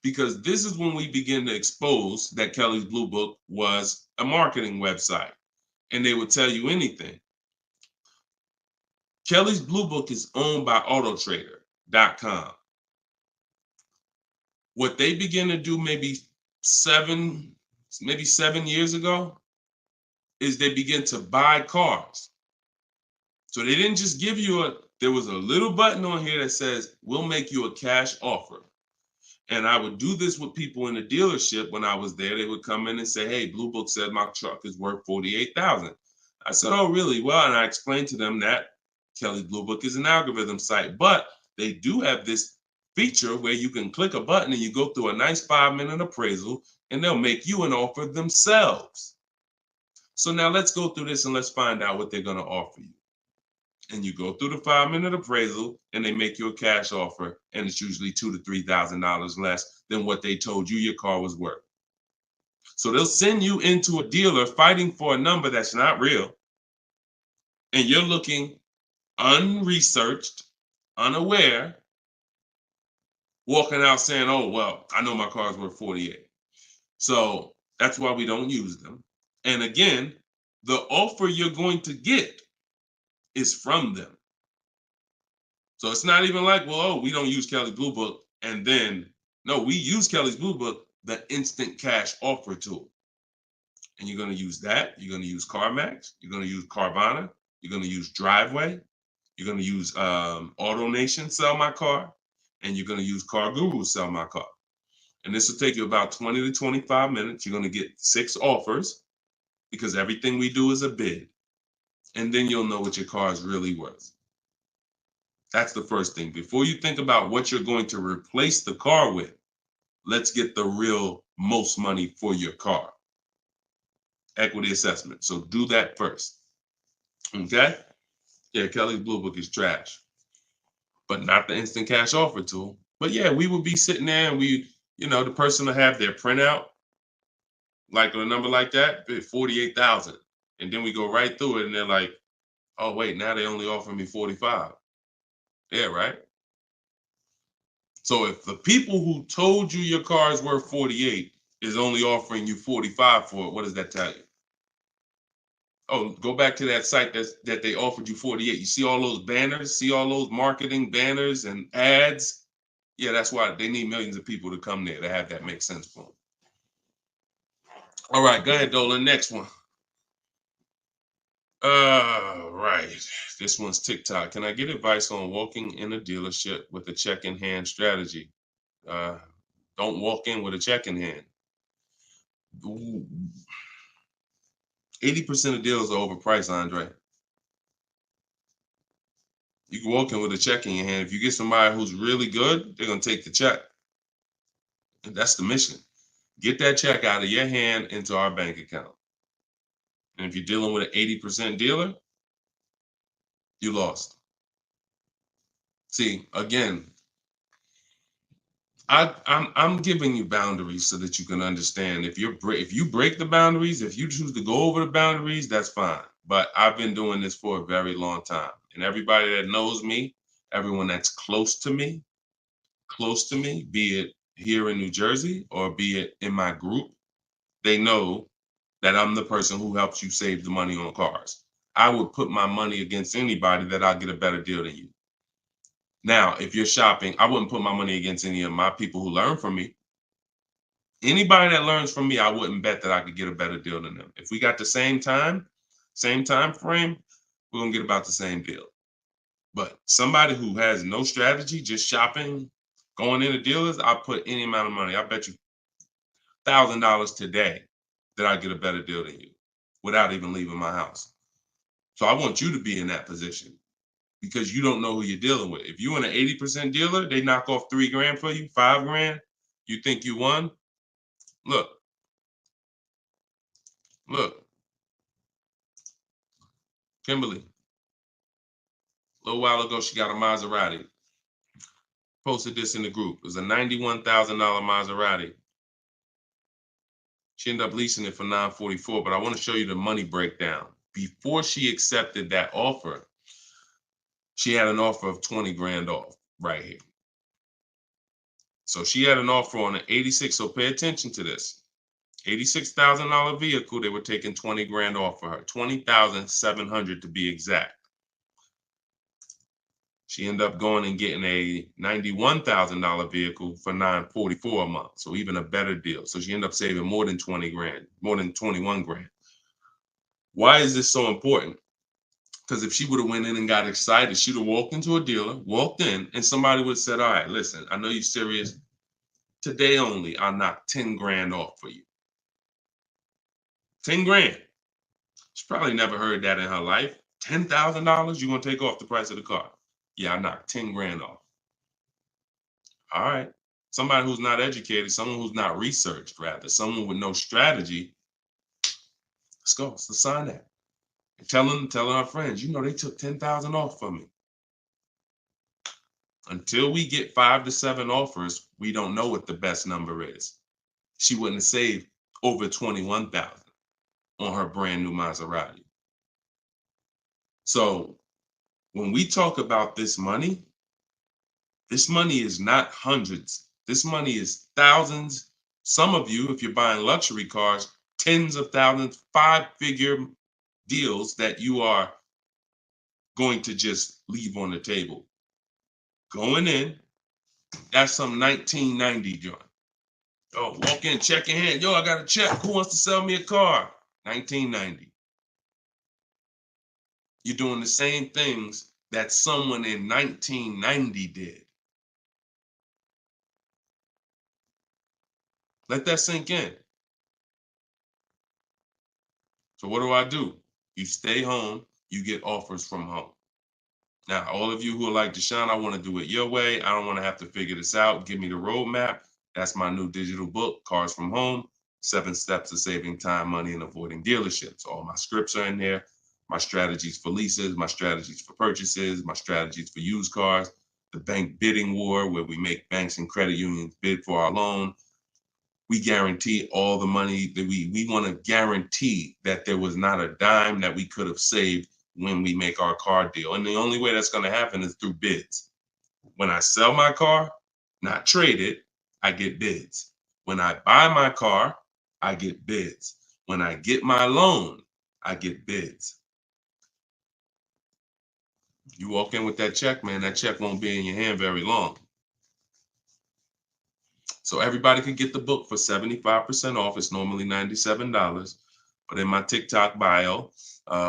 Because this is when we begin to expose that Kelly's Blue Book was a marketing website and they would tell you anything. Kelly's Blue Book is owned by autotrader.com. What they began to do maybe 7 years ago is they begin to buy cars. So they didn't just give you there was a little button on here that says, we'll make you a cash offer. And I would do this with people in the dealership when I was there. They would come in and say, hey, Blue Book said my truck is worth $48,000. I said, oh, really? Well, and I explained to them that Kelly's Blue Book is an algorithm site, but they do have this feature where you can click a button and you go through a nice 5-minute appraisal and they'll make you an offer themselves. So now let's go through this and let's find out what they're going to offer you. And you go through the 5-minute appraisal and they make you a cash offer, and it's usually $2,000 to $3,000 less than what they told you your car was worth. So they'll send you into a dealer fighting for a number that's not real, and you're looking unresearched, unaware, walking out saying, oh, well, I know my car's worth 48. So that's why we don't use them. And again, the offer you're going to get is from them. So it's not even like, well, oh, we don't use Kelly's Blue Book. And then, no, we use Kelly's Blue Book, the instant cash offer tool. And you're going to use that. You're going to use CarMax. You're going to use Carvana. You're going to use Driveway. You're going to use AutoNation, Sell My Car. And you're going to use Car Guru, Sell My Car. And this will take you about 20 to 25 minutes. You're going to get 6 offers because everything we do is a bid. And then you'll know what your car is really worth. That's the first thing. Before you think about what you're going to replace the car with, let's get the real most money for your car. Equity assessment. So do that first. Okay? Yeah, Kelly's Blue Book is trash, but not the instant cash offer tool. But yeah, we would be sitting there and the person will have their printout, like a number like that, 48,000. And then we go right through it and they're like, oh, wait, now they only offer me 45. Yeah, right? So if the people who told you your car is worth 48 is only offering you 45 for it, what does that tell you? Oh, go back to that site that they offered you 48. You see all those banners, see all those marketing banners and ads? Yeah, that's why they need millions of people to come there to have that make sense for them. All right, go ahead, Dolan. Next one. Right. This one's TikTok. Can I get advice on walking in a dealership with a check in hand strategy? Uh, don't walk in with a check in hand. 80% of deals are overpriced, Andre. You can walk in with a check in your hand. If you get somebody who's really good, they're going to take the check. And that's the mission. Get that check out of your hand into our bank account. And if you're dealing with an 80% dealer, you lost. See, again, I'm giving you boundaries so that you can understand. If you break the boundaries, if you choose to go over the boundaries, that's fine. But I've been doing this for a very long time, and everybody that knows me, everyone that's close to me, be it here in New Jersey or be it in my group, they know that I'm the person who helps you save the money on cars. I would put my money against anybody that I'll get a better deal than you. Now, if you're shopping, I wouldn't put my money against any of my people who learn from me. Anybody that learns from me, I wouldn't bet that I could get a better deal than them. If we got the same time frame, we're gonna get about the same deal. But somebody who has no strategy, just shopping, going into dealers, I'll put any amount of money. I bet you $1,000 today that I get a better deal than you without even leaving my house. So I want you to be in that position because you don't know who you're dealing with. If you're in an 80% dealer, they knock off $3,000 for you, $5,000. You think you won? Look, Kimberly. A little while ago, she got a Maserati. Posted this in the group. It was a $91,000 Maserati. She ended up leasing it for $944, but I want to show you the money breakdown. Before she accepted that offer, she had an offer of 20 grand off right here. So she had an offer on an 86. So pay attention to this. $86,000 vehicle, they were taking 20 grand off for her. 20,700 to be exact. She ended up going and getting a $91,000 vehicle for $944 a month. So even a better deal. So she ended up saving more than 20 grand, more than 21 grand. Why is this so important? Because if she would have went in and got excited, she'd have walked into a dealer, walked in, and somebody would have said, all right, listen, I know you're serious. Today only, I'll knock 10 grand off for you. 10 grand. She probably never heard that in her life. $10,000 you're going to take off the price of the car. Yeah, I knocked 10 grand off. All right. Somebody who's not educated, someone who's not researched, rather, someone with no strategy. Let's go. Let's sign that. And telling our friends, they took 10,000 off from me. Until we get 5 to 7 offers, we don't know what the best number is. She wouldn't have saved over 21,000 on her brand new Maserati. So when we talk about this money is not hundreds. This money is thousands. Some of you, if you're buying luxury cars, tens of thousands, 5-figure deals that you are going to just leave on the table. Going in, that's some 1990 joint. Oh, walk in, check your hand. Yo, I got a check. Who wants to sell me a car? 1990. You're doing the same things that someone in 1990 did. Let that sink in. So what do? You stay home, you get offers from home. Now, all of you who are like, Deshone, I want to do it your way. I don't want to have to figure this out. Give me the roadmap. That's my new digital book, Cars from Home, 7 Steps to Saving Time, Money, and Avoiding Dealerships. All my scripts are in there. My strategies for leases, my strategies for purchases, my strategies for used cars, the bank bidding war, where we make banks and credit unions bid for our loan. We guarantee all the money that we want to guarantee that there was not a dime that we could have saved when we make our car deal. And the only way that's going to happen is through bids. When I sell my car, not trade it, I get bids. When I buy my car, I get bids. When I get my loan, I get bids. You walk in with that check, man, that check won't be in your hand very long. So everybody can get the book for 75% off. It's normally $97. But in my TikTok bio,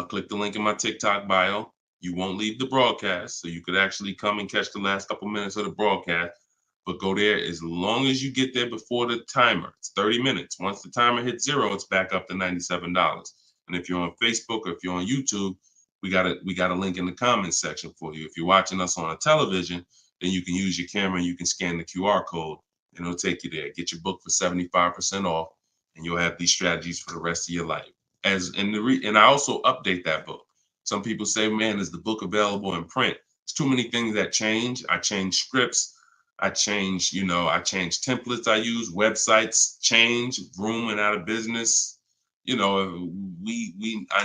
Click the link in my TikTok bio. You won't leave the broadcast, so you could actually come and catch the last couple minutes of the broadcast. But go there as long as you get there before the timer. It's 30 minutes. Once the timer hits 0, it's back up to $97. And if you're on Facebook or if you're on YouTube, we got a link in the comments section for you. If you're watching us on a television, then you can use your camera and you can scan the QR code and it'll take you there. Get your book for 75% off, and you'll have these strategies for the rest of your life. And I also update that book. Some people say, man, is the book available in print? It's too many things that change. I change scripts. I change templates I use, websites change, Vroom went out of business. I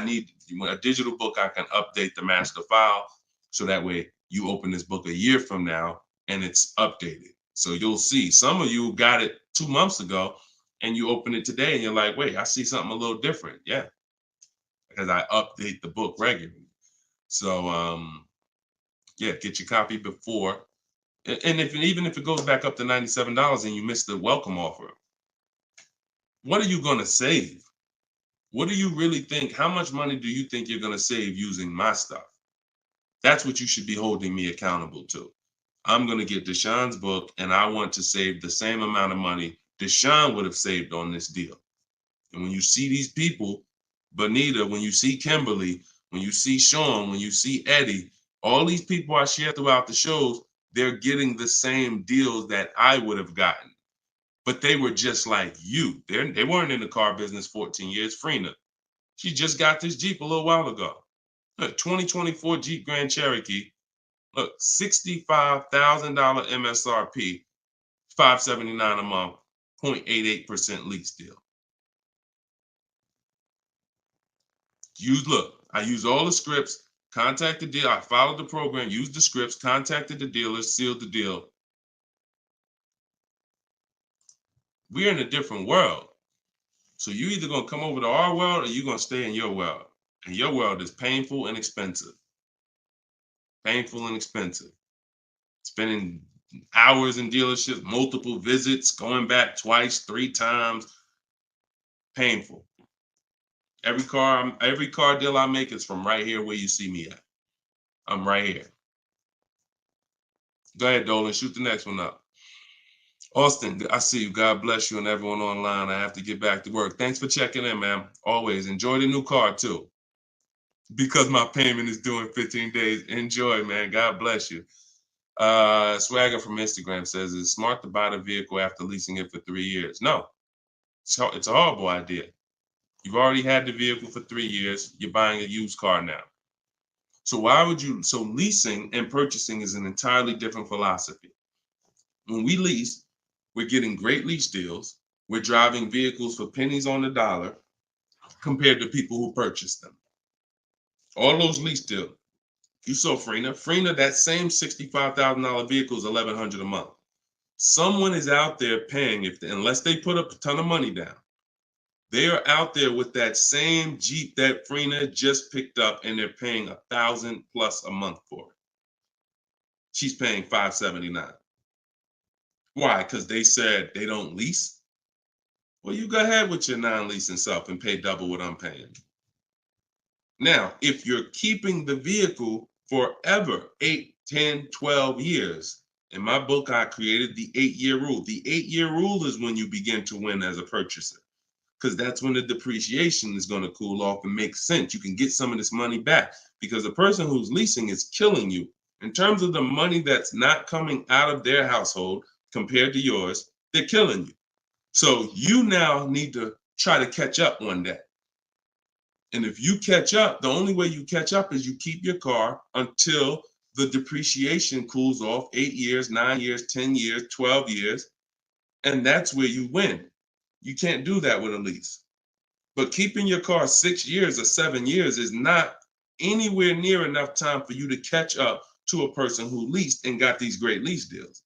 need a digital book. I can update the master file so that way you open this book a year from now and it's updated. So you'll see some of you got it 2 months ago and you open it today and you're like, wait, I see something a little different. Yeah, because I update the book regularly. So yeah, get your copy before. And even if it goes back up to $97 and you miss the welcome offer, what are you going to save? What do you really think? How much money do you think you're going to save using my stuff? That's what you should be holding me accountable to. I'm going to get Deshone's book, and I want to save the same amount of money Deshone would have saved on this deal. And when you see these people, Bonita, when you see Kimberly, when you see Sean, when you see Eddie, all these people I share throughout the shows, they're getting the same deals that I would have gotten. But they were just like you. They weren't in the car business 14 years. Frina, she just got this Jeep a little while ago. Look, 2024 Jeep Grand Cherokee. Look, $65,000 MSRP, $579 a month, 0.88% lease deal. I use all the scripts, contacted the dealer, I followed the program, used the scripts, contacted the dealer, sealed the deal. We're in a different world. So you either gonna come over to our world or you're gonna stay in your world. And your world is painful and expensive. Painful and expensive. Spending hours in dealerships, multiple visits, going back twice, 3 times. Painful. Every car deal I make is from right here where you see me at. I'm right here. Go ahead, Dolan, shoot the next one up. Austin, I see you. God bless you and everyone online. I have to get back to work. Thanks for checking in, man. Always enjoy the new car too. Because my payment is due in 15 days. Enjoy, man. God bless you. Swagger from Instagram says, it's smart to buy the vehicle after leasing it for 3 years. No, it's a horrible idea. You've already had the vehicle for 3 years. You're buying a used car now. So leasing and purchasing is an entirely different philosophy. When we lease, we're getting great lease deals. We're driving vehicles for pennies on the dollar compared to people who purchase them. All those lease deals. You saw Frina, that same $65,000 vehicle is $1,100 a month. Someone is out there paying, unless they put up a ton of money down, they are out there with that same Jeep that Frina just picked up, and they're paying $1,000 plus a month for it. She's paying $579. Why? Because they said they don't lease? Well, you go ahead with your non-leasing self and pay double what I'm paying. Now, if you're keeping the vehicle forever, 8, 10, 12 years, in my book, I created the 8-year rule. The 8-year rule is when you begin to win as a purchaser, because that's when the depreciation is going to cool off and make sense. You can get some of this money back, because the person who's leasing is killing you. In terms of the money that's not coming out of their household compared to yours, they're killing you. So you now need to try to catch up one day. And if you catch up, the only way you catch up is you keep your car until the depreciation cools off 8 years, 9 years, 10 years, 12 years. And that's where you win. You can't do that with a lease. But keeping your car 6 years or 7 years is not anywhere near enough time for you to catch up to a person who leased and got these great lease deals.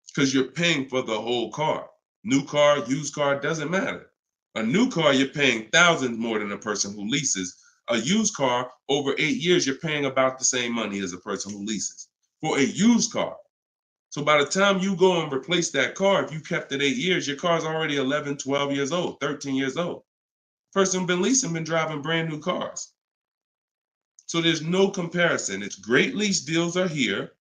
Because you're paying for the whole car. New car, used car, doesn't matter. A new car, you're paying thousands more than a person who leases. A used car, over 8 years, you're paying about the same money as a person who leases for a used car. So by the time you go and replace that car, if you kept it 8 years, your car's already 11, 12 years old, 13 years old. Person been leasing, been driving brand new cars. So there's no comparison. It's great lease deals are here,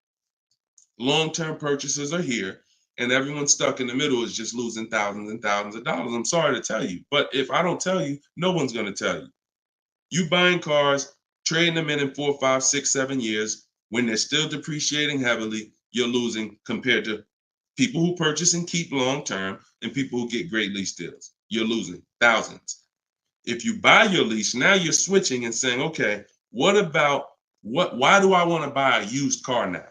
long-term purchases are here, and everyone stuck in the middle is just losing thousands and thousands of dollars. I'm sorry to tell you, but if I don't tell you, no one's going to tell you. You buying cars, trading them in 4, 5, 6, 7 years, when they're still depreciating heavily, you're losing compared to people who purchase and keep long-term and people who get great lease deals. You're losing thousands. If you buy your lease, now you're switching and saying, okay, why do I want to buy a used car now?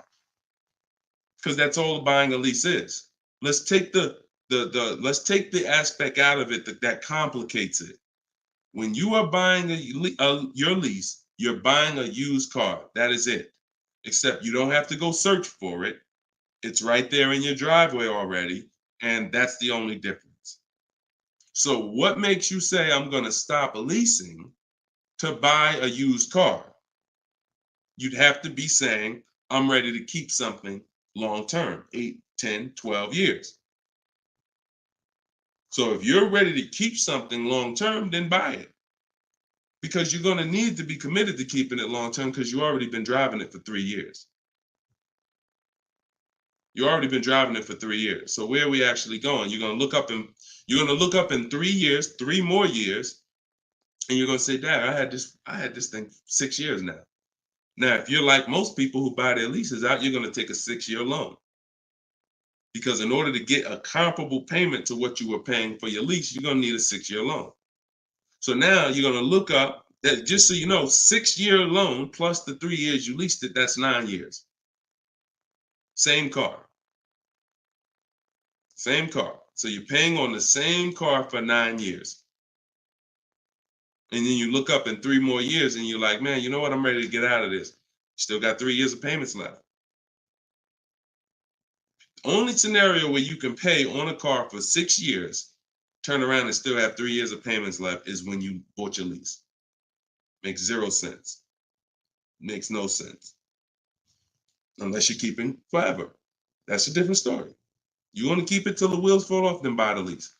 Because that's all buying a lease is. Let's take let's take the aspect out of it that complicates it. When you are buying your lease, you're buying a used car. That is it. Except you don't have to go search for it. It's right there in your driveway already, and that's the only difference. So what makes you say I'm going to stop leasing to buy a used car? You'd have to be saying I'm ready to keep something long term, 8, 10, 12 years. So if you're ready to keep something long term, then buy it. Because you're going to need to be committed to keeping it long term because you've already been driving it for 3 years. You've already been driving it for 3 years. So where are we actually going? You're going to look up in 3 years, 3 more years, and you're going to say, Dad, I had this thing 6 years now. Now, if you're like most people who buy their leases out, you're going to take a 6-year loan. Because in order to get a comparable payment to what you were paying for your lease, you're going to need a 6-year loan. So now you're going to look up that, just so you know, 6-year loan plus the 3 years you leased it, that's 9 years. Same car. Same car. So you're paying on the same car for 9 years. And then you look up in 3 more years and you're like, man, you know what? I'm ready to get out of this. Still got 3 years of payments left. Only scenario where you can pay on a car for 6 years, turn around and still have 3 years of payments left is when you bought your lease. Makes 0 sense. Makes no sense. Unless you're keeping forever. That's a different story. You want to keep it till the wheels fall off, then buy the lease.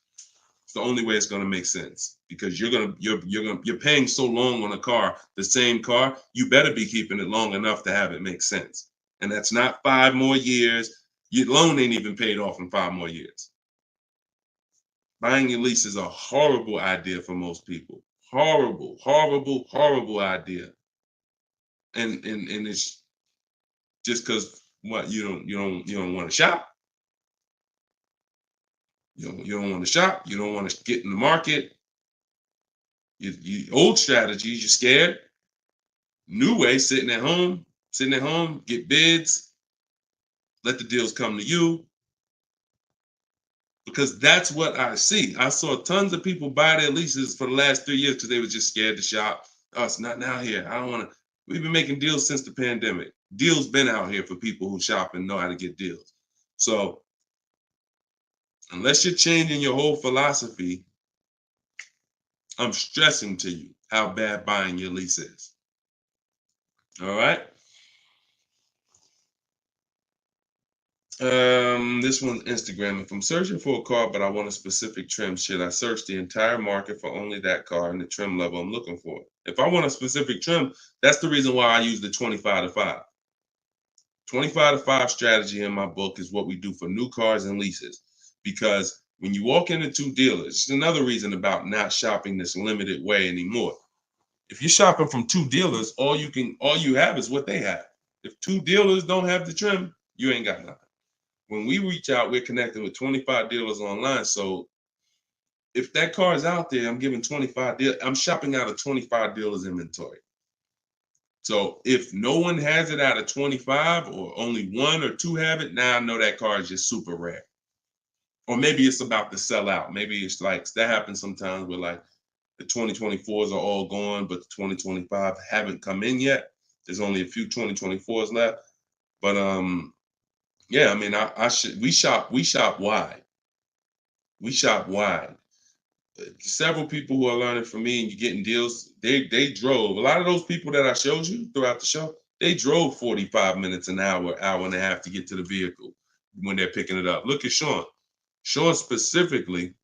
It's the only way it's going to make sense because you're paying so long on a car, the same car, you better be keeping it long enough to have it make sense. And that's not 5 more years. Your loan ain't even paid off in 5 more years. Buying your lease is a horrible idea for most people. Horrible, horrible, horrible idea. And it's just because what you don't want to shop. You don't want to shop. You don't want to get in the market. You old strategies, you're scared. New way, sitting at home, get bids, let the deals come to you. Because that's what I see. I saw tons of people buy their leases for the last 3 years because they were just scared to shop. Oh, it's not now here. I don't want to. We've been making deals since the pandemic. Deals been out here for people who shop and know how to get deals. So unless you're changing your whole philosophy, I'm stressing to you how bad buying your lease is. All right. This one's Instagram. If I'm searching for a car, but I want a specific trim, should I search the entire market for only that car and the trim level I'm looking for? If I want a specific trim, that's the reason why I use the 25-5. 25-5 strategy in my book is what we do for new cars and leases. Because when you walk into 2 dealers, it's another reason about not shopping this limited way anymore. If you're shopping from 2 dealers, all you have is what they have. If 2 dealers don't have the trim, you ain't got nothing. When we reach out, we're connecting with 25 dealers online. So if that car is out there, I'm giving 25 dealers. I'm shopping out of 25 dealers inventory. So if no one has it out of 25 or only 1 or 2 have it, now I know that car is just super rare. Or maybe it's about to sell out. Maybe it's like, that happens sometimes where like the 2024s are all gone, but the 2025 haven't come in yet. There's only a few 2024s left. But yeah, I mean, we shop wide. We shop wide. Several people who are learning from me and you're getting deals, they drove. A lot of those people that I showed you throughout the show, they drove 45 minutes, an hour, hour and a half to get to the vehicle when they're picking it up. Look at Sean. Sean specifically,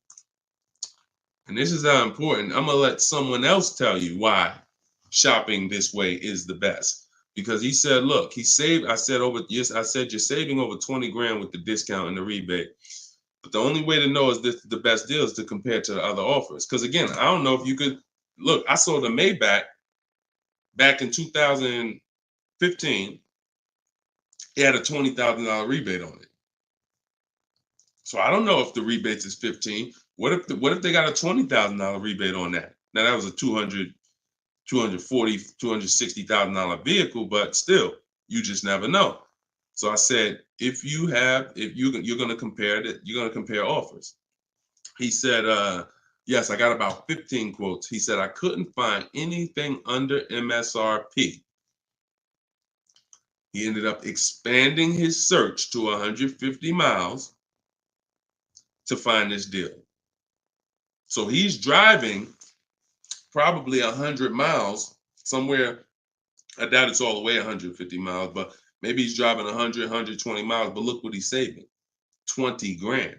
and this is how important, I'm going to let someone else tell you why shopping this way is the best. Because he said, look, he saved, I said you're saving over 20 grand with the discount and the rebate. But the only way to know is this the best deal is to compare to the other offers. Because again, I don't know if you could look, I saw the Maybach back in 2015. It had a $20,000 rebate on it. So I don't know if the rebates is 15. What if they got a $20,000 rebate on that? Now that was a $260,000 vehicle, but still, you just never know. So I said, if you're going to compare offers. He said, yes, I got about 15 quotes. He said, I couldn't find anything under MSRP. He ended up expanding his search to 150 miles to find this deal. So he's driving probably 100 miles somewhere. I doubt it's all the way 150 miles, but maybe he's driving 100, 120 miles. But look what he's saving, 20 grand.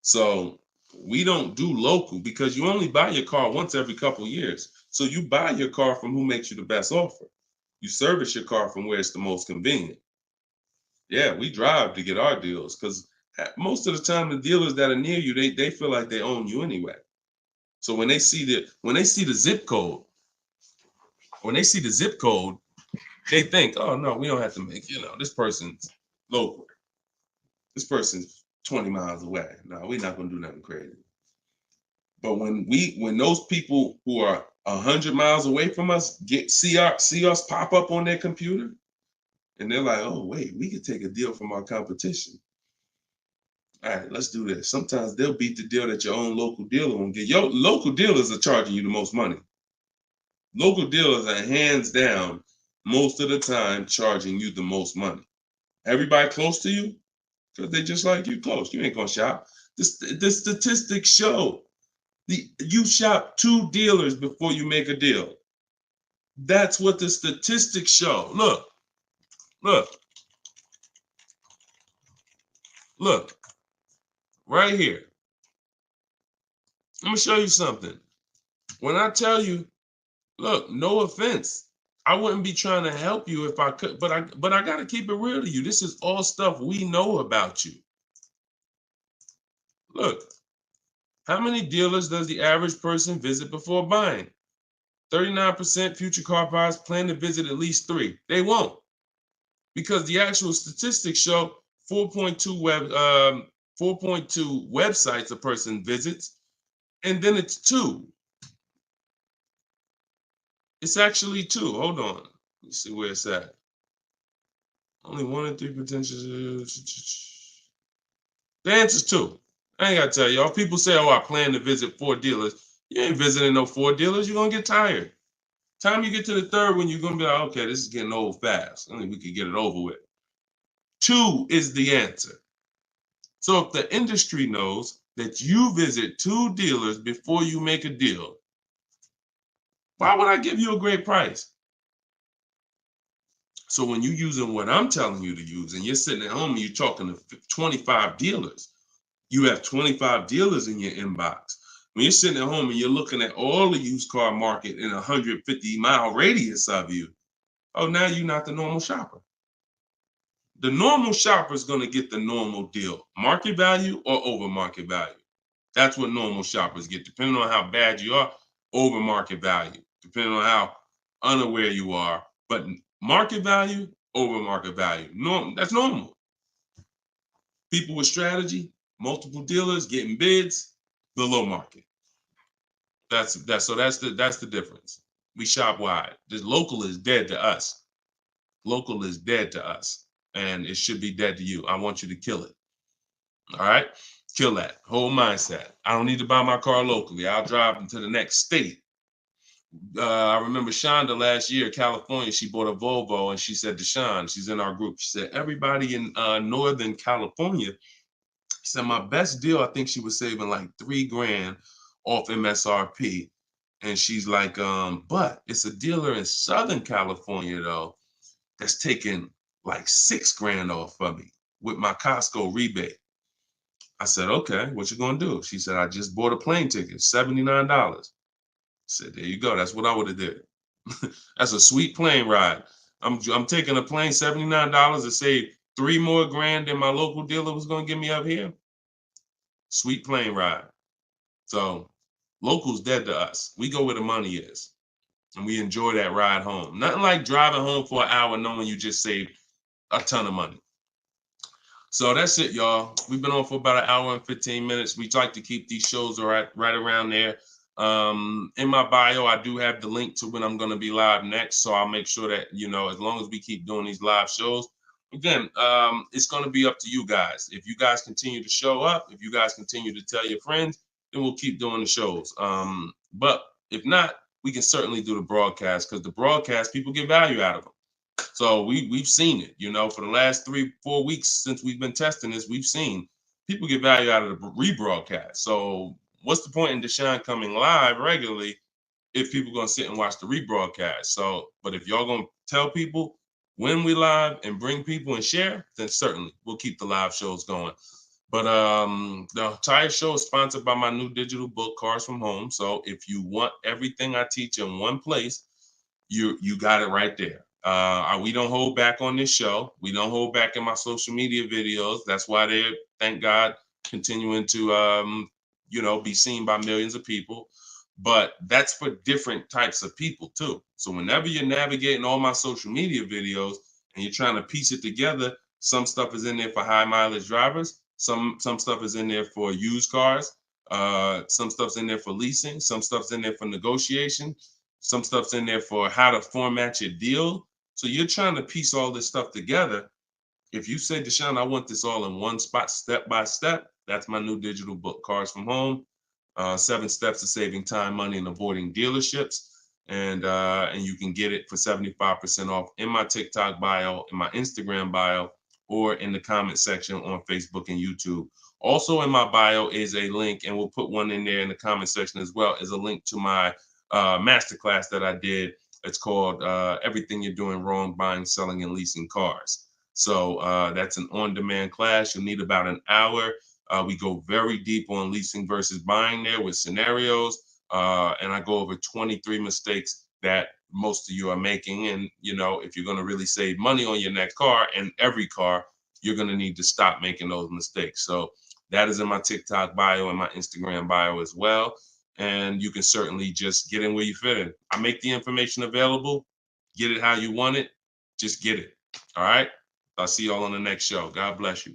So we don't do local because you only buy your car once every couple years. So you buy your car from who makes you the best offer. You service your car from where it's the most convenient. Yeah, we drive to get our deals because most of the time the dealers that are near you, they feel like they own you anyway. So when they see the zip code, they think, oh no, we don't have to make, this person's local. This person's 20 miles away. No, we're not gonna do nothing crazy. But when those people who are 100 miles away from us see us pop up on their computer, and they're like, oh wait, we could take a deal from our competition. All right, let's do this. Sometimes they'll beat the deal that your own local dealer won't get. Your local dealers are charging you the most money. Local dealers are hands down most of the time charging you the most money. Everybody close to you, because they just like you close. You ain't gonna shop. The statistics show you shop 2 dealers before you make a deal. That's what the statistics show. Look. Right here. I'm gonna show you something. When I tell you, look, no offense, I wouldn't be trying to help you if I could, but I gotta keep it real to you. This is all stuff we know about you. Look, how many dealers does the average person visit before buying? 39% future car buyers plan to visit at least 3. They won't, because the actual statistics show 4.2 websites a person visits, and then it's 2. It's actually 2. Hold on. Let's see where it's at. Only 1 in 3 potential. The answer's 2. I ain't got to tell y'all. People say, oh, I plan to visit 4 dealers. You ain't visiting no 4 dealers. You're going to get tired. Time you get to the 3rd one, you're going to be like, okay, this is getting old fast. I think we could get it over with. 2 is the answer. So if the industry knows that you visit 2 dealers before you make a deal, why would I give you a great price? So when you're using what I'm telling you to use, and you're sitting at home and you're talking to 25 dealers, you have 25 dealers in your inbox. When you're sitting at home and you're looking at all the used car market in a 150-mile radius of you, oh, now you're not the normal shopper. The normal shopper is going to get the normal deal, market value or over market value. That's what normal shoppers get, depending on how bad you are, over market value, depending on how unaware you are. But market value, over market value. That's normal. People with strategy, multiple dealers getting bids, below market. That's the difference. We shop wide. This local is dead to us. Local is dead to us, and it should be dead to you. I want you to kill it. All right, kill that whole mindset. I don't need to buy my car locally. I'll drive into the next state. I remember Shonda last year, California, she bought a Volvo, and she said to Sean, she's in our group, she said, everybody in Northern California, she said, my best deal, I think she was saving like $3 grand off MSRP. And she's like, but it's a dealer in Southern California, though, that's taking like $6 grand off of me with my Costco rebate. I said, okay, what you gonna do? She said, I just bought a plane ticket, $79. Said, there you go. That's what I would have did. That's a sweet plane ride. I'm taking a plane, $79 to save 3 more grand than my local dealer was going to give me up here. Sweet plane ride. So local's dead to us. We go where the money is, and we enjoy that ride home. Nothing like driving home for an hour knowing you just saved a ton of money. So that's it, y'all. We've been on for about an hour and 15 minutes. We like to keep these shows right around there. In my bio, I do have the link to when I'm going to be live next. So I'll make sure that, as long as we keep doing these live shows, again, it's going to be up to you guys. If you guys continue to show up, if you guys continue to tell your friends, then we'll keep doing the shows. But if not, we can certainly do the broadcast, because the broadcast, people get value out of them. So we've seen it, for the last 3-4 weeks since we've been testing this, we've seen people get value out of the rebroadcast. So what's the point in Deshone coming live regularly if people are going to sit and watch the rebroadcast? So, but if y'all going to tell people when we live and bring people and share, then certainly we'll keep the live shows going. But the entire show is sponsored by my new digital book, Cars from Home. So if you want everything I teach in one place, you got it right there. We don't hold back on this show. We don't hold back in my social media videos. That's why they're, thank God, continuing to be seen by millions of people. But that's for different types of people too. So whenever you're navigating all my social media videos and you're trying to piece it together, some stuff is in there for high mileage drivers. Some stuff is in there for used cars. Some stuff's in there for leasing. Some stuff's in there for negotiation. Some stuff's in there for how to format your deal. So you're trying to piece all this stuff together. If you say, Deshone, I want this all in one spot, step by step, that's my new digital book, Cars from Home, 7 Steps to Saving Time, Money, and Avoiding Dealerships. And you can get it for 75% off in my TikTok bio, in my Instagram bio, or in the comment section on Facebook and YouTube. Also in my bio is a link, and we'll put one in there in the comment section as well, is a link to my masterclass that I did. It's called Everything You're Doing Wrong Buying, Selling, and Leasing Cars. So that's an on-demand class. You'll need about an hour. We go very deep on leasing versus buying there with scenarios. And I go over 23 mistakes that most of you are making. And, if you're going to really save money on your next car and every car, you're going to need to stop making those mistakes. So that is in my TikTok bio and my Instagram bio as well. And you can certainly just get in where you fit in. I make the information available. Get it how you want it. Just get it. All right. I'll see you all on the next show. God bless you.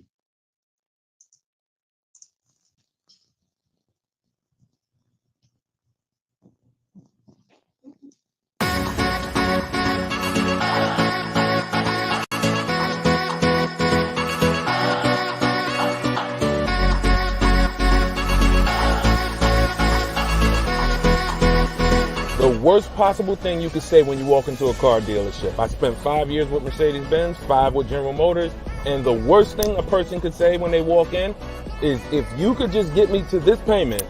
The worst possible thing you could say when you walk into a car dealership. I spent 5 years with Mercedes-Benz, 5 with General Motors, and the worst thing a person could say when they walk in is, if you could just get me to this payment,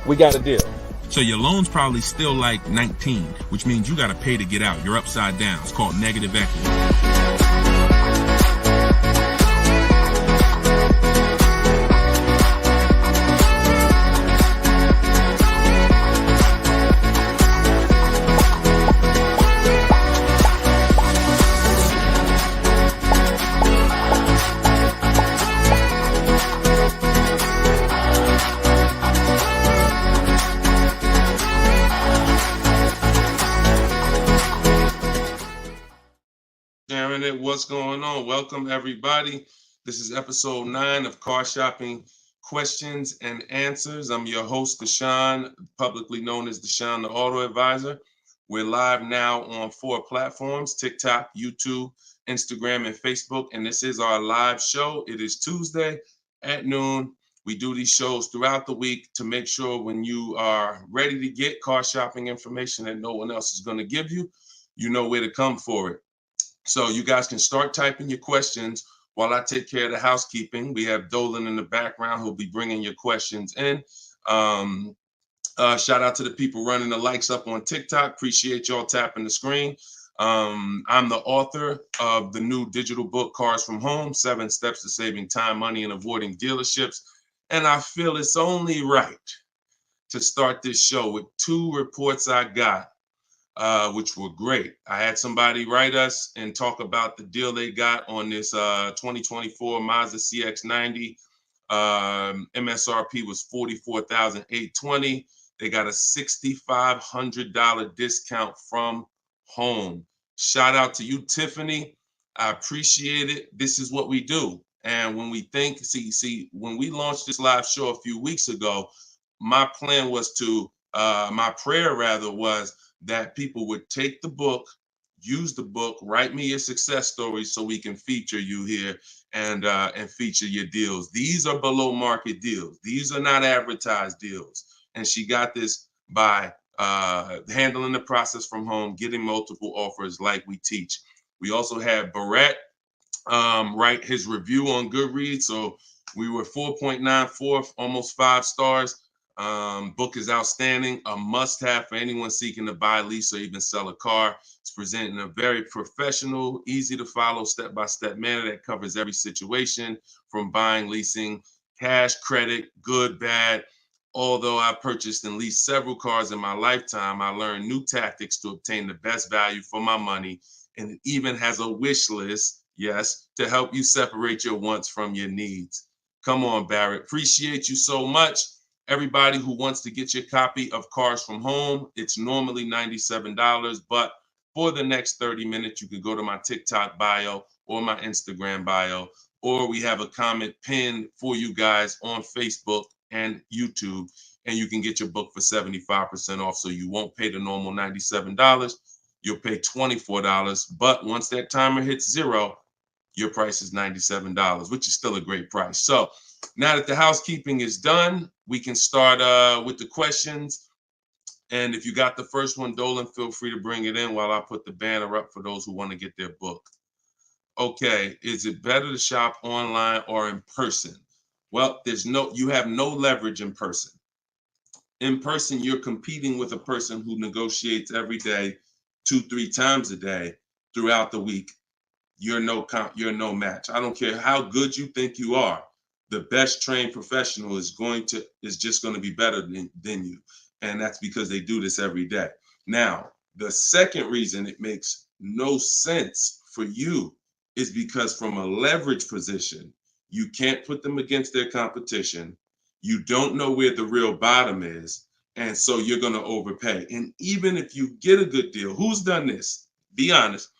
we got a deal. So your loan's probably still like 19, which means you got to pay to get out. You're upside down. It's called negative equity. What's going on? Welcome, everybody. This is episode 9 of Car Shopping Questions and Answers. I'm your host, Deshone, publicly known as Deshone the Auto Advisor. We're live now on 4 platforms: TikTok, YouTube, Instagram, and Facebook. And this is our live show. It is Tuesday at noon. We do these shows throughout the week to make sure when you are ready to get car shopping information that no one else is going to give you, you know where to come for it. So you guys can start typing your questions while I take care of the housekeeping. We have Dolan in the background who'll be bringing your questions in. Shout out to the people running the likes up on TikTok. Appreciate y'all tapping the screen. I'm the author of the new digital book, Cars from Home, 7 Steps to Saving Time, Money, and Avoiding Dealerships. And I feel it's only right to start this show with 2 reports I got, which were great. I had somebody write us and talk about the deal they got on this 2024 Mazda CX-90. MSRP was $44,820. They got a $6,500 discount from home. Shout out to you, Tiffany. I appreciate it. This is what we do. And when we think, when we launched this live show a few weeks ago, my plan was my prayer rather was that people would take the book, use the book, write me your success stories so we can feature you here and feature your deals. These are below market deals. These are not advertised deals. And she got this by handling the process from home, getting multiple offers like we teach. We also had Barrett write his review on Goodreads. So we were 4.94, almost 5 stars. Book is outstanding, a must-have for anyone seeking to buy, lease, or even sell a car. It's presented in a very professional, easy-to-follow, step-by-step manner that covers every situation from buying, leasing, cash, credit, good, bad. Although I purchased and leased several cars in my lifetime, I learned new tactics to obtain the best value for my money, and it even has a wish list, yes, to help you separate your wants from your needs. Come on, Barrett. Appreciate you so much. Everybody who wants to get your copy of Cars from Home, it's normally $97, but for the next 30 minutes, you can go to my TikTok bio or my Instagram bio, or we have a comment pinned for you guys on Facebook and YouTube, and you can get your book for 75% off. So you won't pay the normal $97. You'll pay $24. But once that timer hits 0, your price is $97, which is still a great price. So now that the housekeeping is done, we can start with the questions. And if you got the first one, Dolan, feel free to bring it in while I put the banner up for those who want to get their book. Okay, is it better to shop online or in person? Well, you have no leverage in person. In person, you're competing with a person who negotiates every day, 2-3 times a day throughout the week. You're no match. I don't care how good you think you are. The best trained professional is just going to be better than you. And that's because they do this every day. Now, the second reason it makes no sense for you is because from a leverage position, you can't put them against their competition. You don't know where the real bottom is. And so you're going to overpay. And even if you get a good deal, who's done this? Be honest.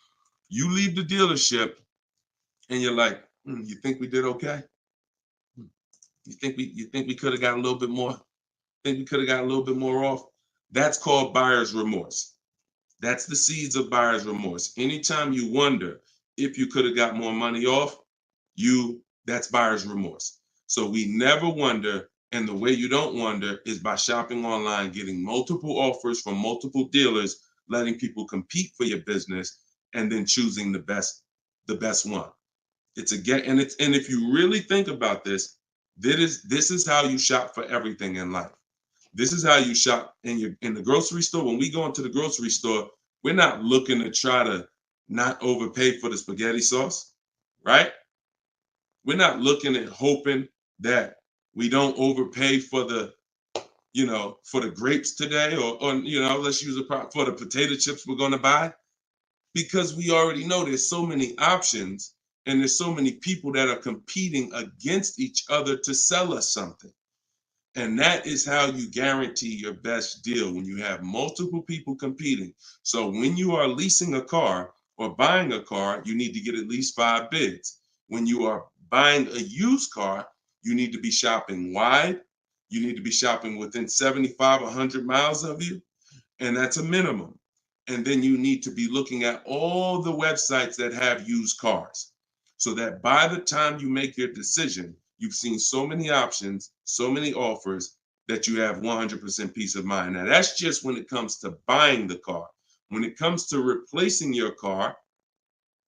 You leave the dealership and you're like, you think we did okay? You think we could have got a little bit more? Think we could have got a little bit more off? That's called buyer's remorse. That's the seeds of buyer's remorse. Anytime you wonder if you could have got more money off, that's buyer's remorse. So we never wonder, and the way you don't wonder is by shopping online, getting multiple offers from multiple dealers, letting people compete for your business, and then choosing the best one. And if you really think about this, this is how you shop for everything in life. This is how you shop in the grocery store. When we go into the grocery store, we're not looking to try to not overpay for the spaghetti sauce, right? We're not looking at hoping that we don't overpay for the grapes today, or let's use for the potato chips we're going to buy, because we already know there's so many options and there's so many people that are competing against each other to sell us something. And that is how you guarantee your best deal, when you have multiple people competing. So when you are leasing a car or buying a car, you need to get at least 5 bids. When you are buying a used car, you need to be shopping wide. You need to be shopping within 75, 100 miles of you. And that's a minimum. And then you need to be looking at all the websites that have used cars, so that by the time you make your decision, you've seen so many options, so many offers, that you have 100% peace of mind. Now, that's just when it comes to buying the car. When it comes to replacing your car,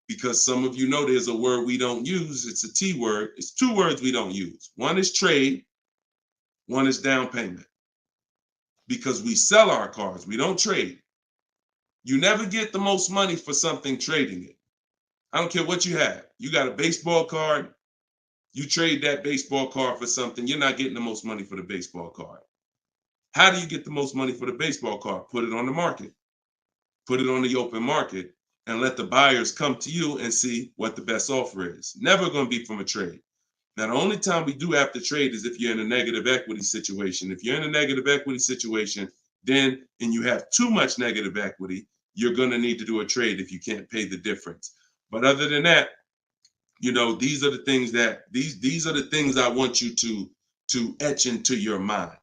because some of you know there's a word we don't use, it's a T word. It's 2 words we don't use. One is trade, one is down payment. Because we sell our cars, we don't trade. You never get the most money for something trading it. I don't care what you have. You got a baseball card, you trade that baseball card for something, you're not getting the most money for the baseball card. How do you get the most money for the baseball card? Put it on the market. Put it on the open market and let the buyers come to you and see what the best offer is. Never going to be from a trade. Now, the only time we do have to trade is if you're in a negative equity situation. If you're in a negative equity situation, then, and you have too much negative equity, you're going to need to do a trade if you can't pay the difference. But other than that, you know, these are the things that these are the things I want you to etch into your mind.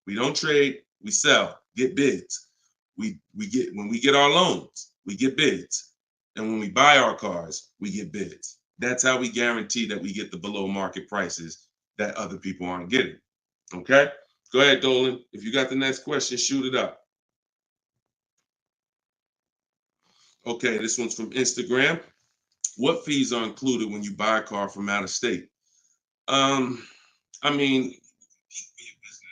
We don't trade, we sell, get bids. We get, when we get our loans, we get bids. And when we buy our cars, we get bids. That's how we guarantee that we get the below market prices that other people aren't getting. Okay? Go ahead, Dolan. If you got the next question, shoot it up. Okay, this one's from Instagram. What fees are included when you buy a car from out of state? I mean,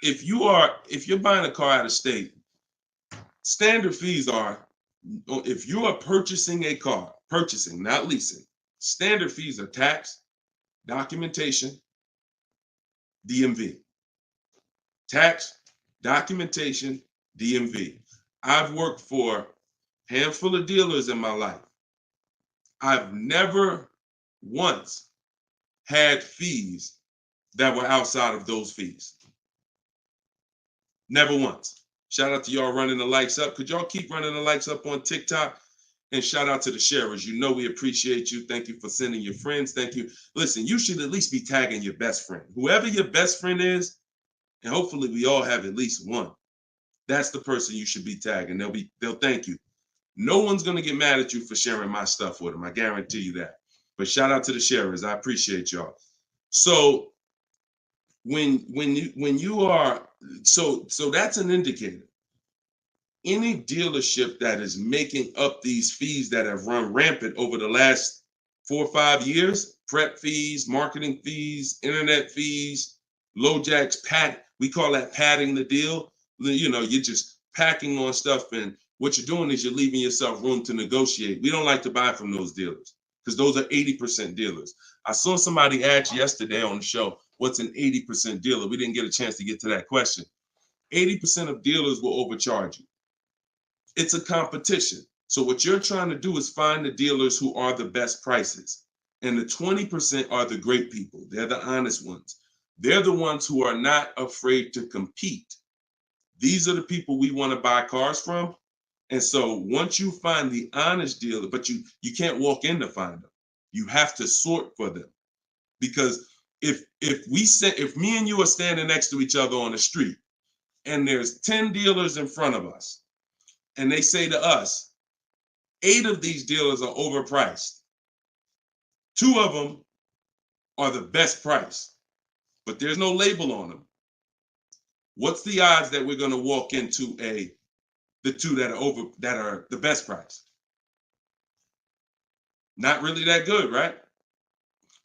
if you're buying a car out of state, standard fees are, if you are purchasing a car, purchasing, not leasing, standard fees are tax, documentation, DMV. Tax, documentation, DMV. I've worked for a handful of dealers in my life. I've never once had fees that were outside of those fees. Never once. Shout out to y'all running the likes up. Could y'all keep running the likes up on TikTok? And shout out to the sharers. You know we appreciate you. Thank you for sending your friends. Thank you. Listen, you should at least be tagging your best friend. Whoever your best friend is, and hopefully we all have at least one. That's the person you should be tagging. They'll thank you. No one's gonna get mad at you for sharing my stuff with them. I guarantee you that. But shout out to the sharers. I appreciate y'all. So when you are, so that's an indicator. Any dealership that is making up these fees that have run rampant over the last 4 or 5 years, prep fees, marketing fees, internet fees, low jacks, we call that padding the deal. You know, you're just packing on stuff, and what you're doing is you're leaving yourself room to negotiate. We don't like to buy from those dealers because those are 80% dealers. I saw somebody ask yesterday on the show, what's an 80% dealer? We didn't get a chance to get to that question. 80% of dealers will overcharge you. It's a competition. So what you're trying to do is find the dealers who are the best prices. And the 20% are the great people. They're the honest ones. They're the ones who are not afraid to compete. These are the people we want to buy cars from. And so once you find the honest dealer, but you can't walk in to find them. You have to sort for them. Because if me and you are standing next to each other on the street and there's 10 dealers in front of us, and they say to us, 8 of these dealers are overpriced. 2 of them are the best price, but there's no label on them. What's the odds that we're going to walk into the 2 that are the best price? Not really that good, right?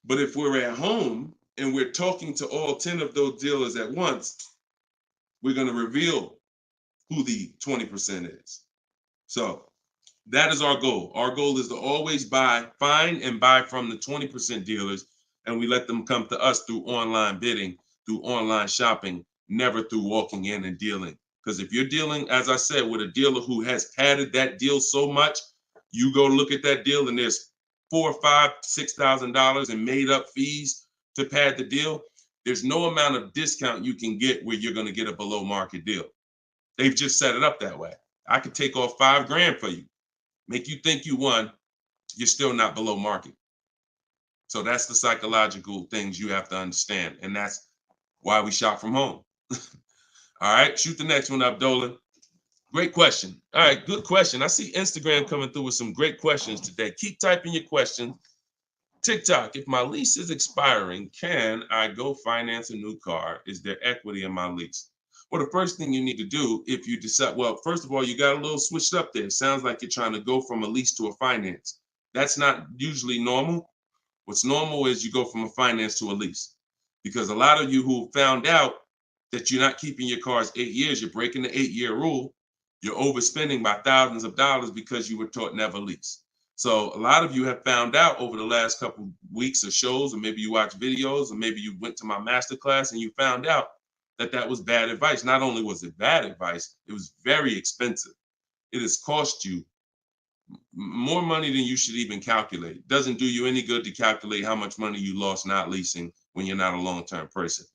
But if we're at home and we're talking to all 10 of those dealers at once, we're going to reveal who the 20% is. So that is our goal. Our goal is to always find and buy from the 20% dealers, and we let them come to us through online bidding, through online shopping, never through walking in and dealing. Because if you're dealing, as I said, with a dealer who has padded that deal so much, you go look at that deal and there's $4,000, $5,000, $6,000 in made up fees to pad the deal. There's no amount of discount you can get where you're going to get a below market deal. They've just set it up that way. I could take off $5,000 for you, make you think you won. You're still not below market. So that's the psychological things you have to understand. And that's why we shop from home. All right, shoot the next one up, Dolan. Great question. All right, good question. I see Instagram coming through with some great questions today. Keep typing your questions. TikTok, if my lease is expiring, can I go finance a new car? Is there equity in my lease? Well, the first thing you need to do if you decide, well, first of all, you got a little switched up there. It sounds like you're trying to go from a lease to a finance. That's not usually normal. What's normal is you go from a finance to a lease. Because a lot of you who found out that you're not keeping your cars 8 years, you're breaking the 8-year rule, you're overspending by thousands of dollars because you were taught never lease. So a lot of you have found out over the last couple weeks of shows, or maybe you watch videos, or maybe you went to my masterclass and you found out that that was bad advice. Not only was it bad advice, it was very expensive. It has cost you more money than you should even calculate. It doesn't do you any good to calculate how much money you lost not leasing when you're not a long-term person.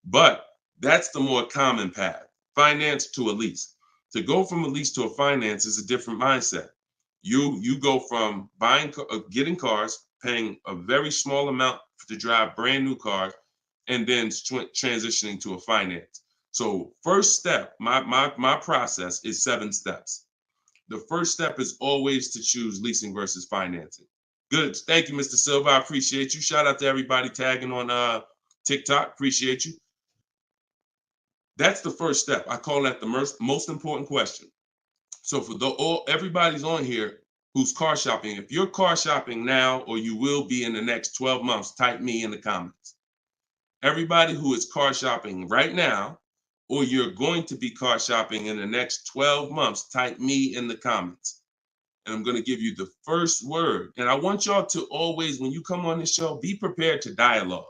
But that's the more common path, finance to a lease. To go from a lease to a finance is a different mindset. You go from getting cars, paying a very small amount to drive brand new cars, and then transitioning to a finance. So first step, my process is 7 steps. The first step is always to choose leasing versus financing. Good. Thank you, Mr. Silva. I appreciate you. Shout out to everybody tagging on TikTok. Appreciate you. That's the first step. I call that the most important question. So for everybody's on here who's car shopping, if you're car shopping now or you will be in the next 12 months, type me in the comments. Everybody who is car shopping right now or you're going to be car shopping in the next 12 months, type me in the comments. And I'm going to give you the first word. And I want y'all to always, when you come on this show, be prepared to dialogue.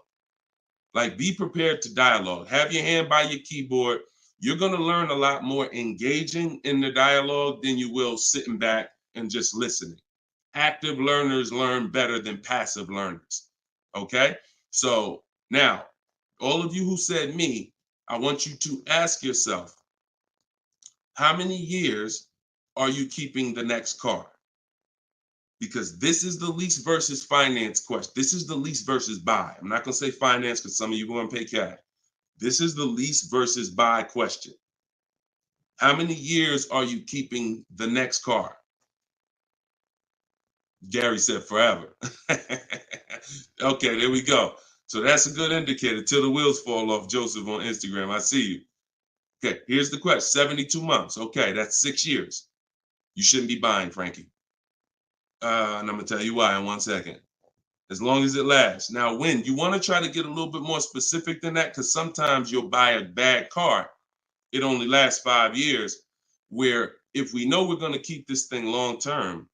Like, be prepared to dialogue. Have your hand by your keyboard. You're going to learn a lot more engaging in the dialogue than you will sitting back and just listening. Active learners learn better than passive learners. Okay? So now, all of you who said me, I want you to ask yourself, how many years are you keeping the next car? Because this is the lease versus finance question. This is the lease versus buy. I'm not going to say finance because some of you are going to pay cash. This is the lease versus buy question. How many years are you keeping the next car? Gary said forever. Okay, there we go. So that's a good indicator till the wheels fall off, Joseph on Instagram. I see you. Okay, here's the question. 72 months. Okay, that's 6 years. You shouldn't be buying, Frankie. And I'm going to tell you why in 1 second. As long as it lasts. Now, when you want to try to get a little bit more specific than that, because sometimes you'll buy a bad car. It only lasts 5 years, where if we know we're going to keep this thing long term,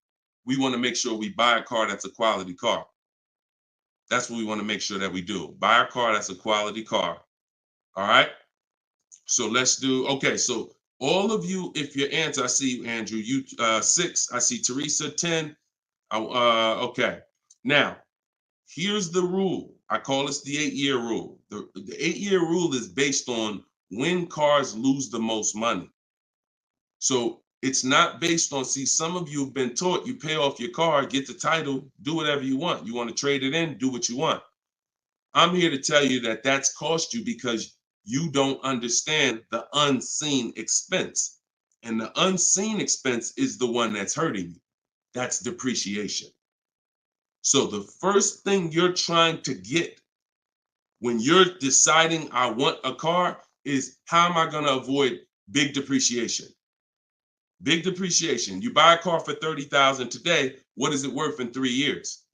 we want to make sure we buy a car that's a quality car. That's what we want to make sure that we do. Buy a car that's a quality car. All right. So let's do, okay. So all of you, if your answer, I see you, Andrew, you 6, I see Teresa 10. Okay. Now, here's the rule. I call this the 8-year rule. The 8-year rule is based on when cars lose the most money. So it's not based on, see, some of you have been taught you pay off your car, get the title, do whatever you want. You want to trade it in, do what you want. I'm here to tell you that that's cost you because you don't understand the unseen expense. And the unseen expense is the one that's hurting you. That's depreciation. So the first thing you're trying to get when you're deciding I want a car is, how am I going to avoid big depreciation? Big depreciation. You buy a car for $30,000 today. What is it worth in 3 years?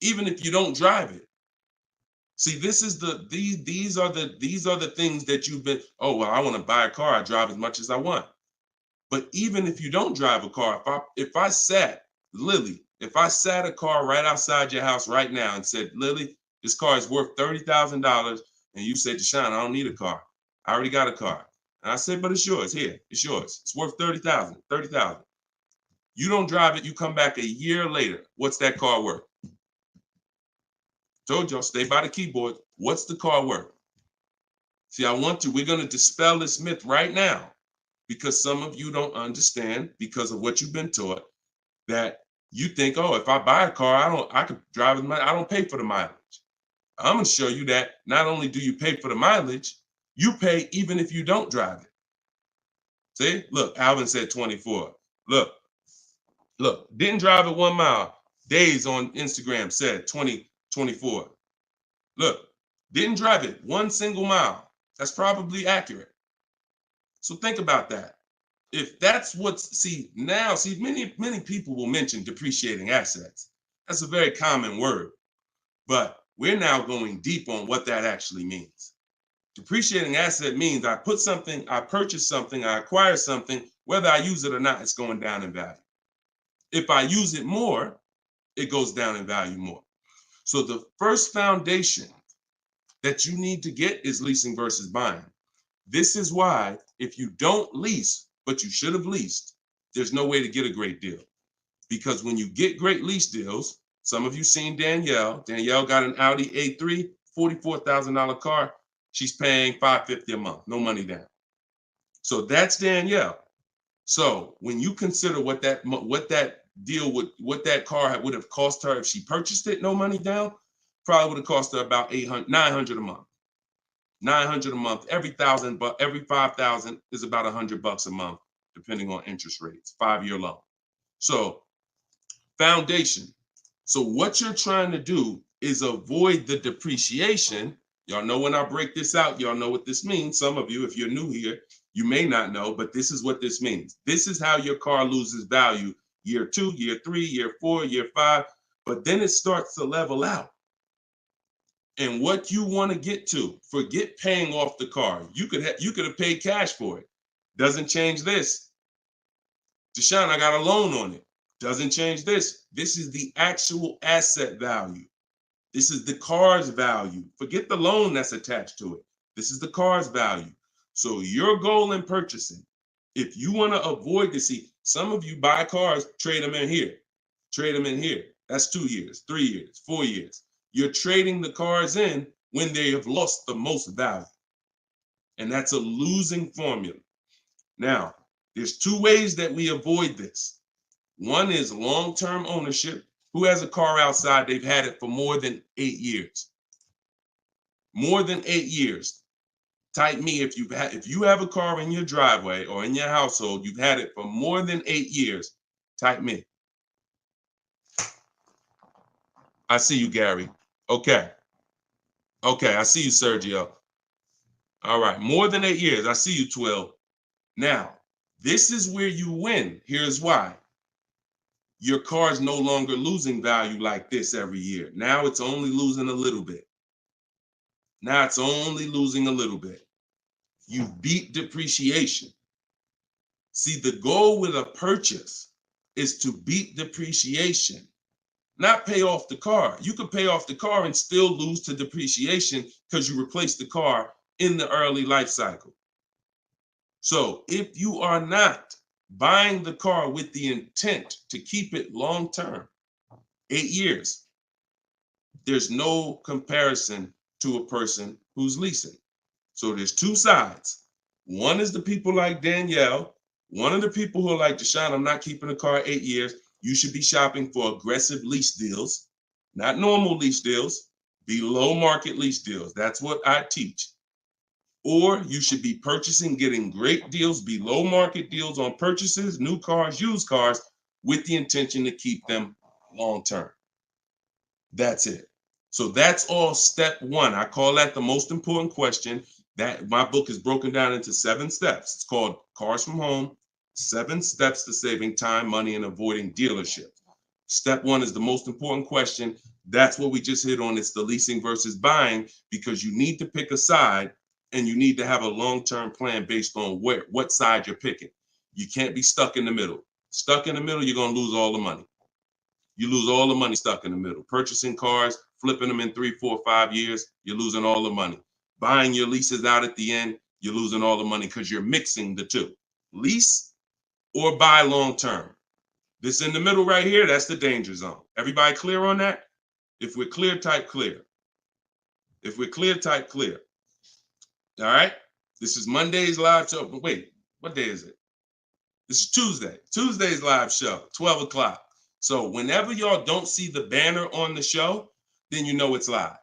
Even if you don't drive it. See, this is these are the things that you've been, oh, well, I want to buy a car. I drive as much as I want. But even if you don't drive a car, if I sat a car right outside your house right now and said, Lily, this car is worth $30,000, and you said, Deshone, I don't need a car. I already got a car. And I said, but it's yours. Here, it's yours. It's worth $30,000. You don't drive it. You come back a year later. What's that car worth? Told y'all, stay by the keyboard. What's the car worth? See, we're going to dispel this myth right now, because some of you don't understand, because of what you've been taught, that you think, oh, if I buy a car, I could drive it. I don't pay for the mileage. I'm going to show you that not only do you pay for the mileage, you pay even if you don't drive it. See, look, Alvin said 24. Look, didn't drive it 1 mile. Days on Instagram said 24. Look, didn't drive it 1 single mile. That's probably accurate. So think about that. If that's many people will mention depreciating assets. That's a very common word, but we're now going deep on what that actually means. Depreciating asset means I purchase something, I acquire something, whether I use it or not, it's going down in value. If I use it more, it goes down in value more. So the first foundation that you need to get is leasing versus buying. This is why if you don't lease, but you should have leased, there's no way to get a great deal. Because when you get great lease deals, some of you seen Danielle. Danielle got an Audi A3, $44,000 car. She's paying $550 a month, no money down. So that's Danielle. So when you consider what that car would have cost her if she purchased it, no money down, probably would have cost her about $900 a month. $900 a month. Every 5,000 is about $100 a month, depending on interest rates. 5-year loan. So foundation. So what you're trying to do is avoid the depreciation. Y'all know when I break this out, y'all know what this means. Some of you, if you're new here, you may not know, but this is what this means. This is how your car loses value year 2, year 3, year 4, year 5, but then it starts to level out. And what you want to get to, forget paying off the car. You could have paid cash for it. Doesn't change this. Deshone, I got a loan on it. Doesn't change this. This is the actual asset value. This is the car's value. Forget the loan that's attached to it. This is the car's value. So your goal in purchasing, if you want to avoid this, see, some of you buy cars, trade them in here. Trade them in here. That's 2 years, 3 years, 4 years. You're trading the cars in when they have lost the most value. And that's a losing formula. Now, there's 2 ways that we avoid this. One is long-term ownership. Who has a car outside? They've had it for more than 8 years. More than 8 years. Type me if you have a car in your driveway or in your household, you've had it for more than 8 years. Type me. I see you, Gary. Okay. Okay, I see you, Sergio. All right, more than 8 years. I see you, 12. Now, this is where you win. Here's why. Your car is no longer losing value like this every year. Now it's only losing a little bit. Now it's only losing a little bit. You beat depreciation. See, the goal with a purchase is to beat depreciation, not pay off the car. You could pay off the car and still lose to depreciation because you replaced the car in the early life cycle. So if you are not buying the car with the intent to keep it long term, 8 years, there's no comparison to a person who's leasing. So there's 2 sides. One is the people like Danielle. One of the people who are like, Deshone, I'm not keeping a car 8 years. You should be shopping for aggressive lease deals, not normal lease deals, below market lease deals. That's what I teach. Or you should be purchasing, getting great deals, below market deals on purchases, new cars, used cars, with the intention to keep them long term. That's it. So that's all step 1. I call that the most important question. That my book is broken down into 7 steps. It's called Cars from Home, 7 Steps to Saving Time, Money, and Avoiding Dealership. Step 1 is the most important question. That's what we just hit on. It's the leasing versus buying, because you need to pick a side and you need to have a long-term plan based on what side you're picking. You can't be stuck in the middle. Stuck in the middle, you're going to lose all the money. You lose all the money stuck in the middle. Purchasing cars, flipping them in 3, 4, 5 years, you're losing all the money. Buying your leases out at the end, you're losing all the money because you're mixing the 2. Lease or buy long-term. This in the middle right here, that's the danger zone. Everybody clear on that? If we're clear, type clear. If we're clear, type clear. All right? This is Monday's live show. But wait, what day is it? This is Tuesday. Tuesday's live show, 12 o'clock. So whenever y'all don't see the banner on the show, then you know it's live.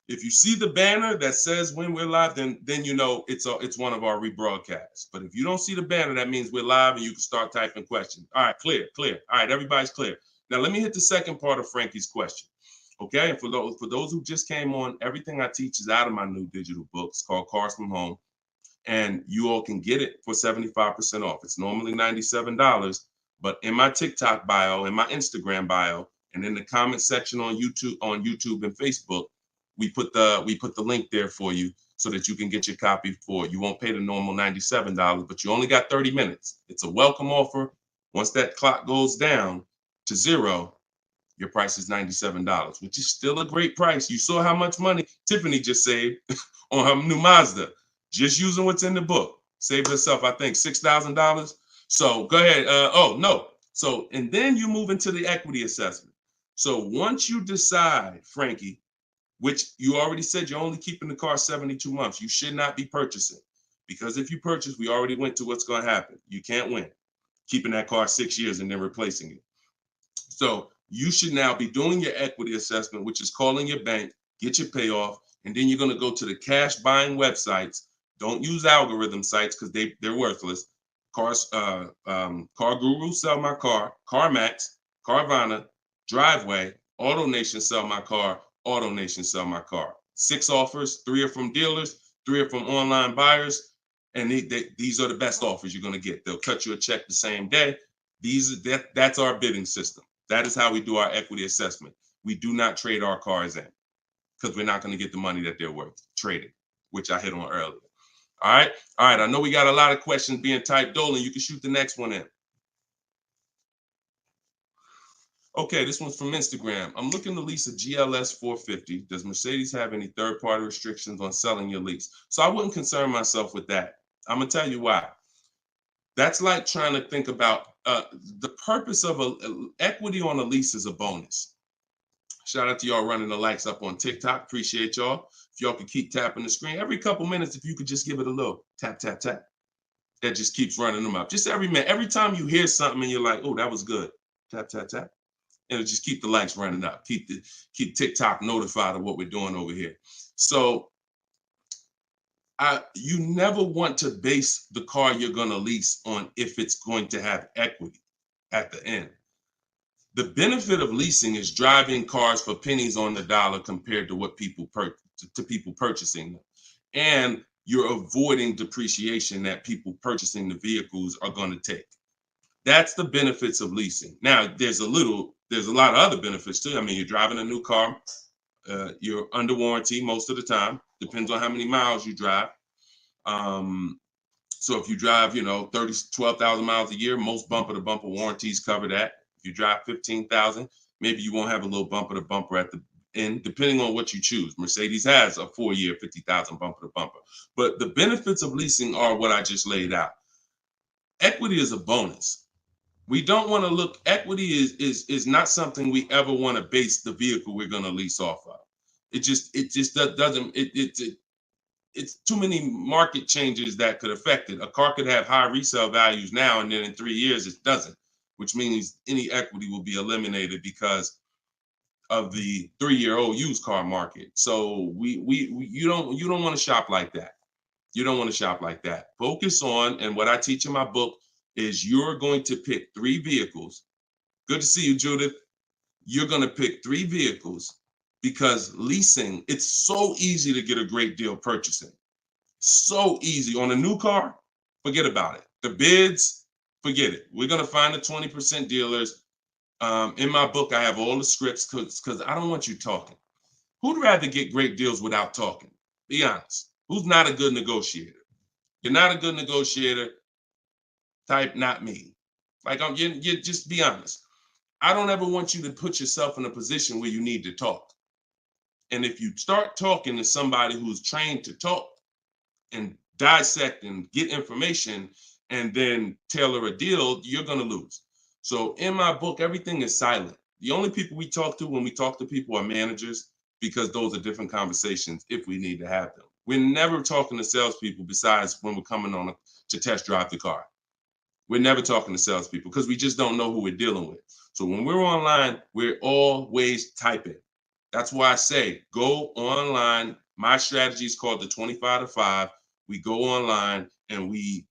If you see the banner that says when we're live, then you know it's one of our rebroadcasts. But if you don't see the banner, that means we're live and you can start typing questions. All right, clear. All right, everybody's clear. Now let me hit the second part of Frankie's question. Okay, and for those who just came on, everything I teach is out of my new digital book. It's called Cars from Home. And you all can get it for 75% off. It's normally $97, but in my TikTok bio, in my Instagram bio, and in the comment section on YouTube and Facebook, we put the link there for you so that you can get your copy for it. You won't pay the normal $97, but you only got 30 minutes. It's a welcome offer. Once that clock goes down to 0, your price is $97, which is still a great price. You saw how much money Tiffany just saved on her new Mazda, just using what's in the book. Saved herself, I think, $6,000. So go ahead. Oh, no. So, and then you move into the equity assessment. So once you decide, Frankie, which you already said you're only keeping the car 72 months, you should not be purchasing. Because if you purchase, we already went to what's going to happen. You can't win keeping that car 6 years and then replacing it. So you should now be doing your equity assessment, which is calling your bank, get your payoff, and then you're going to go to the cash buying websites. Don't use algorithm sites because they're worthless. Car Guru, Sell My Car, CarMax, Carvana, Driveway, AutoNation, Sell My Car, AutoNation, Sell My Car. 6 offers, 3 are from dealers, 3 are from online buyers, and these are the best offers you're going to get. They'll cut you a check the same day. That's our bidding system. That is how we do our equity assessment. We do not trade our cars in because we're not going to get the money that they're worth trading, which I hit on earlier. All right. I know we got a lot of questions being typed. Dolan, you can shoot the next one in. Okay, this one's from Instagram. I'm looking to lease a GLS 450. Does Mercedes have any third-party restrictions on selling your lease? So I wouldn't concern myself with that. I'm going to tell you why. That's like trying to think about the purpose of equity on a lease is a bonus. Shout out to y'all running the likes up on TikTok. Appreciate y'all. If y'all could keep tapping the screen every couple minutes, if you could just give it a little tap, tap, tap. That just keeps running them up. Just every minute. Every time you hear something and you're like, oh, that was good. Tap, tap, tap. And just keep the likes running up. Keep TikTok notified of what we're doing over here. So you never want to base the car you're going to lease on if it's going to have equity at the end. The benefit of leasing is driving cars for pennies on the dollar compared to what people purchasing them. And you're avoiding depreciation that people purchasing the vehicles are going to take. That's the benefits of leasing. Now, there's a lot of other benefits too. I mean, you're driving a new car. You're under warranty most of the time. Depends on how many miles you drive. So if you drive, 12,000 miles a year, most bumper to bumper warranties cover that. If you drive 15,000, maybe you won't have a little bumper to bumper at the end, depending on what you choose. Mercedes has a 4-year 50,000 bumper to bumper. But the benefits of leasing are what I just laid out. Equity is a bonus. We don't want to look, equity is not something we ever want to base the vehicle we're going to lease off of. It's too many market changes that could affect it. A car could have high resale values now, and then in 3 years it doesn't, which means any equity will be eliminated because of the 3-year-old used car market. So you don't want to shop like that. You don't want to shop like that. Focus on, and what I teach in my book is you're going to pick 3 vehicles. Good to see you, Judith. You're going to pick 3 vehicles because leasing, it's so easy to get a great deal purchasing. So easy. On a new car, forget about it. The bids, forget it. We're going to find the 20% dealers. In my book, I have all the scripts because I don't want you talking. Who'd rather get great deals without talking? Be honest. Who's not a good negotiator? You're not a good negotiator. Type not me. Like you just be honest. I don't ever want you to put yourself in a position where you need to talk. And if you start talking to somebody who's trained to talk and dissect and get information and then tailor a deal, you're going to lose. So in my book, everything is silent. The only people we talk to when we talk to people are managers, because those are different conversations if we need to have them. We're never talking to salespeople besides when we're coming on to test drive the car. We're never talking to salespeople because we just don't know who we're dealing with. So when we're online, we're always typing. That's why I say go online. My strategy is called the 25 to 5. We go online and we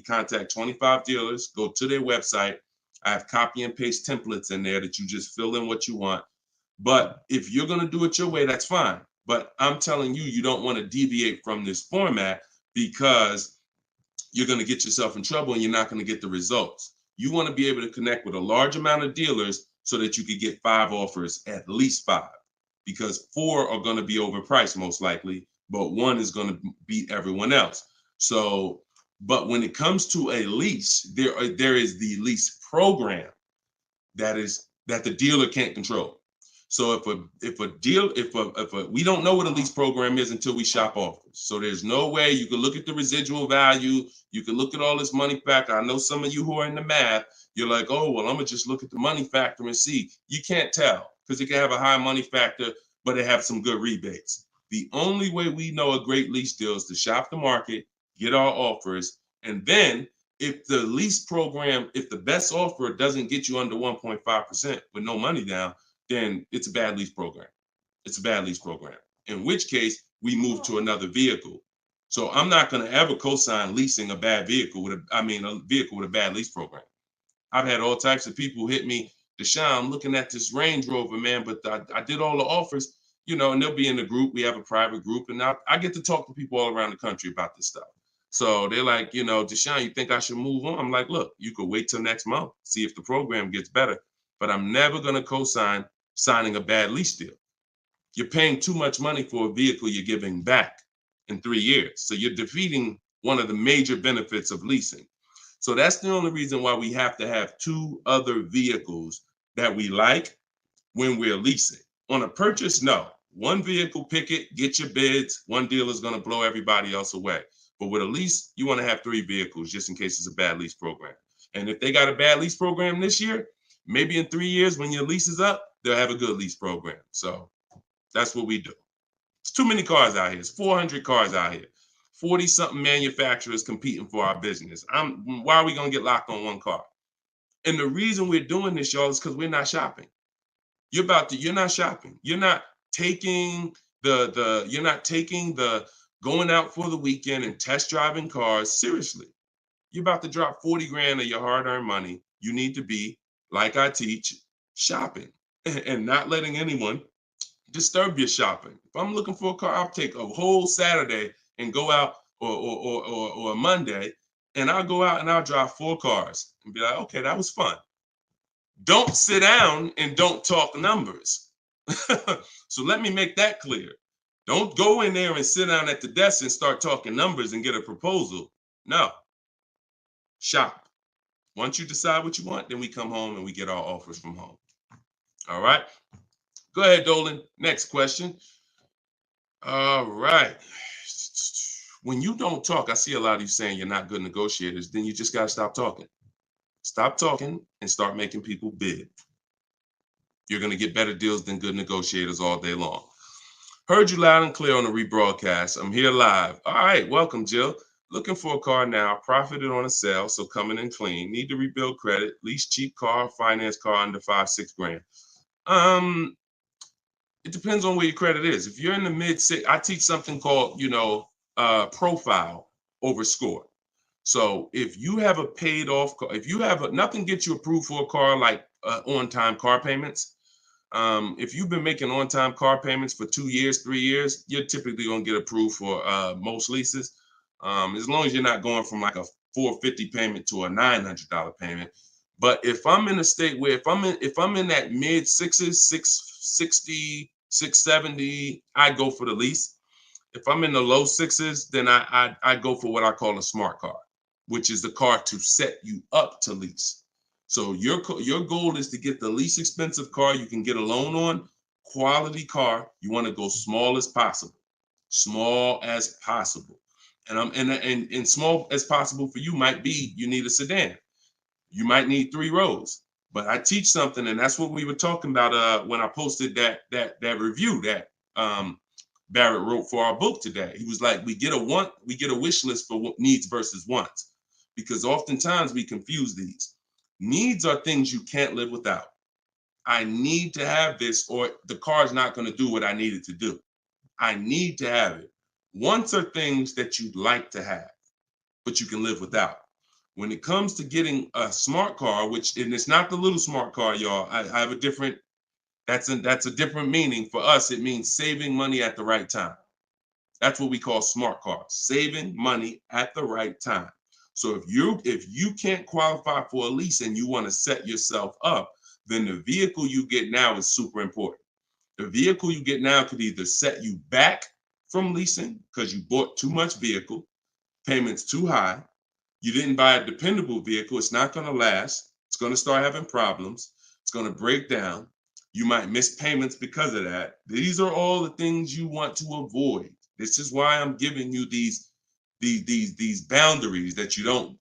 contact 25 dealers, go to their website. I have copy and paste templates in there that you just fill in what you want. But if you're going to do it your way, that's fine. But I'm telling you, you don't want to deviate from this format because you're going to get yourself in trouble and you're not going to get the results. You want to be able to connect with a large amount of dealers so that you could get 5 offers, at least 5, because 4 are going to be overpriced most likely, but 1 is going to beat everyone else. So, but when it comes to a lease, there is the lease program that is that the dealer can't control. So we don't know what a lease program is until we shop offers. So there's no way you can look at the residual value. You can look at all this money factor. I know some of you who are in the math, you're like, oh, well, I'm gonna just look at the money factor and see. You can't tell because it can have a high money factor, but it have some good rebates. The only way we know a great lease deal is to shop the market, get our offers, and then if the lease program, if the best offer doesn't get you under 1.5% with no money down, then it's a bad lease program. It's a bad lease program. In which case, we move to another vehicle. So I'm not going to ever co-sign leasing a bad vehicle a vehicle with a bad lease program. I've had all types of people hit me, Deshone, I'm looking at this Range Rover, man, but I did all the offers, and they'll be in the group. We have a private group, and I get to talk to people all around the country about this stuff. So they're like, Deshone, you think I should move on? I'm like, look, you could wait till next month, see if the program gets better, but I'm never going to co-sign signing a bad lease deal. You're paying too much money for a vehicle you're giving back in 3 years. So you're defeating one of the major benefits of leasing. So that's the only reason why we have to have 2 other vehicles that we like when we're leasing. On a purchase, no. One vehicle, pick it, get your bids. One dealer is going to blow everybody else away. But with a lease, you want to have 3 vehicles just in case it's a bad lease program. And if they got a bad lease program this year, maybe in 3 years when your lease is up, they'll have a good lease program. So that's what we do. It's too many cars out here. It's 400 cars out here. 40-something manufacturers competing for our business. Why are we going to get locked on one car? And the reason we're doing this, y'all, is because we're not shopping. You're not shopping. You're not taking the going out for the weekend and test driving cars seriously. You're about to drop 40 grand of your hard-earned money. You need to be, like I teach, shopping and not letting anyone disturb your shopping. If I'm looking for a car, I'll take a whole Saturday and go out or a Monday, and I'll go out and I'll drive 4 cars and be like, okay, that was fun. Don't sit down and don't talk numbers. So let me make that clear. Don't go in there and sit down at the desk and start talking numbers and get a proposal. No. Shop. Once you decide what you want, then we come home and we get our offers from home. All right. Go ahead, Dolan. Next question. All right. When you don't talk, I see a lot of you saying you're not good negotiators. Then you just got to stop talking. Stop talking and start making people bid. You're going to get better deals than good negotiators all day long. Heard you loud and clear on the rebroadcast. I'm here live. All right. Welcome, Jill. Looking for a car now. Profited on a sale, so coming in clean. Need to rebuild credit. Lease cheap car, finance car under 5-6 grand. It depends on where your credit is. If you're in the mid-6, I teach something called, profile over score. So if you have a paid off car, if you have nothing gets you approved for a car like on-time car payments. If you've been making on-time car payments for 2 years, 3 years, you're typically going to get approved for most leases. As long as you're not going from like a $450 payment to a $900 payment. But if I'm in a state where if I'm in that mid 6s, 660, 670, I go for the lease. If I'm in the low 6s, then I go for what I call a smart car, which is the car to set you up to lease. So your goal is to get the least expensive car you can get a loan on, quality car. You want to go small as possible, and small as possible for you might be you need a sedan. You might need 3 rows. But I teach something, and that's what we were talking about when I posted that review that Barrett wrote for our book today. He was like, we get a wish list for needs versus wants, because oftentimes we confuse these. Needs are things you can't live without. I need to have this, or the car is not going to do what I need it to do. I need to have it. Wants are things that you'd like to have, but you can live without. When it comes to getting a smart car, and it's not the little smart car, y'all. I have a different. That's a different meaning for us. It means saving money at the right time. That's what we call smart cars. Saving money at the right time. So if you can't qualify for a lease and you want to set yourself up, then the vehicle you get now is super important. The vehicle you get now could either set you back from leasing because you bought too much vehicle, payments too high. You didn't buy a dependable vehicle. It's not going to last. It's going to start having problems. It's going to break down. You might miss payments because of that. These are all the things you want to avoid. This is why I'm giving you these boundaries that you don't,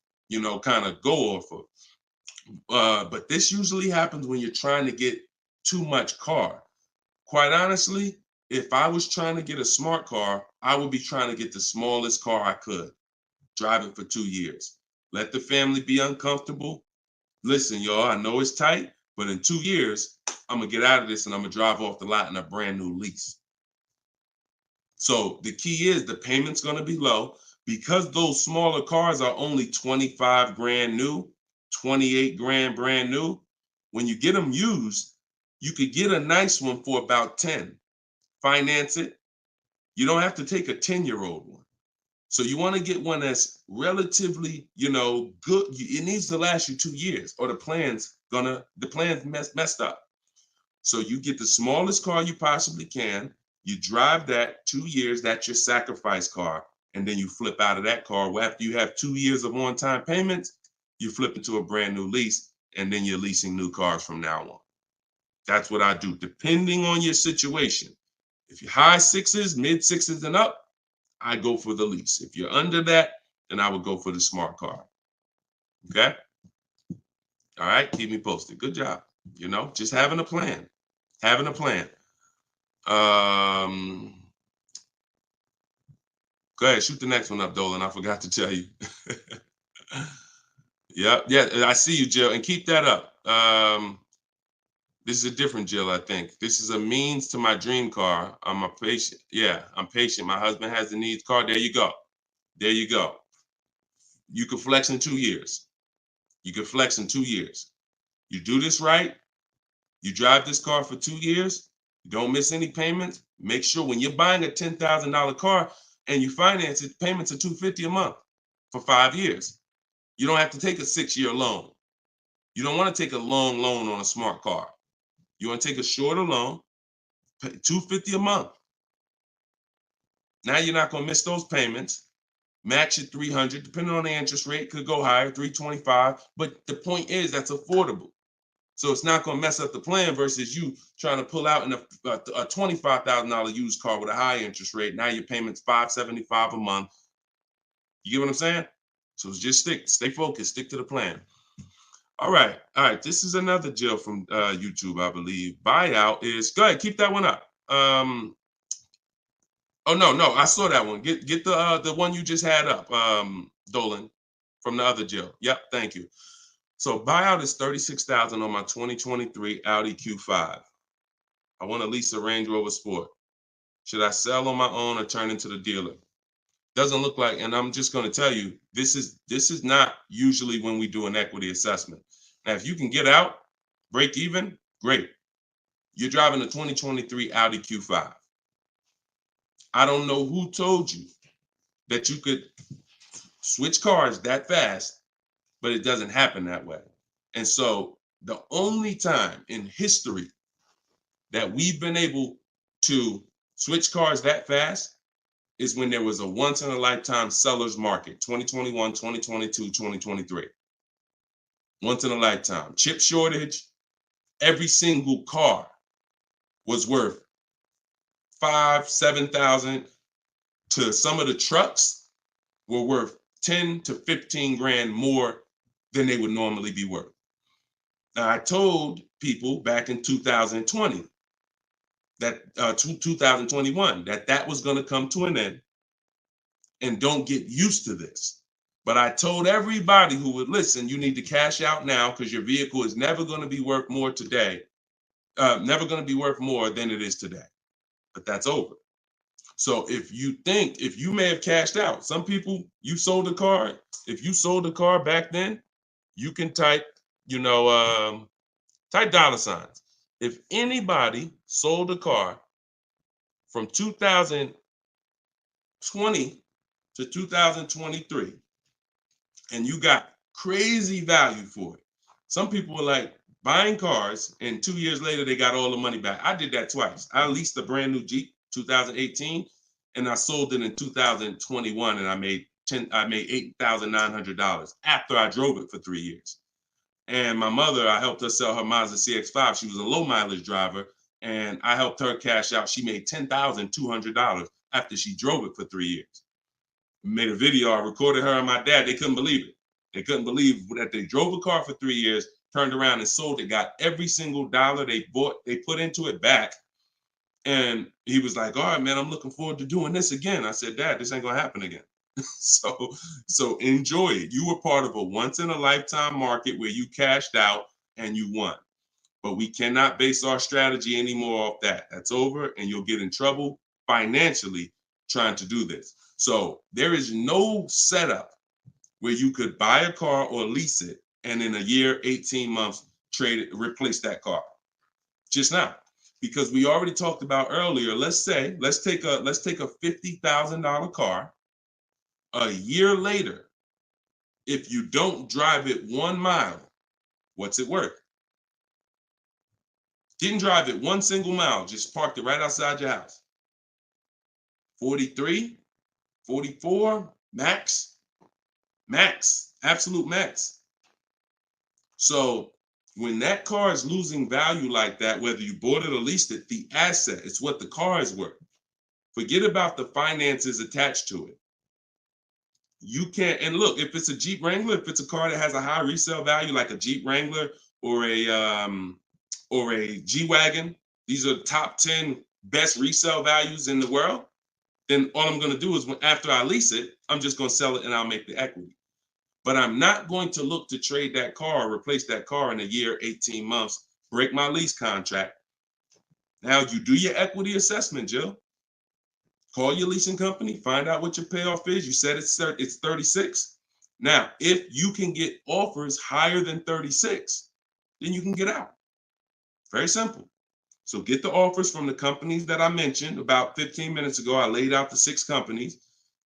kind of go off of. But this usually happens when you're trying to get too much car. Quite honestly, if I was trying to get a smart car, I would be trying to get the smallest car I could, drive it for 2 years. Let the family be uncomfortable. Listen, y'all, I know it's tight, but in 2 years, I'm going to get out of this and I'm going to drive off the lot in a brand new lease. So the key is the payment's going to be low because those smaller cars are only 25 grand new, 28 grand brand new. When you get them used, you could get a nice one for about 10. Finance it. You don't have to take a 10-year-old one. So you want to get one that's relatively, good. It needs to last you 2 years or the plan's messed up. So you get the smallest car you possibly can. You drive that 2 years, that's your sacrifice car. And then you flip out of that car. Well, after you have 2 years of on-time payments, you flip into a brand new lease, and then you're leasing new cars from now on. That's what I do, depending on your situation. If you're high sixes, mid sixes and up, I go for the lease. If you're under that, then I would go for the smart car. Okay? All right, keep me posted. Good job. Just having a plan. Having a plan. Go ahead, shoot the next one up, Dolan. I forgot to tell you. Yeah, I see you, Jill, and keep that up. This is a different Jill, I think. This is a means to my dream car. I'm a patient. Yeah, I'm patient. My husband has the needs car. There you go. There you go. You can flex in 2 years. You can flex in 2 years. You do this right. You drive this car for 2 years. You don't miss any payments. Make sure when you're buying a $10,000 car and you finance it, payments are $250 a month for 5 years. You don't have to take a 6-year loan. You don't want to take a long loan on a smart car. You want to take a shorter loan, pay $250 a month. Now you're not going to miss those payments. Max at $300, depending on the interest rate, could go higher, $325. But the point is that's affordable. So it's not going to mess up the plan versus you trying to pull out in a $25,000 used car with a high interest rate. Now your payment's $575 a month. You get what I'm saying? So just stay focused, stick to the plan. All right. This is another Jill from YouTube, I believe. Buyout is, go ahead, keep that one up. Oh no, I saw that one. Get the one you just had up, Dolan, from the other Jill. Yep, thank you. So buyout is $36,000 on my 2023 Audi Q5. I want to lease a Range Rover Sport. Should I sell on my own or turn into the dealer? Doesn't look like, and I'm just going to tell you, this is not usually when we do an equity assessment. Now, if you can get out, break even, great. You're driving a 2023 Audi Q5. I don't know who told you that you could switch cars that fast, but it doesn't happen that way. And so the only time in history that we've been able to switch cars that fast is when there was a once-in-a-lifetime seller's market, 2021, 2022, 2023. Once in a lifetime. Chip shortage, every single car was worth $5,000, $7,000 to some of the trucks were worth 10 to 15 grand more than they would normally be worth. Now, I told people back in 2020 that 2021 that was going to come to an end, and don't get used to this. But I told everybody who would listen, you need to cash out now because your vehicle is never going to be worth more today, never going to be worth more than it is today. But that's over. So if you may have cashed out, some people, you sold a car. If you sold a car back then, you can type, type dollar signs. If anybody sold a car from 2020 to 2023, and you got crazy value for it. Some people were like buying cars, and 2 years later, they got all the money back. I did that twice. I leased a brand new Jeep, 2018, and I sold it in 2021, and I made $8,900 after I drove it for 3 years. And my mother, I helped her sell her Mazda CX-5. She was a low mileage driver, and I helped her cash out. She made $10,200 after she drove it for 3 years. We made a video. I recorded her and my dad. They couldn't believe it. They couldn't believe that they drove a car for 3 years, turned around and sold it, got every single dollar they put into it back. And he was like, all right, man, I'm looking forward to doing this again. I said, Dad, this ain't gonna happen again. So enjoy it. You were part of a once in a lifetime market where you cashed out and you won. But we cannot base our strategy anymore off that. That's over, and you'll get in trouble financially trying to do this. So there is no setup where you could buy a car or lease it and in a year, 18 months, trade it, replace that car. Just not. Because we already talked about earlier, let's take a $50,000 car. A year later, if you don't drive it 1 mile, what's it worth? Didn't drive it 1 single mile, just parked it right outside your house. 43, 44, max, absolute max. So when that car is losing value like that, whether you bought it or leased it, the asset, it's what the car is worth. Forget about the finances attached to it. You can't, and look, if it's a Jeep Wrangler, if it's a car that has a high resale value, like a Jeep Wrangler or a G-Wagon, these are top 10 best resale values in the world, then all I'm going to do is after I lease it, I'm just going to sell it and I'll make the equity. But I'm not going to look to trade that car or replace that car in a year, 18 months, break my lease contract. Now you do your equity assessment, Jill. Call your leasing company, find out what your payoff is. You said it's 36. Now, if you can get offers higher than 36, then you can get out. Very simple. So get the offers from the companies that I mentioned about 15 minutes ago. I laid out the 6 companies.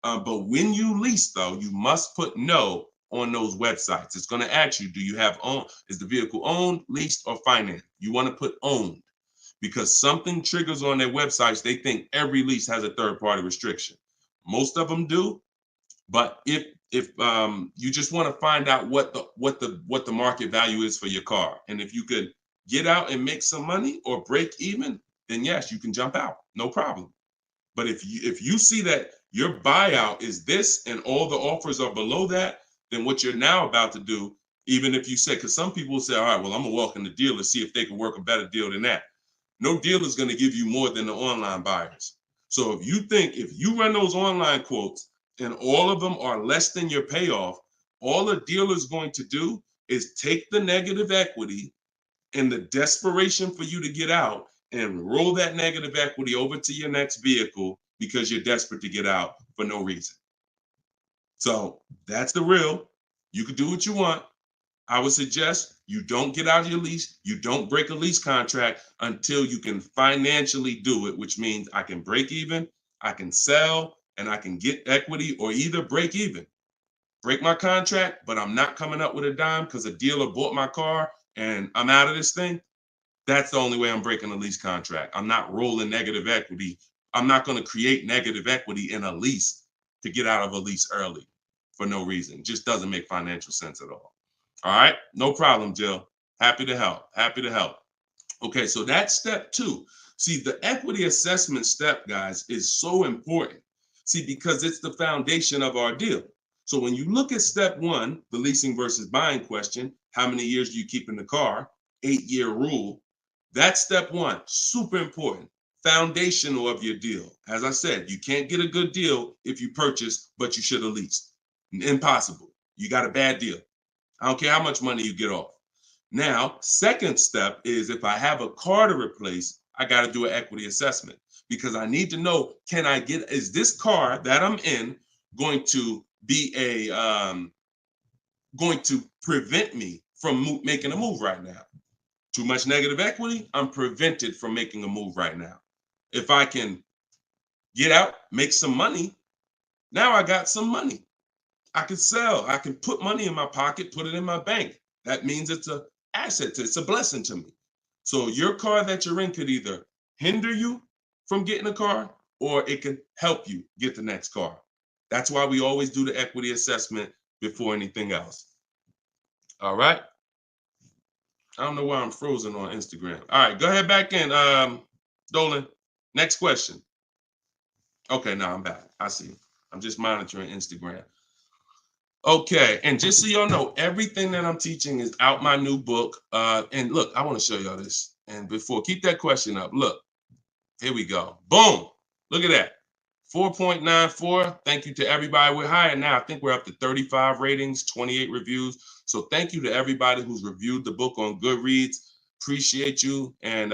But when you lease, though, you must put no on those websites. It's going to ask you, do you have is the vehicle owned, leased, or financed? You want to put owned, because something triggers on their websites. They think every lease has a third-party restriction. Most of them do, but if you just want to find out what the market value is for your car, and if you could get out and make some money or break even, then yes, you can jump out, no problem. But if you see that your buyout is this and all the offers are below that, then what you're now about to do, even if you say, because some people will say, all right, well, I'm gonna walk in the dealer, see if they can work a better deal than that. No dealer is going to give you more than the online buyers. So if you run those online quotes and all of them are less than your payoff, all a dealer is going to do is take the negative equity and the desperation for you to get out and roll that negative equity over to your next vehicle because you're desperate to get out for no reason. So that's the real. You can do what you want. I would suggest you don't get out of your lease. You don't break a lease contract until you can financially do it, which means I can break even, I can sell, and I can get equity, or either break even. Break my contract, but I'm not coming up with a dime because a dealer bought my car and I'm out of this thing. That's the only way I'm breaking a lease contract. I'm not rolling negative equity. I'm not going to create negative equity in a lease to get out of a lease early for no reason. It just doesn't make financial sense at all. All right, no problem, Jill. Happy to help. Happy to help. Okay, so that's step 2. See, the equity assessment step, guys, is so important. See, because it's the foundation of our deal. So when you look at step 1, the leasing versus buying question, how many years do you keep in the car? 8-year rule. That's step 1, super important. Foundational of your deal. As I said, you can't get a good deal if you purchase, but you should have leased. Impossible. You got a bad deal. I don't care how much money you get off. Now, second step is if I have a car to replace, I got to do an equity assessment because I need to know, is this car that I'm in going to be going to prevent me from making a move right now? Too much negative equity, I'm prevented from making a move right now. If I can get out, make some money, now I got some money. I can sell. I can put money in my pocket, put it in my bank. That means it's an asset. It's a blessing to me. So your car that you're in could either hinder you from getting a car or it can help you get the next car. That's why we always do the equity assessment before anything else. All right. I don't know why I'm frozen on Instagram. All right, go ahead back in, Dolan. Next question. Okay, now I'm back. I see. I'm just monitoring Instagram. Okay, and just so y'all know, everything that I'm teaching is out my new book. And look, I want to show y'all this. And before, keep that question up. Look, here we go. Boom. Look at that. 4.94. Thank you to everybody. We're higher now. I think we're up to 35 ratings, 28 reviews. So thank you to everybody who's reviewed the book on Goodreads. Appreciate you. And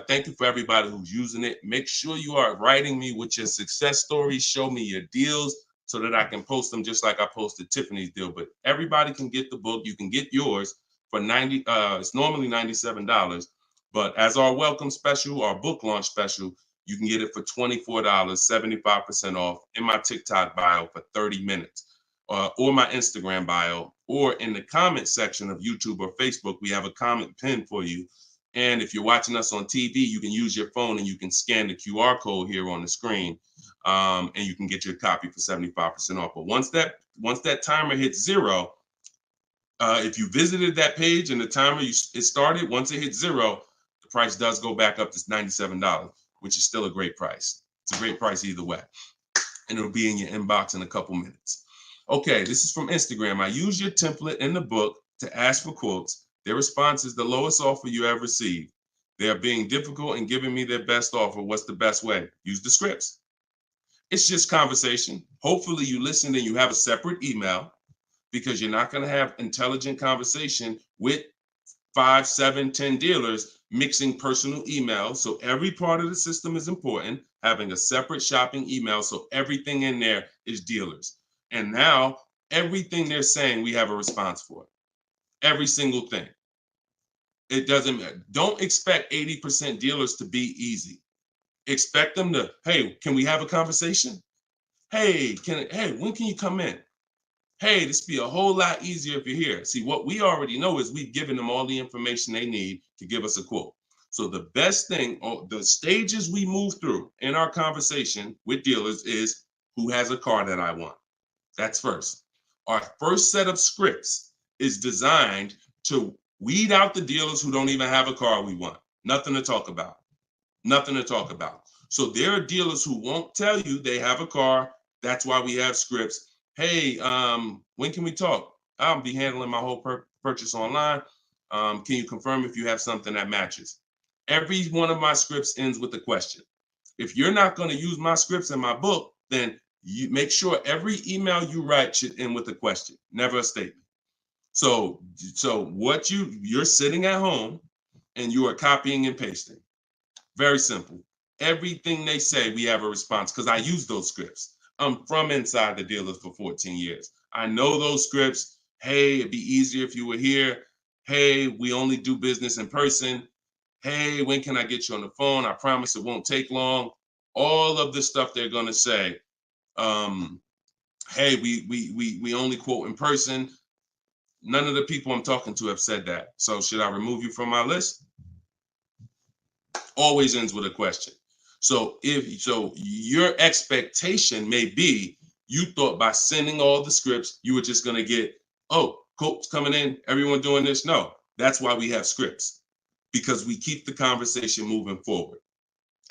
thank you for everybody who's using it. Make sure you are writing me with your success stories. Show me your deals so that I can post them just like I posted Tiffany's deal. But everybody can get the book. You can get yours for $90. It's normally $97. But as our welcome special, our book launch special, you can get it for $24, 75% off in my TikTok bio for 30 minutes, or my Instagram bio, or in the comment section of YouTube or Facebook. We have a comment pin for you. And if you're watching us on TV, you can use your phone and you can scan the QR code here on the screen, and you can get your copy for 75% off. But once that timer hits 0, if you visited that page and the timer it started, once it hits 0, the price does go back up to $97, which is still a great price. It's a great price either way. And it'll be in your inbox in a couple minutes. Okay, this is from Instagram. I use your template in the book to ask for quotes. Their response is the lowest offer you have received. They are being difficult and giving me their best offer. What's the best way? Use the scripts. It's just conversation. Hopefully you listen and you have a separate email, because you're not going to have intelligent conversation with 5, 7, 10 dealers mixing personal emails. So every part of the system is important, having a separate shopping email. So everything in there is dealers. And now everything they're saying, we have a response for. Every single thing. It doesn't matter. Don't expect 80% dealers to be easy. Expect them to, hey, can we have a conversation? Hey, when can you come in? Hey, this be a whole lot easier if you're here. See, what we already know is we've given them all the information they need to give us a quote. So the best thing, the stages we move through in our conversation with dealers is, who has a car that I want? That's first. Our first set of scripts is designed to weed out the dealers who don't even have a car we want. Nothing to talk about. Nothing to talk about. So there are dealers who won't tell you they have a car. That's why we have scripts. Hey, when can we talk? I'll be handling my whole purchase online. Can you confirm if you have something that matches? Every one of my scripts ends with a question. If you're not going to use my scripts in my book, then you make sure every email you write should end with a question, never a statement. So what you're sitting at home and you are copying and pasting. Very simple. Everything they say, we have a response, because I use those scripts. I'm from inside the dealers for 14 years. I know those scripts. Hey, it'd be easier if you were here. Hey, we only do business in person. Hey, when can I get you on the phone? I promise it won't take long. All of the stuff they're gonna say. Hey, we only quote in person. None of the people I'm talking to have said that. So should I remove you from my list? Always ends with a question. So your expectation may be, you thought by sending all the scripts, you were just going to get, oh, quotes coming in, everyone doing this. No, that's why we have scripts, because we keep the conversation moving forward.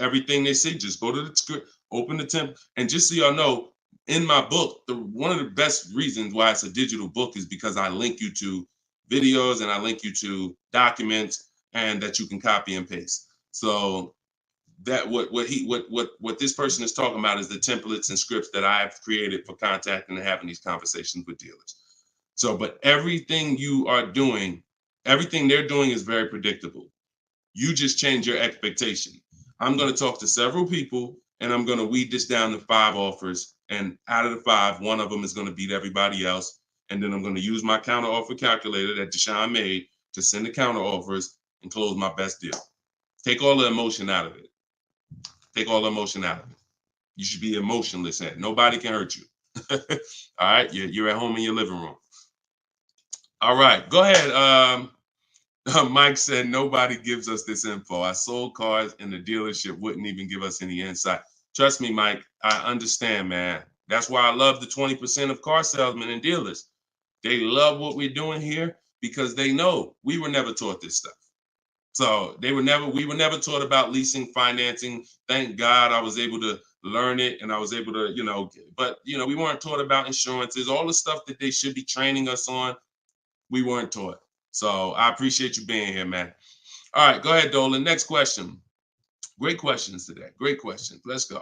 Everything they say, just go to the script, open the template. And just so y'all know, in my book, one of the best reasons why it's a digital book is because I link you to videos and I link you to documents, and that you can copy and paste. So that what this person is talking about is the templates and scripts that I've created for contacting and having these conversations with dealers. So, but everything you are doing, everything they're doing is very predictable. You just change your expectation. I'm going to talk to several people and I'm going to weed this down to 5 offers. And out of the 5, one of them is going to beat everybody else. And then I'm going to use my counter offer calculator that Deshone made to send the counter offers and close my best deal. Take all the emotion out of it. Take all the emotion out of it. You should be emotionless at it. Nobody can hurt you. All right, you're at home in your living room. All right, go ahead. Mike said nobody gives us this info. I sold cars and the dealership wouldn't even give us any insight. Trust me, Mike, I understand, man. That's why I love the 20% of car salesmen and dealers. They love what we're doing here because they know we were never taught this stuff. So we were never taught about leasing, financing. Thank God I was able to learn it, and I was able to, but we weren't taught about insurances, all the stuff that they should be training us on. We weren't taught. So I appreciate you being here, man. All right, go ahead, Dolan. Next question. Great questions today. Great questions. Let's go.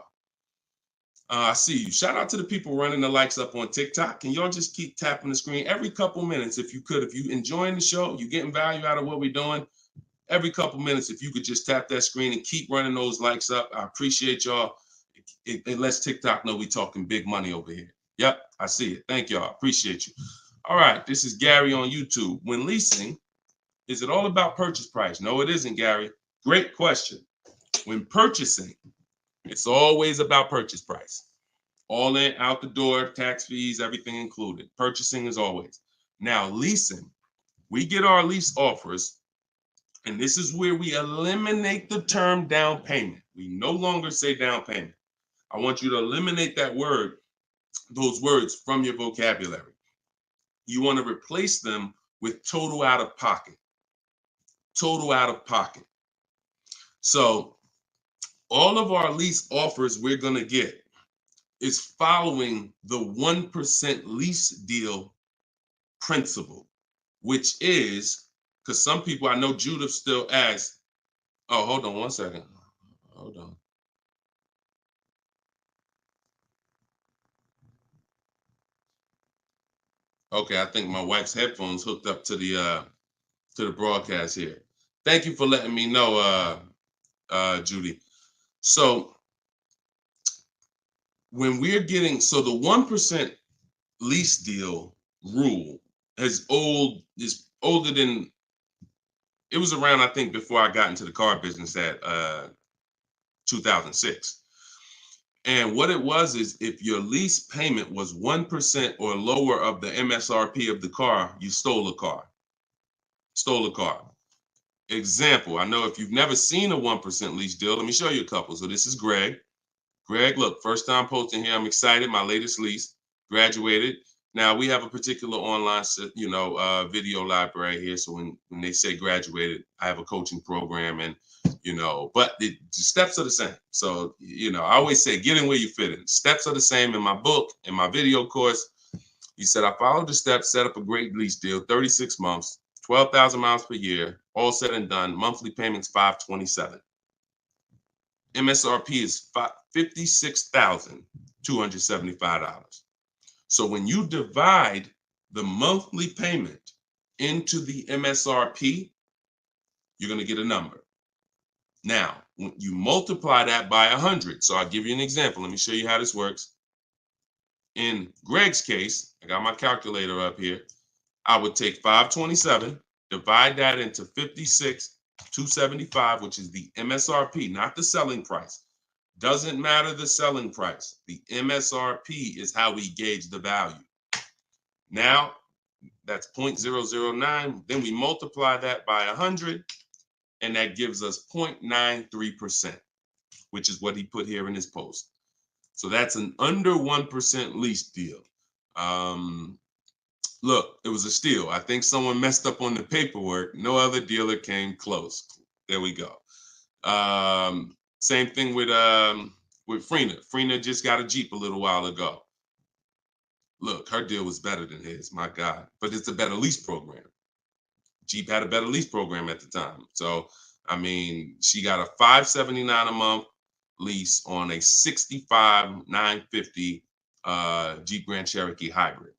I see you. Shout out to the people running the likes up on TikTok. Can y'all just keep tapping the screen every couple minutes if you could? If you enjoying the show, you getting value out of what we're doing, every couple minutes, if you could just tap that screen and keep running those likes up. I appreciate y'all. It lets TikTok know we talking big money over here. Yep, I see it. Thank y'all. Appreciate you. All right, this is Gary on YouTube. When leasing, is it all about purchase price? No, it isn't, Gary. Great question. When purchasing, it's always about purchase price. All in, out the door, tax fees, everything included. Purchasing is always. Now, leasing, we get our lease offers, and this is where we eliminate the term down payment. We no longer say down payment. I want you to eliminate that word, those words from your vocabulary. You want to replace them with total out of pocket. Total out of pocket. So all of our lease offers we're going to get is following the 1% lease deal principle, which is, because some people, I know Judith still asks, oh, hold on one second. Hold on. Okay, I think my wife's headphones hooked up to the broadcast here. Thank you for letting me know, Judy. So when we're getting, so the 1% lease deal rule is older than, it was around, I think, before I got into the car business at 2006. And what it was is, if your lease payment was 1% or lower of the MSRP of the car, you stole a car. Stole a car. Example, I know if you've never seen a 1% lease deal, let me show you a couple. So this is Greg. Greg, look, first time posting here. I'm excited. My latest lease, graduated. Now we have a particular online, video library here. So when they say graduated, I have a coaching program, and but the steps are the same. So I always say, get in where you fit in. Steps are the same in my book, in my video course. You said I followed the steps, set up a great lease deal, 36 months, 12,000 miles per year, all said and done. Monthly payments $527. MSRP is $56,275. So when you divide the monthly payment into the MSRP, you're going to get a number. Now, when you multiply that by 100, so I'll give you an example. Let me show you how this works. In Greg's case, I got my calculator up here. I would take 527, divide that into 56,275, which is the MSRP, not the selling price. Doesn't matter the selling price. The MSRP is how we gauge the value. Now, that's 0.009. Then we multiply that by 100, and that gives us 0.93%, which is what he put here in his post. So that's an under 1% lease deal. Look, it was a steal. I think someone messed up on the paperwork. No other dealer came close. There we go. Same thing with Frina. Frina just got a Jeep a little while ago. Look, her deal was better than his, my God. But it's a better lease program. Jeep had a better lease program at the time. So, I mean, she got a $579 a month lease on a 65,950 Jeep Grand Cherokee hybrid.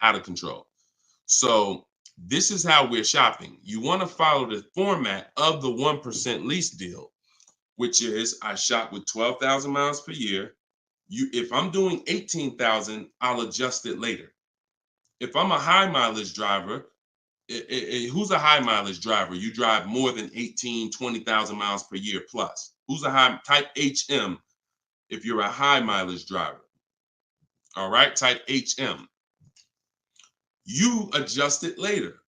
Out of control. So this is how we're shopping. You want to follow the format of the 1% lease deal, which is I shop with 12,000 miles per year. If I'm doing 18,000, I'll adjust it later. If I'm a high mileage driver, who's a high mileage driver? You drive more than 18, 20,000 miles per year plus. Who's a high type HM if you're a high mileage driver? All right, type HM. You adjust it later.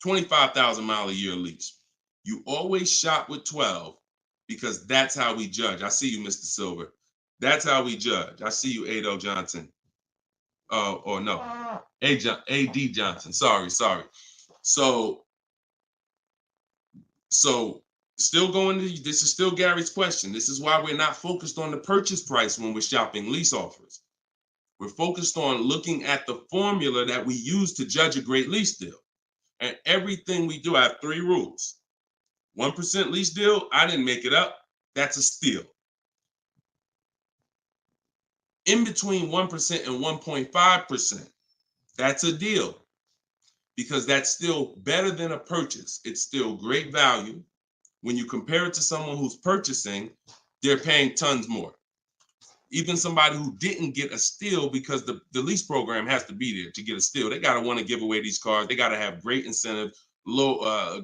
25,000 mile a year lease. You always shop with 12 because that's how we judge. I see you, Mr. Silver. That's how we judge. I see you, Ado Johnson. Or no, A.D. Johnson. Sorry. So still going to, this is still Gary's question. This is why we're not focused on the purchase price when we're shopping lease offers. We're focused on looking at the formula that we use to judge a great lease deal. And everything we do, I have 3 rules. 1% lease deal, I didn't make it up. That's a steal. In between 1% and 1.5%, that's a deal, because that's still better than a purchase. It's still great value. When you compare it to someone who's purchasing, they're paying tons more. Even somebody who didn't get a steal, because the lease program has to be there to get a steal. They got to want to give away these cars. They got to have great incentive,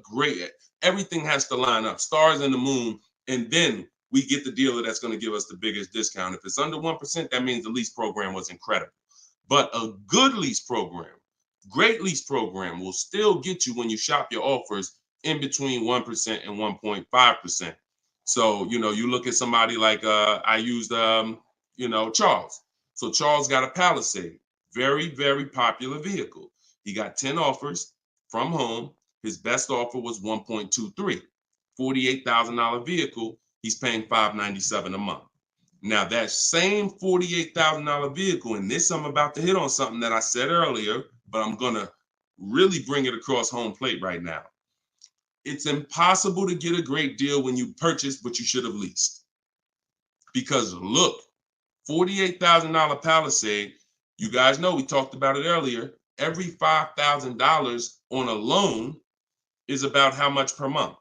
great, everything has to line up, stars in the moon, and then we get the dealer that's going to give us the biggest discount. If it's under 1%, that means the lease program was incredible. But a good lease program, great lease program, will still get you, when you shop your offers, in between 1% and 1.5%. So, you look at somebody like, I used, Charles. So Charles got a Palisade, very, very popular vehicle. He got 10 offers from home. His best offer was 1.23, $48,000 vehicle. He's paying $597 a month. Now that same $48,000 vehicle, and this, I'm about to hit on something that I said earlier, but I'm gonna really bring it across home plate right now. It's impossible to get a great deal when you purchase what you should have leased. Because look, $48,000 Palisade, you guys know, we talked about it earlier, every $5,000 on a loan is about how much per month?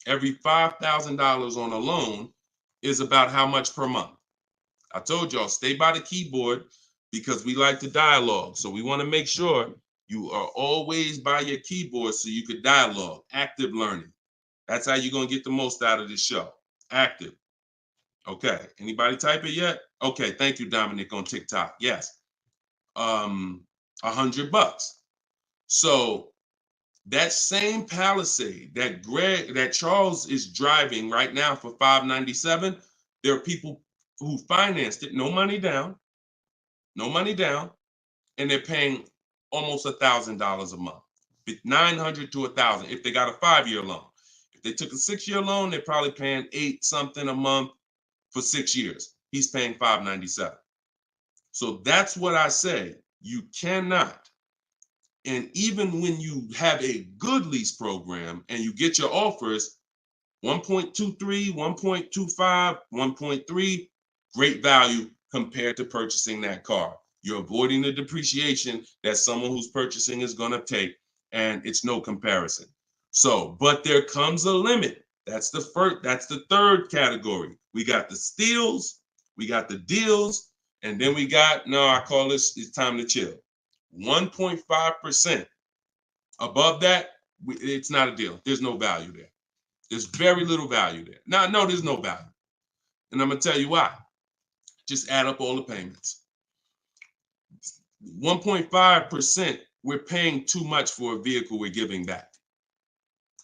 Every $5,000 on a loan is about how much per month? I told y'all, stay by the keyboard, because we like to dialogue. So we want to make sure you are always by your keyboard so you could dialogue. Active learning. That's how you're going to get the most out of this show. Active. Okay. Anybody type it yet? Okay. Thank you, Dominic, on TikTok. Yes. $100. So that same Palisade that Charles is driving right now for $597, there are people who financed it, no money down, and they're paying almost $1,000 a month, $900 to $1,000 if they got a 5-year loan. If they took a 6-year loan, they're probably paying $8 something a month for 6 years. He's paying $597. So that's what I say. You cannot. And even when you have a good lease program and you get your offers, 1.23, 1.25, 1.3, great value compared to purchasing that car. You're avoiding the depreciation that someone who's purchasing is going to take, and it's no comparison. So, but there comes a limit. That's the third category. We got the steals, we got the deals, and then we got, I call this, it's time to chill. 1.5%. Above that, it's not a deal. There's no value there. There's very little value there. Now, no, there's no value. And I'm going to tell you why. Just add up all the payments. 1.5%, we're paying too much for a vehicle we're giving back.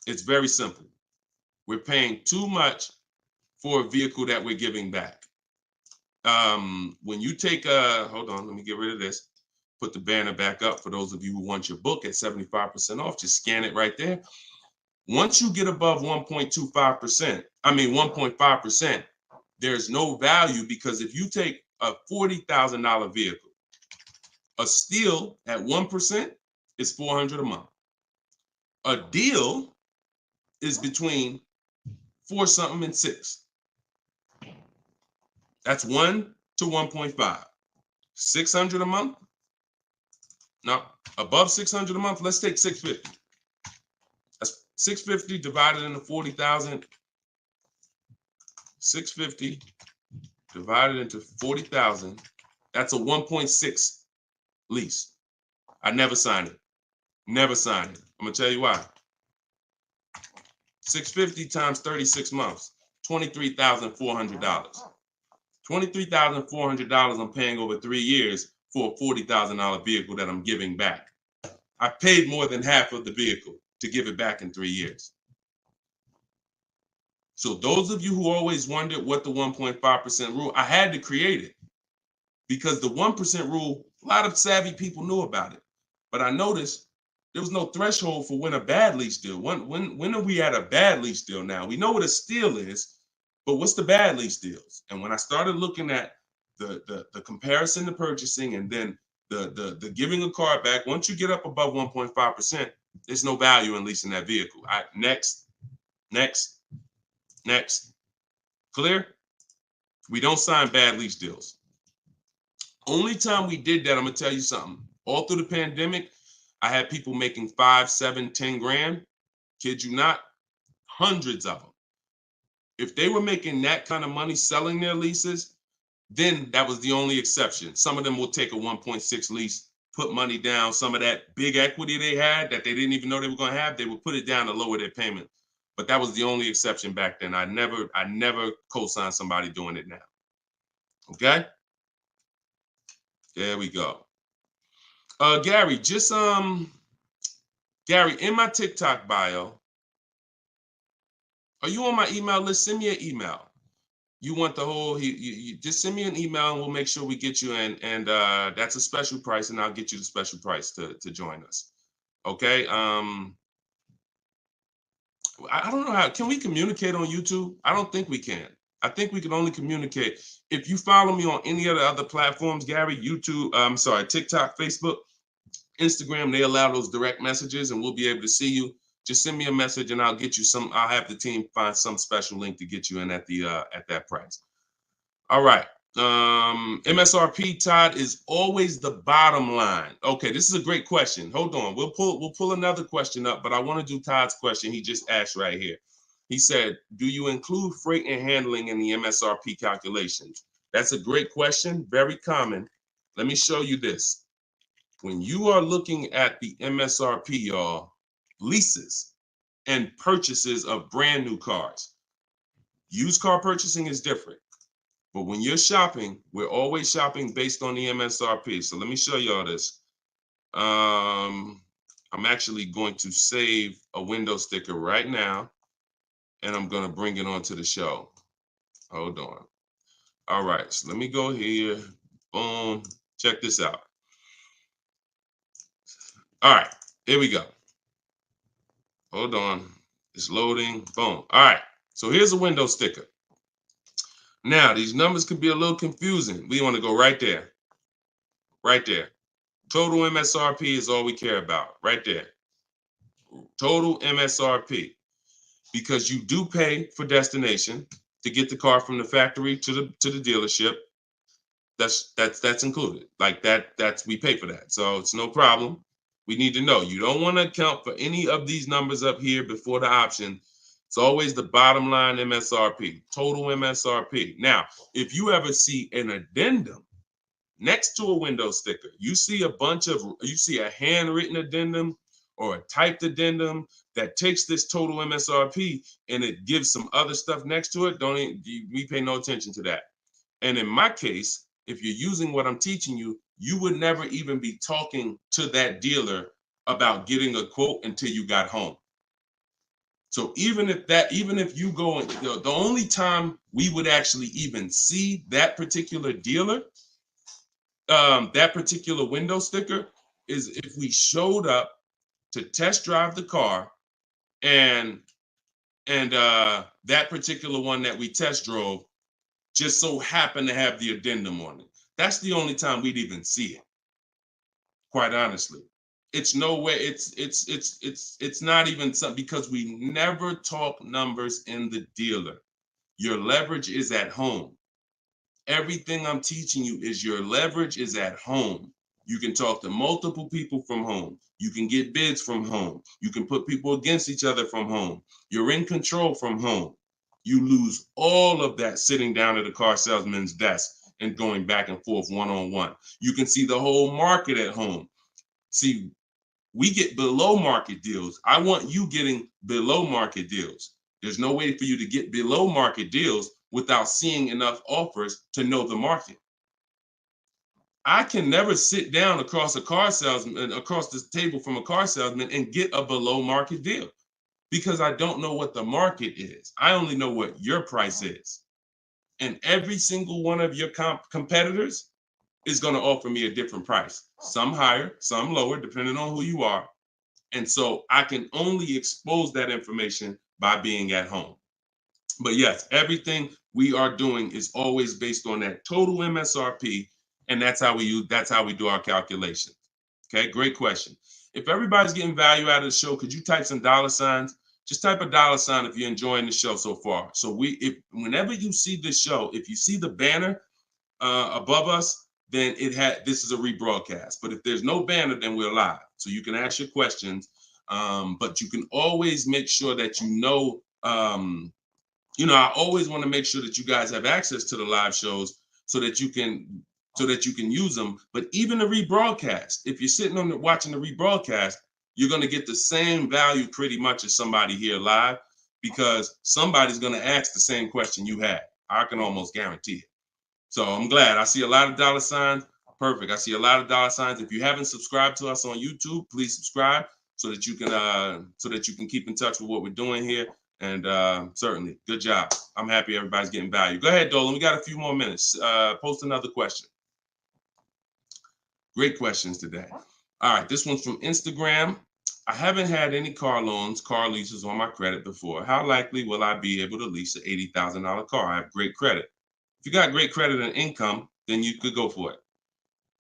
It's very simple. We're paying too much for a vehicle that we're giving back. When you take hold on, let me get rid of this. Put the banner back up for those of you who want your book at 75% off. Just scan it right there. Once you get above 1.5%, there's no value, because if you take a $40,000 vehicle, a steal at 1% is $400 a month. A deal is between 4 something and 6. That's 1 to 1.5. 600 a month. Now, above 600 a month, let's take 650. That's 650 divided into 40,000. 650 divided into 40,000. That's a 1.6 lease. I never signed it. Never signed it. I'm gonna tell you why. 650 times 36 months, $23,400. $23,400 I'm paying over 3 years for a $40,000 vehicle that I'm giving back. I paid more than half of the vehicle to give it back in 3 years. So those of you who always wondered what the 1.5% rule, I had to create it, because the 1% rule, a lot of savvy people knew about it. But I noticed There was no threshold for when a bad lease deal. When are we at a bad lease deal now? We know what a steal is, but what's the bad lease deals? And when I started looking at the comparison to purchasing and then the giving a car back, once you get up above 1.5%, there's no value in leasing that vehicle. Next. Clear? We don't sign bad lease deals. Only time we did that, I'm gonna tell you something. All through the pandemic, I had people making 5, 7, 10 grand. Kid you not, hundreds of them. If they were making that kind of money selling their leases, then that was the only exception. Some of them will take a 1.6 lease, put money down. Some of that big equity they had that they didn't even know they were going to have, they would put it down to lower their payment. But that was the only exception back then. I never co-signed somebody doing it now. Okay? There we go. Gary, Gary, in my TikTok bio, are you on my email list? Send me an email. You want the whole, you just send me an email and we'll make sure we get you in. And that's a special price, and I'll get you the special price to join us. Okay. I don't know how, can we communicate on YouTube? I don't think we can. I think we can only communicate. If you follow me on any of the other platforms, Gary, YouTube, TikTok, Facebook, Instagram, they allow those direct messages and we'll be able to see you. Just send me a message and I'll get you some. I'll have the team find some special link to get you in at that price. All right. MSRP, Todd, is always the bottom line. Okay, this is a great question. Hold on. We'll pull another question up, but I want to do Todd's question he just asked right here. He said, do you include freight and handling in the MSRP calculations? That's a great question, very common. Let me show you this. When you are looking at the MSRP, y'all, leases and purchases of brand new cars, used car purchasing is different. But when you're shopping, we're always shopping based on the MSRP. So let me show y'all this. I'm actually going to save a window sticker right now, and I'm going to bring it onto the show. Hold on. All right, so let me go here. Boom. Check this out. All right, here we go. Hold on. It's loading. Boom. All right, so here's a window sticker. Now, these numbers can be a little confusing. We want to go right there. Right there. Total MSRP is all we care about. Right there. Total MSRP. Because you do pay for destination to get the car from the factory to the dealership. That's included. Like that's we pay for that. So it's no problem. We need to know. You don't want to account for any of these numbers up here before the option. It's always the bottom line MSRP, total MSRP. Now, if you ever see an addendum next to a window sticker, you see a handwritten addendum or a typed addendum that takes this total MSRP and it gives some other stuff next to it, we pay no attention to that. And in my case, if you're using what I'm teaching you, you would never even be talking to that dealer about getting a quote until you got home. So even if you go, the only time we would actually even see that particular dealer, that particular window sticker, is if we showed up to test drive the car and that particular one that we test drove just so happened to have the addendum on it. That's the only time we'd even see it. Quite honestly, it's no way. It's not even something, because we never talk numbers in the dealer. Your leverage is at home. Everything I'm teaching you is your leverage is at home. You can talk to multiple people from home. You can get bids from home. You can put people against each other from home. You're in control from home. You lose all of that sitting down at a car salesman's desk and going back and forth one-on-one. You can see the whole market at home. See, we get below market deals. I want you getting below market deals. There's no way for you to get below market deals without seeing enough offers to know the market. I can never sit down across a car salesman, across this table from a car salesman, and get a below market deal, because I don't know what the market is. I only know what your price is. And every single one of your competitors is going to offer me a different price. Some higher, some lower, depending on who you are. And so I can only expose that information by being at home. But yes, everything we are doing is always based on that total MSRP, and that's how we do our calculations. Okay, great question. If everybody's getting value out of the show, could you type some dollar signs? Just type a dollar sign if you're enjoying the show so far. So if whenever you see this show, if you see the banner above us, then this is a rebroadcast. But if there's no banner, then we're live. So you can ask your questions, but you can always make sure that I always want to make sure that you guys have access to the live shows so that you can use them. But even the rebroadcast, if you're sitting on watching the rebroadcast, you're going to get the same value pretty much as somebody here live, because somebody's going to ask the same question you had. I can almost guarantee it. So I'm glad. I see a lot of dollar signs. Perfect. I see a lot of dollar signs. If you haven't subscribed to us on YouTube, please subscribe so that you can keep in touch with what we're doing here. And certainly, good job. I'm happy everybody's getting value. Go ahead, Dolan. We got a few more minutes. Post another question. Great questions today. All right, this one's from Instagram. I haven't had any car leases on my credit before. How likely will I be able to lease an $80,000 car? I have great credit. If you got great credit and income, then you could go for it.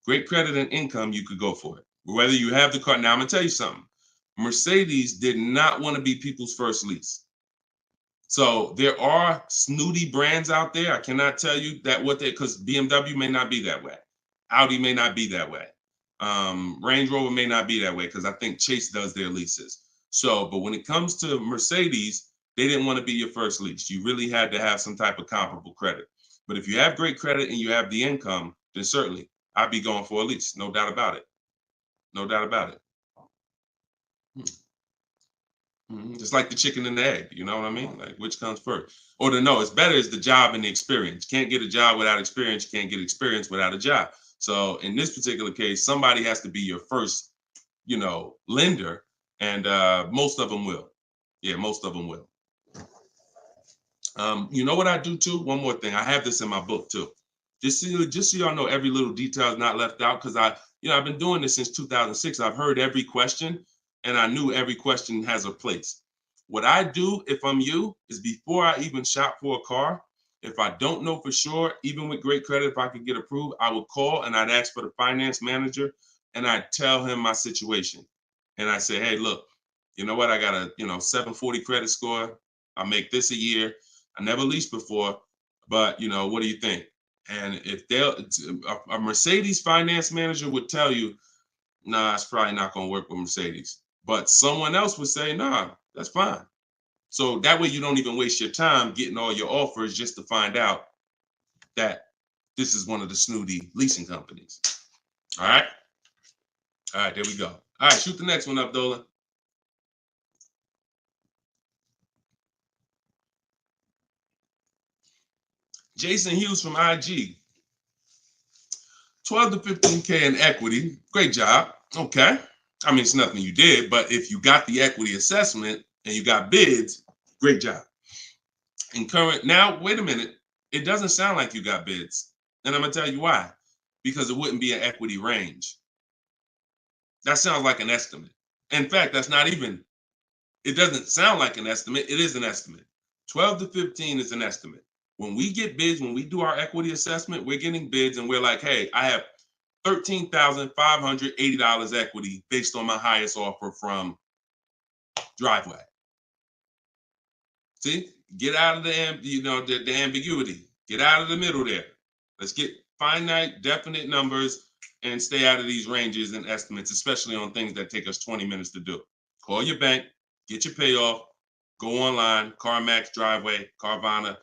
Great credit and income, you could go for it. Whether you have the car. Now, I'm going to tell you something. Mercedes did not want to be people's first lease. So there are snooty brands out there. I cannot tell you that because BMW may not be that way. Audi may not be that way. Range Rover may not be that way, because I think Chase does their leases. So, but when it comes to Mercedes, they didn't want to be your first lease. You really had to have some type of comparable credit. But if you have great credit and you have the income, then certainly I'd be going for a lease. No doubt about it. No doubt about it. Just like the chicken and the egg, you know what I mean? Like, which comes first? Or it's better is the job and the experience. You can't get a job without experience. You can't get experience without a job. So in this particular case, somebody has to be your first, lender, and most of them will. Yeah, most of them will. You know what I do too? One more thing. I have this in my book too. Just so y'all know, every little detail is not left out, because I've been doing this since 2006. I've heard every question, and I knew every question has a place. What I do, if I'm you, is before I even shop for a car, if I don't know for sure, even with great credit, if I could get approved, I would call and I'd ask for the finance manager, and I'd tell him my situation. And I say, hey, look, you know what? I got a 740 credit score. I make this a year. I never leased before, but what do you think? And if a Mercedes finance manager would tell you, nah, it's probably not going to work with Mercedes. But someone else would say, nah, that's fine. So that way you don't even waste your time getting all your offers just to find out that this is one of the snooty leasing companies. All right. All right, there we go. All right, shoot the next one up, Dolan. Jason Hughes from IG. 12 to 15K in equity. Great job. Okay. I mean, it's nothing you did, but if you got the equity assessment and you got bids, great job. Now, wait a minute. It doesn't sound like you got bids. And I'm going to tell you why. Because it wouldn't be an equity range. That sounds like an estimate. In fact, it doesn't sound like an estimate. It is an estimate. 12 to 15 is an estimate. When we get bids, when we do our equity assessment, we're getting bids and we're like, hey, I have $13,580 equity based on my highest offer from Driveway. See, get out of the ambiguity. Get out of the middle there. Let's get finite, definite numbers and stay out of these ranges and estimates, especially on things that take us 20 minutes to do. Call your bank, get your payoff, go online, CarMax, Driveway, Carvana,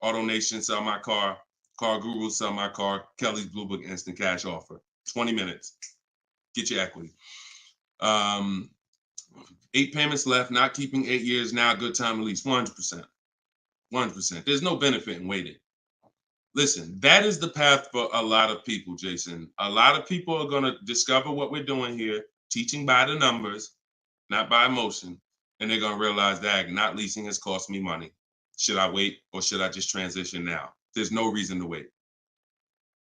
AutoNation, sell my car, Car Guru, sell my car, Kelly's Blue Book, instant cash offer. 20 minutes. Get your equity. 8 payments left, not keeping 8 years, now a good time to lease. 100%. 100%. There's no benefit in waiting. Listen, that is the path for a lot of people, Jason. A lot of people are going to discover what we're doing here, teaching by the numbers, not by emotion. And they're going to realize that not leasing has cost me money. Should I wait or should I just transition now? There's no reason to wait.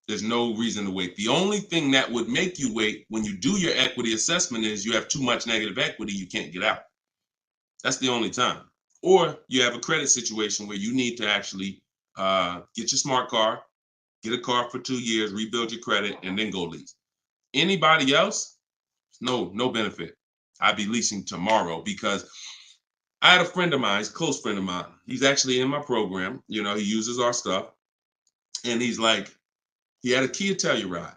There's no reason to wait. The only thing that would make you wait when you do your equity assessment is you have too much negative equity, you can't get out. That's the only time. Or you have a credit situation where you need to actually get your smart car, get a car for 2 years, rebuild your credit, and then go lease. Anybody else? No benefit. I'd be leasing tomorrow because I had a friend of mine, he's a close friend of mine. He's actually in my program. You know, he uses our stuff. And he's like, he had a Kia Telluride.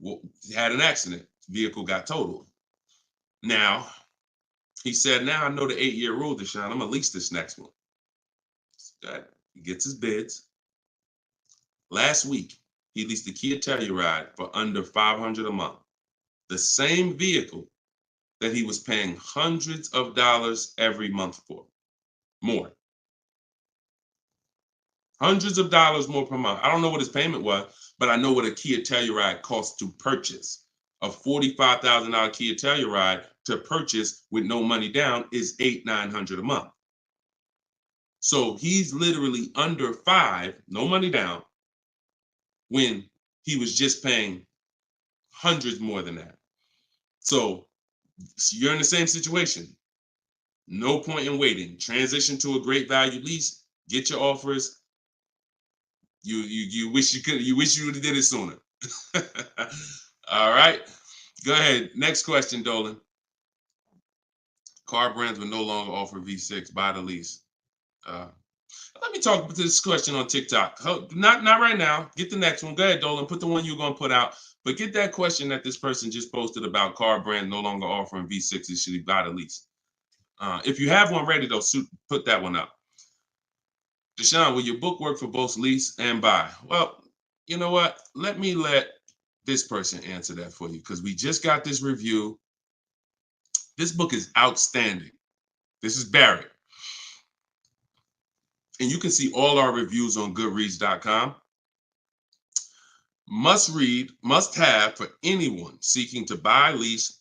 Well, he had an accident. Vehicle got totaled. Now, he said, now I know the 8-year rule, Deshone. I'm going to lease this next one. He gets his bids. Last week, he leased the Kia Telluride for under $500 a month. The same vehicle that he was paying hundreds of dollars every month for. More. Hundreds of dollars more per month. I don't know what his payment was, but I know what a Kia Telluride costs to purchase. A $45,000 Kia Telluride to purchase with no money down is $800-900 a month. So he's literally under $5, no money down, when he was just paying hundreds more than that. So you're in the same situation. No point in waiting. Transition to a great value lease. Get your offers. You wish you could. You wish you would have did it sooner. All right. Go ahead. Next question, Dolan. Car brands will no longer offer V6. Buy the lease. Let me talk about this question on TikTok. Not right now. Get the next one. Go ahead, Dolan. Put the one you're going to put out. But get that question that this person just posted about car brands no longer offering V6s. Should he buy the lease? If you have one ready, though, put that one up. Deshone, will your book work for both lease and buy? Well, you know what? Let this person answer that for you because we just got this review. This book is outstanding. This is Barrett. And you can see all our reviews on goodreads.com. Must read, must have for anyone seeking to buy, lease,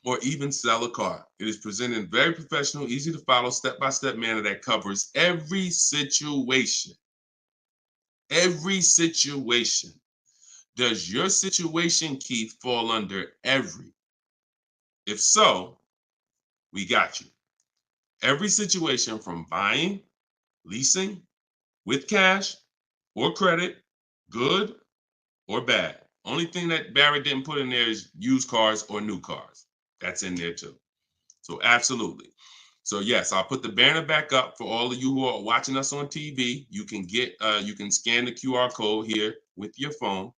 or even sell a car. It is presented in very professional, easy to follow, step-by-step manner that covers every situation. Every situation. Does your situation, Keith, fall under every? If so, we got you. Every situation from buying, leasing, with cash or credit, good or bad. Only thing that Barrett didn't put in there is used cars or new cars. That's in there too. So absolutely. So yes, I'll put the banner back up for all of you who are watching us on TV. You can scan the QR code here with your phone,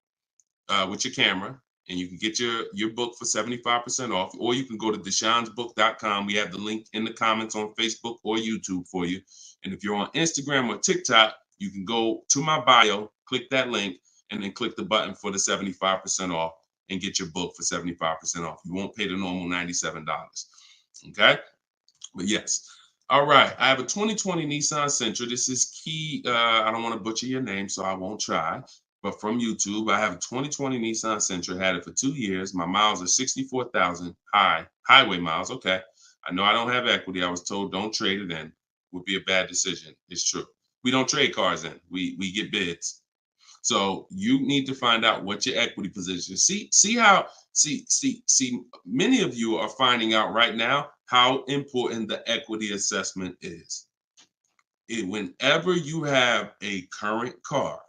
with your camera, and you can get your book for 75% off, or you can go to deshonsbook.com. We have the link in the comments on Facebook or YouTube for you. And if you're on Instagram or TikTok, you can go to my bio, click that link, and then click the button for the 75% off and get your book for 75% off. You won't pay the normal $97. Okay? But yes. All right. I have a 2020 Nissan Sentra. This is Key. I don't want to butcher your name, so I won't try. But from YouTube, I have a 2020 Nissan Sentra. Had it for 2 years. My miles are 64,000 highway miles. Okay. I know I don't have equity. I was told don't trade it in. Would be a bad decision. It's true. We don't trade cars in. We get bids. So you need to find out what your equity position. See many of you are finding out right now how important the equity assessment is. Whenever you have a current car,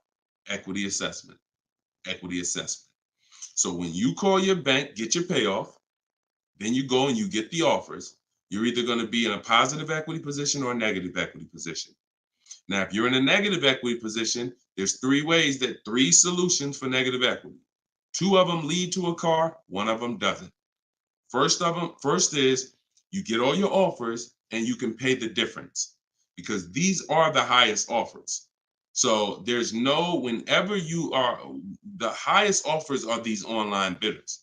equity assessment. So when you call your bank, get your payoff, then you go and you get the offers. You're either going to be in a positive equity position or a negative equity position. Now, if you're in a negative equity position, there's three solutions for negative equity. 2 of them lead to a car, 1 of them doesn't. First is you get all your offers and you can pay the difference because these are the highest offers. So whenever the highest offers are these online bidders.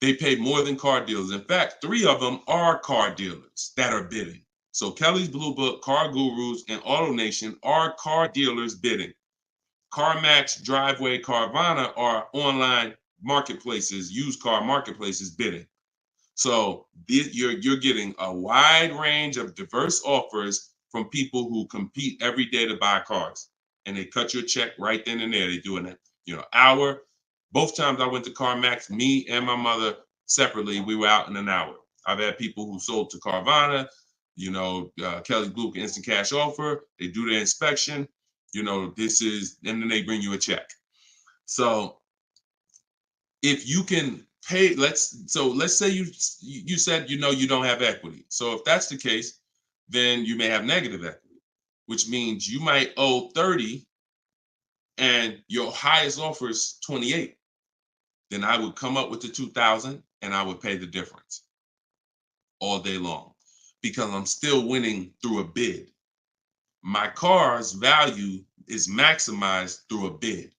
They pay more than car dealers. In fact, 3 of them are car dealers that are bidding. So Kelly's Blue Book, Car Gurus, and Auto Nation are car dealers bidding. CarMax, Driveway, Carvana are online marketplaces, used car marketplaces bidding. So you're getting a wide range of diverse offers from people who compete every day to buy cars. and they cut you a check right then and there. They do an hour. Both times I went to CarMax, me and my mother separately, we were out in an hour. I've had people who sold to Carvana, Kelly Blue Instant Cash Offer. They do their inspection. And then they bring you a check. So if you can pay, let's say you said you don't have equity. So if that's the case, then you may have negative equity, which means you might owe 30 and your highest offer is 28. Then I would come up with the 2,000 and I would pay the difference all day long because I'm still winning through a bid. My car's value is maximized through a bid.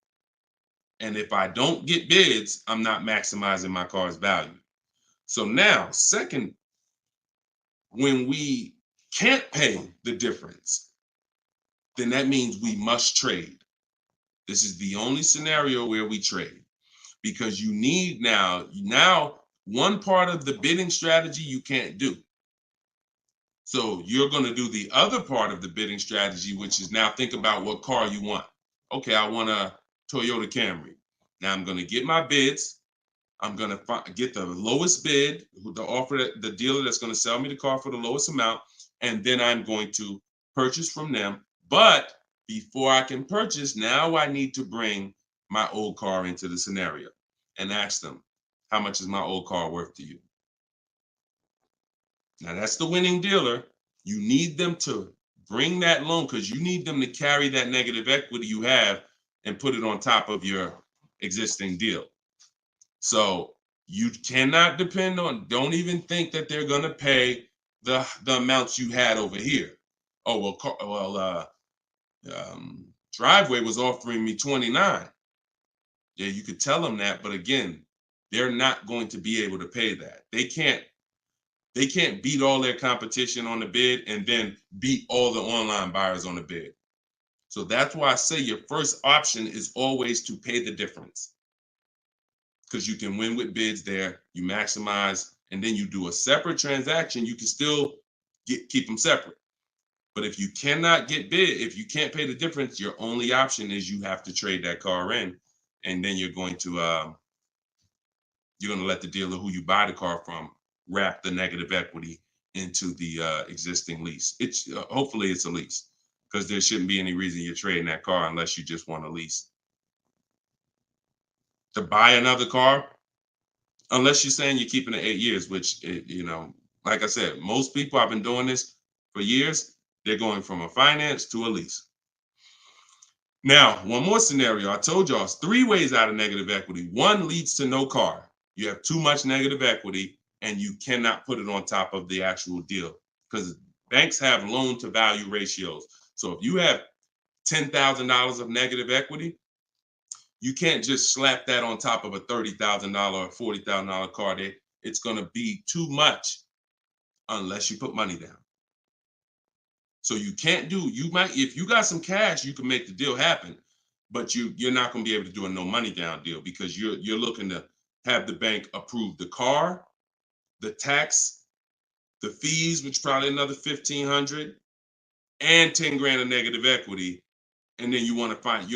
And if I don't get bids, I'm not maximizing my car's value. So now, second, when we can't pay the difference, then that means we must trade. This is the only scenario where we trade because you need now one part of the bidding strategy you can't do. So you're going to do the other part of the bidding strategy, which is now think about what car you want. Okay, I want a Toyota Camry. Now I'm going to get my bids. I'm going to get the lowest bid, the dealer that's going to sell me the car for the lowest amount, and then I'm going to purchase from them. But before I can purchase, now I need to bring my old car into the scenario and ask them, how much is my old car worth to you? Now that's the winning dealer. You need them to bring that loan because you need them to carry that negative equity you have and put it on top of your existing deal. So you cannot depend on, don't even think that they're going to pay the amounts you had over here. Oh, Driveway was offering me 29. Yeah, you could tell them that, but again, they're not going to be able to pay that. They can't beat all their competition on the bid and then beat all the online buyers on the bid. So that's why I say your first option is always to pay the difference. Because you can win with bids there, you maximize, and then you do a separate transaction, you can still keep them separate. But if you cannot get bid, if you can't pay the difference, your only option is you have to trade that car in, and then you're going to let the dealer who you buy the car from wrap the negative equity into the existing lease. It's hopefully it's a lease because there shouldn't be any reason you're trading that car unless you just want a lease. To buy another car, unless you're saying you're keeping it 8 years, which, like I said, most people, I've been doing this for years, they're going from a finance to a lease. Now, one more scenario. I told y'all it's 3 ways out of negative equity. One leads to no car. You have too much negative equity and you cannot put it on top of the actual deal because banks have loan to value ratios. So if you have $10,000 of negative equity, you can't just slap that on top of a $30,000 or $40,000 car. It's going to be too much unless you put money down. So you can't if you got some cash, you can make the deal happen, but you're not going to be able to do a no money down deal because you're looking to have the bank approve the car, the tax, the fees, which probably another $1,500, and 10 grand of negative equity. And then you want to find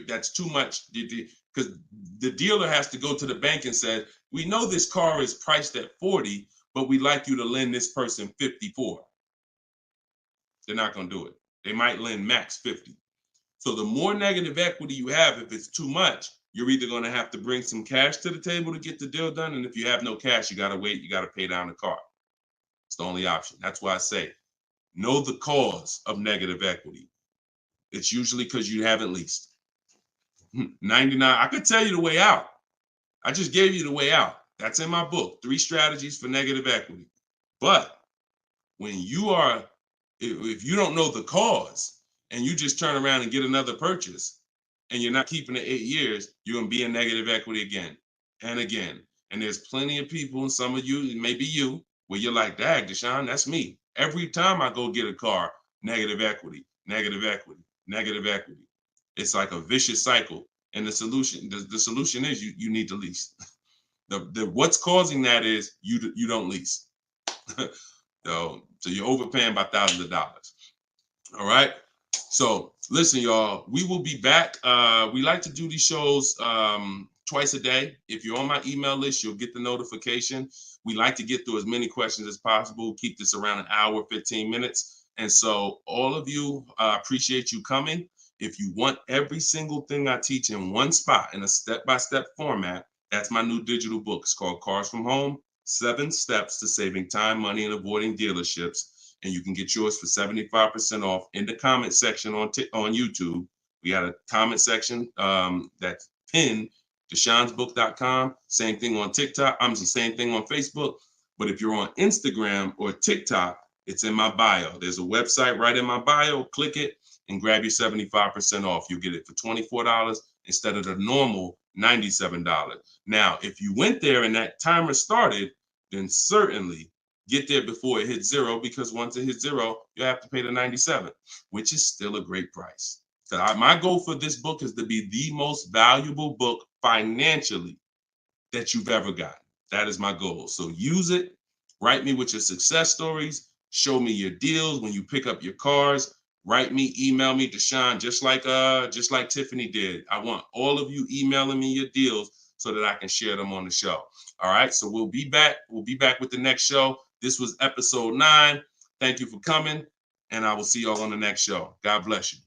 that's too much because the dealer has to go to the bank and say, we know this car is priced at 40, but we'd like you to lend this person 54. They're not going to do it. They might lend max 50. So the more negative equity you have, if it's too much, you're either going to have to bring some cash to the table to get the deal done. And if you have no cash, you got to wait. You got to pay down the car. It's the only option. That's why I say, know the cause of negative equity. It's usually because you haven't leased. 99, I could tell you the way out. I just gave you the way out. That's in my book, 3 strategies for negative equity. But when if you don't know the cause and you just turn around and get another purchase and you're not keeping it 8 years, you're going to be in negative equity again and again. And there's plenty of people, and some of you, maybe you, where you're like, dag, Deshone, that's me. Every time I go get a car, negative equity, negative equity, negative equity. It's like a vicious cycle. And the solution is you need to lease. What's causing that is you don't lease. So you're overpaying by thousands of dollars. All right. So Listen, y'all, we will be back. We like to do these shows twice a day. If you're on my email list, you'll get the notification. We like to get through as many questions as possible, keep this around an hour, 15 minutes. And so all of you, appreciate you coming. If you want every single thing I teach in one spot in a step-by-step format, that's my new digital book. It's called Cars from Home, 7 Steps to Saving Time, Money, and Avoiding Dealerships. And you can get yours for 75% off in the comment section on YouTube. We got a comment section that's pinned, deshonsbook.com. Same thing on TikTok. I'm the same thing on Facebook. But if you're on Instagram or TikTok, it's in my bio. There's a website right in my bio. Click it and grab your 75% off. You'll get it for $24 instead of the normal $97. Now, if you went there and that timer started, then certainly get there before it hits zero, because once it hits zero, you have to pay the $97, which is still a great price. So my goal for this book is to be the most valuable book financially that you've ever gotten. That is my goal. So use it. Write me with your success stories. Show me your deals when you pick up your cars. Write me, email me, Deshone, just like Tiffany did. I want all of you emailing me your deals so that I can share them on the show. All right. So we'll be back. We'll be back with the next show. This was episode 9. Thank you for coming, and I will see y'all on the next show. God bless you.